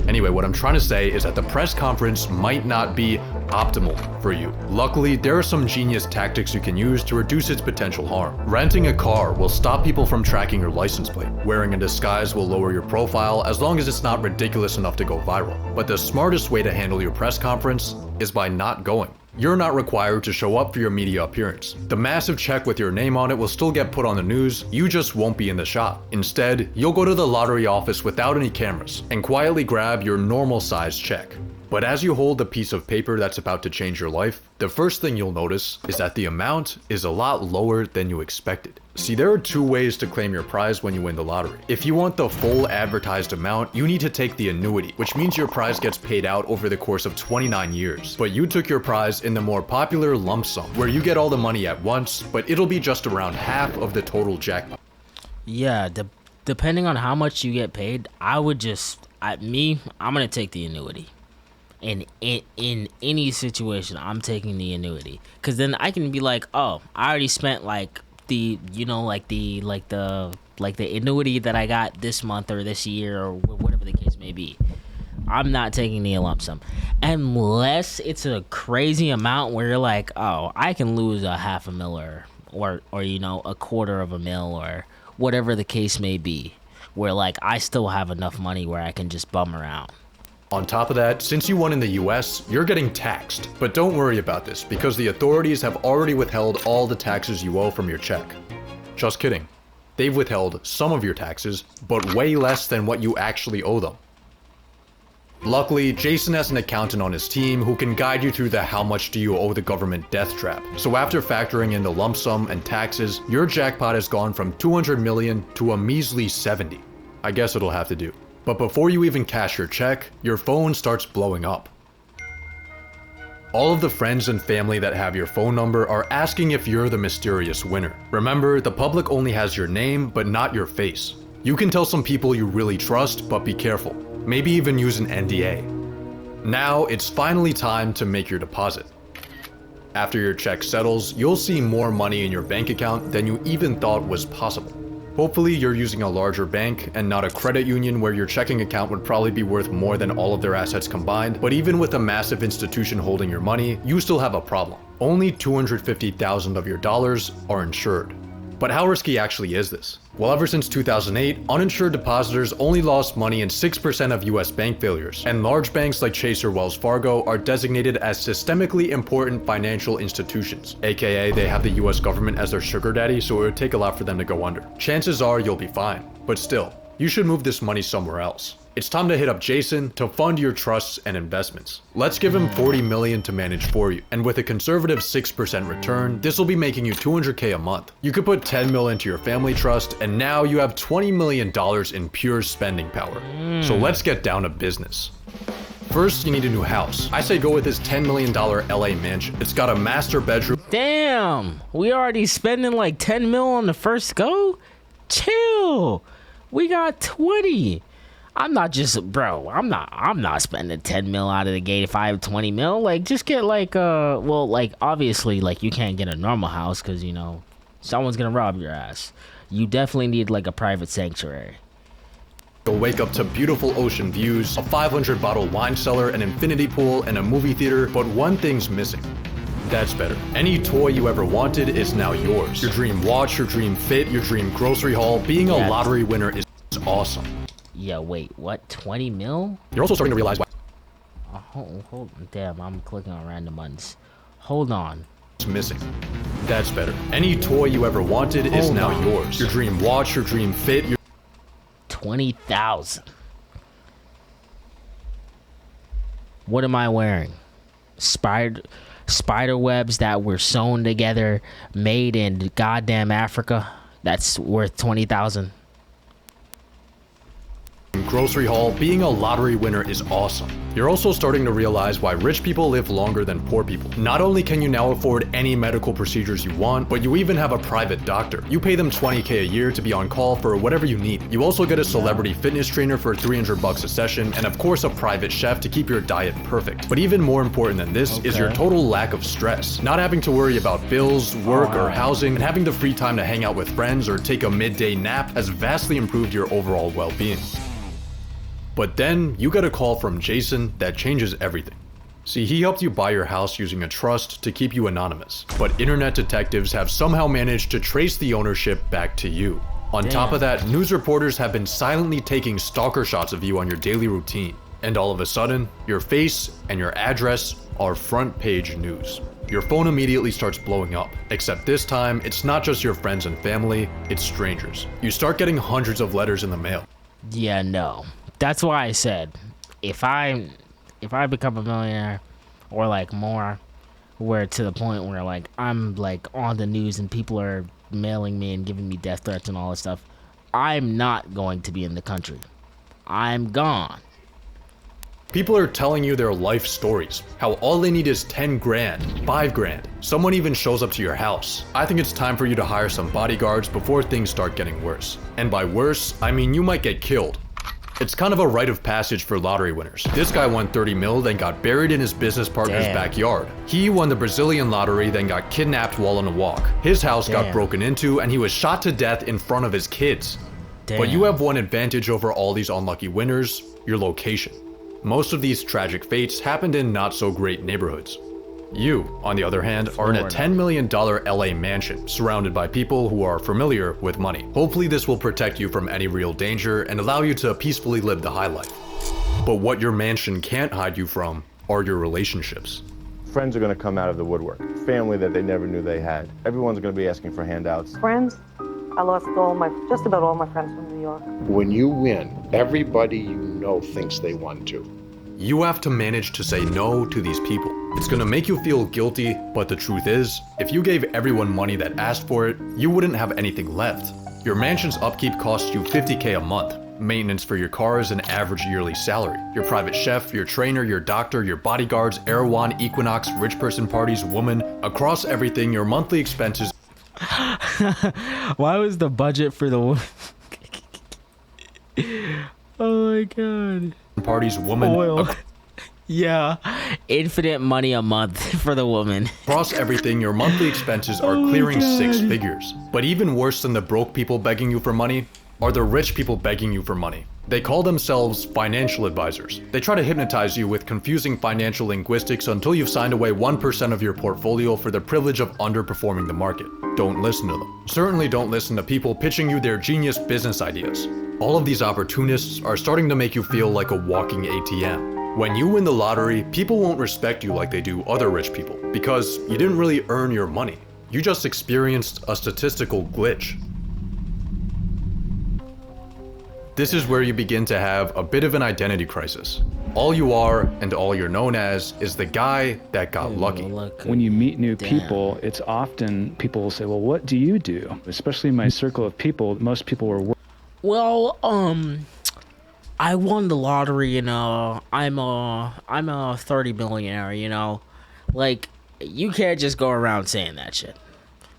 Anyway, what I'm trying to say is that the press conference might not be optimal for you. Luckily, there are some genius tactics you can use to reduce its potential harm. Renting a car will stop people from tracking your license plate. Wearing a disguise will lower your profile as long as it's not ridiculous enough to go viral. But the smartest way to handle your press conference is by not going. You're not required to show up for your media appearance. The massive check with your name on it will still get put on the news, you just won't be in the shot. Instead, you'll go to the lottery office without any cameras and quietly grab your normal size check. But as you hold the piece of paper that's about to change your life, the first thing you'll notice is that the amount is a lot lower than you expected. See, there are two ways to claim your prize when you win the lottery. If you want the full advertised amount, you need to take the annuity, which means your prize gets paid out over the course of 29 years. But you took your prize in the more popular lump sum, where you get all the money at once, but it'll be just around half of the total jackpot. Yeah, depending on how much you get paid, I'm gonna take the annuity. In any situation, I'm taking the annuity, because then I can be like, oh, I already spent the annuity that I got this month or this year or whatever the case may be. I'm not taking the lump sum unless it's a crazy amount where you're like, oh, I can lose $500,000 or $250,000 or whatever the case may be, where I still have enough money where I can just bum around. On top of that, since you won in the US, you're getting taxed. But don't worry about this, because the authorities have already withheld all the taxes you owe from your check. Just kidding. They've withheld some of your taxes, but way less than what you actually owe them. Luckily, Jason has an accountant on his team who can guide you through the how much do you owe the government death trap. So after factoring in the lump sum and taxes, your jackpot has gone from 200 million to a measly 70. I guess it'll have to do. But before you even cash your check, your phone starts blowing up. All of the friends and family that have your phone number are asking if you're the mysterious winner. Remember, the public only has your name, but not your face. You can tell some people you really trust, but be careful. Maybe even use an NDA. Now, it's finally time to make your deposit. After your check settles, you'll see more money in your bank account than you even thought was possible. Hopefully you're using a larger bank and not a credit union where your checking account would probably be worth more than all of their assets combined, but even with a massive institution holding your money, you still have a problem. Only $250,000 of your dollars are insured. But how risky actually is this? Well, ever since 2008, uninsured depositors only lost money in 6% of US bank failures, and large banks like Chase or Wells Fargo are designated as systemically important financial institutions, aka they have the US government as their sugar daddy, so it would take a lot for them to go under. Chances are you'll be fine, but still, you should move this money somewhere else. It's time to hit up Jason to fund your trusts and investments. Let's give him $40 million to manage for you, and with a conservative 6% return, this will be making you $200K a month. You could put $10 million into your family trust, and now you have $20 million in pure spending power. So let's get down to business. First, you need a new house. I say go with this $10 million LA mansion. It's got a master bedroom. Damn, we already spending like 10 mil on the first go? Chill. We got 20. I'm not spending 10 mil out of the gate if I have 20 mil. Like, just get like well, like obviously like you can't get a normal house because, you know, someone's gonna rob your ass. You definitely need like a private sanctuary. You'll wake up to beautiful ocean views, a 500 bottle wine cellar, an infinity pool, and a movie theater, but one thing's missing. That's better. Any toy you ever wanted is now yours. Your dream watch, your dream fit, your dream grocery haul. Being a lottery winner is awesome. Yeah, wait, what? 20 mil? You're also starting to realize why. Hold damn, I'm clicking on random ones. Hold on. It's missing. That's better. Any toy you ever wanted is now yours. Your dream watch, your dream fit, your 20,000. What am I wearing? Spider webs that were sewn together, made in goddamn Africa. That's worth 20,000. grocery haul. Being a lottery winner is awesome. You're also starting to realize why rich people live longer than poor people. Not only can you now afford any medical procedures you want, but you even have a private doctor. You pay them $20K a year to be on call for whatever you need. You also get a celebrity fitness trainer for $300 a session, and of course a private chef to keep your diet perfect. But even more important than this is your total lack of stress. Not having to worry about bills, work, or housing, and having the free time to hang out with friends or take a midday nap has vastly improved your overall well-being. But then you get a call from Jason that changes everything. See, he helped you buy your house using a trust to keep you anonymous, but internet detectives have somehow managed to trace the ownership back to you. On top of that, news reporters have been silently taking stalker shots of you on your daily routine. And all of a sudden, your face and your address are front page news. Your phone immediately starts blowing up, except this time, it's not just your friends and family, it's strangers. You start getting hundreds of letters in the mail. Yeah, no. That's why I said, if I become a millionaire, or like more, where to the point where like I'm like on the news and people are mailing me and giving me death threats and all this stuff, I'm not going to be in the country. I'm gone. People are telling you their life stories, how all they need is 10 grand, 5 grand. Someone even shows up to your house. I think it's time for you to hire some bodyguards before things start getting worse. And by worse, I mean you might get killed. It's kind of a rite of passage for lottery winners. This guy won 30 mil, then got buried in his business partner's backyard. He won the Brazilian lottery, then got kidnapped while on a walk. His house got broken into, and he was shot to death in front of his kids. But you have one advantage over all these unlucky winners: your location. Most of these tragic fates happened in not so great neighborhoods. You, on the other hand, are in a $10 million LA mansion, surrounded by people who are familiar with money. Hopefully this will protect you from any real danger and allow you to peacefully live the high life. But what your mansion can't hide you from are your relationships. Friends are going to come out of the woodwork. Family that they never knew they had. Everyone's going to be asking for handouts. Friends? I lost just about all my friends from New York. When you win, everybody you know thinks they won too. You have to manage to say no to these people. It's gonna make you feel guilty, but the truth is, if you gave everyone money that asked for it, you wouldn't have anything left. Your mansion's upkeep costs you $50K a month. Maintenance for your car is an average yearly salary. Your private chef, your trainer, your doctor, your bodyguards, Erewhon, Equinox, rich person parties, woman, across everything, your monthly expenses. Why was the budget for the oh my god. Parties, woman. Oil. Yeah, infinite money a month for the woman. Across everything, your monthly expenses are clearing 6 figures. But even worse than the broke people begging you for money, are the rich people begging you for money. They call themselves financial advisors. They try to hypnotize you with confusing financial linguistics until you've signed away 1% of your portfolio for the privilege of underperforming the market. Don't listen to them. Certainly don't listen to people pitching you their genius business ideas. All of these opportunists are starting to make you feel like a walking ATM. When you win the lottery, people won't respect you like they do other rich people, because you didn't really earn your money. You just experienced a statistical glitch. This is where you begin to have a bit of an identity crisis. All you are and all you're known as is the guy that got lucky. When you meet new people, it's often people will say, well, what do you do? Especially in my circle of people, most people were Well, I won the lottery, and I'm a 30 millionaire, you know? Like, you can't just go around saying that shit.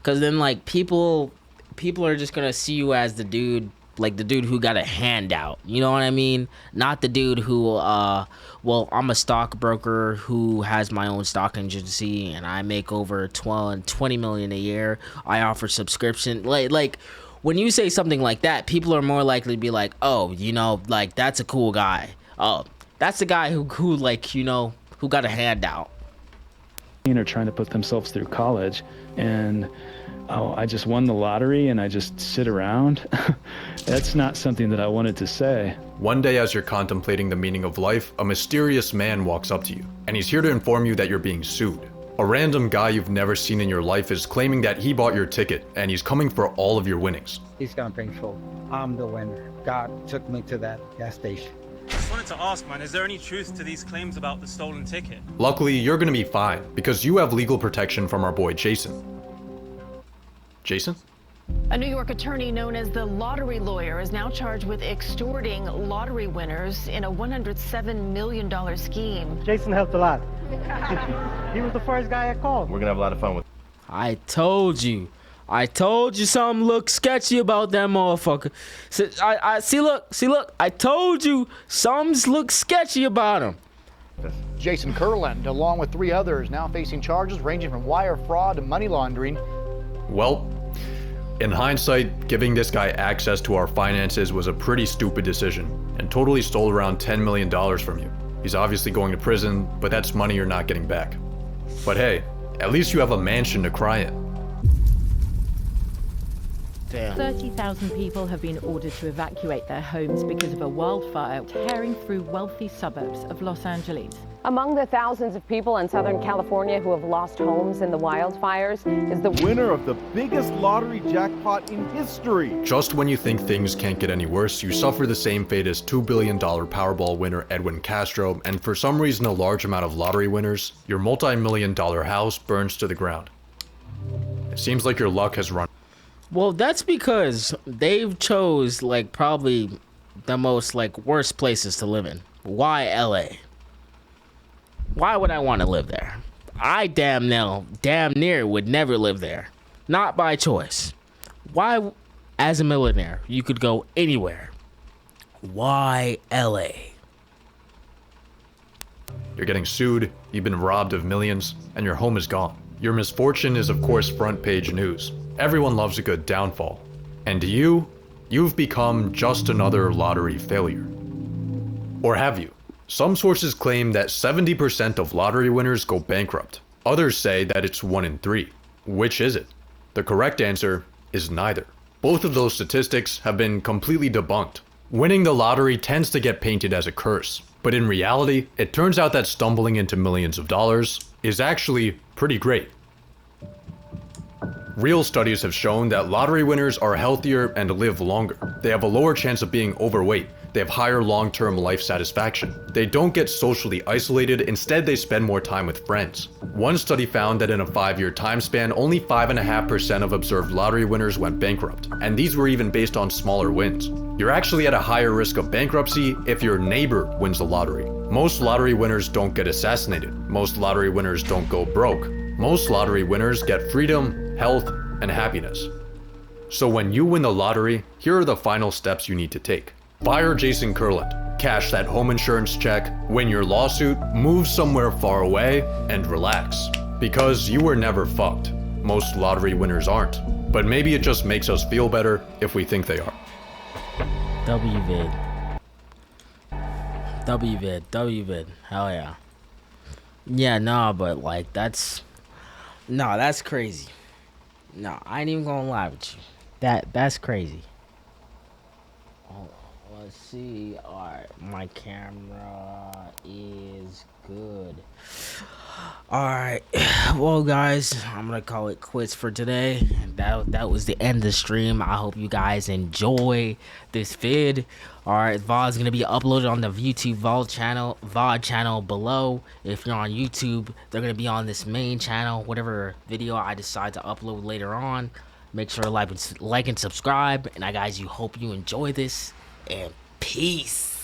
Cause then, like, people are just gonna see you as the dude, like the dude who got a handout, you know what I mean? Not the dude who, well, I'm a stockbroker who has my own stock agency and I make over 20 million a year. I offer subscription, like, when you say something like that, people are more likely to be like, oh, you know, like, that's a cool guy. Oh, that's the guy who like, you know, who got a handout. Are trying to put themselves through college, and oh, I just won the lottery and I just sit around. That's not something that I wanted to say. One day, as you're contemplating the meaning of life, a mysterious man walks up to you, and he's here to inform you that you're being sued. A random guy you've never seen in your life is claiming that he bought your ticket, and he's coming for all of your winnings. He's gonna bring full. I'm the winner. God took me to that gas station. I just wanted to ask, man, is there any truth to these claims about the stolen ticket? Luckily, you're gonna be fine, because you have legal protection from our boy Jason. Jason? A New York attorney known as the lottery lawyer is now charged with extorting lottery winners in a $107 million scheme. Jason helped a lot. He was the first guy I called. We're gonna have a lot of fun with. I told you something looked sketchy about that motherfucker. See, look, I told you something's look sketchy about him. Jason Kurland, along with 3 others, now facing charges ranging from wire fraud to money laundering. Well, in hindsight, giving this guy access to our finances was a pretty stupid decision, and totally stole around $10 million from you. He's obviously going to prison, but that's money you're not getting back. But hey, at least you have a mansion to cry in. Damn. 30,000 people have been ordered to evacuate their homes because of a wildfire tearing through wealthy suburbs of Los Angeles. Among the thousands of people in Southern California who have lost homes in the wildfires is the winner of the biggest lottery jackpot in history. Just when you think things can't get any worse, you suffer the same fate as $2 billion Powerball winner Edwin Castro, and for some reason a large amount of lottery winners, your multi-million-dollar house burns to the ground. It seems like your luck has run. Well, that's because they've chose, like, probably the most, like, worst places to live in. Why LA? Why would I want to live there? I damn near would never live there. Not by choice. Why, as a millionaire, you could go anywhere? Why LA? You're getting sued, you've been robbed of millions, and your home is gone. Your misfortune is, of course, front page news. Everyone loves a good downfall. And to you, you've become just another lottery failure. Or have you? Some sources claim that 70% of lottery winners go bankrupt. Others say that it's 1 in 3. Which is it? The correct answer is neither. Both of those statistics have been completely debunked. Winning the lottery tends to get painted as a curse, but in reality, it turns out that stumbling into millions of dollars is actually pretty great. Real studies have shown that lottery winners are healthier and live longer. They have a lower chance of being overweight. They have higher long-term life satisfaction. They don't get socially isolated, instead they spend more time with friends. One study found that in a 5-year time span, only 5.5% of observed lottery winners went bankrupt, and these were even based on smaller wins. You're actually at a higher risk of bankruptcy if your neighbor wins the lottery. Most lottery winners don't get assassinated. Most lottery winners don't go broke. Most lottery winners get freedom, health, and happiness. So when you win the lottery, here are the final steps you need to take. Fire Jason Kurland, cash that home insurance check, win your lawsuit, move somewhere far away, and relax. Because you were never fucked. Most lottery winners aren't. But maybe it just makes us feel better if we think they are. WVid. Hell yeah. Yeah, no, but like that's crazy. No, I ain't even gonna lie with you. That's crazy. Oh, let's see. Alright, my camera is good. Alright. Well guys, I'm gonna call it quits for today. That was the end of the stream. I hope you guys enjoy this vid. Alright, VOD is gonna be uploaded on the YouTube VOD channel below. If you're on YouTube, they're gonna be on this main channel, whatever video I decide to upload later on. Make sure to like and subscribe. And guys, hope you enjoy this. And peace.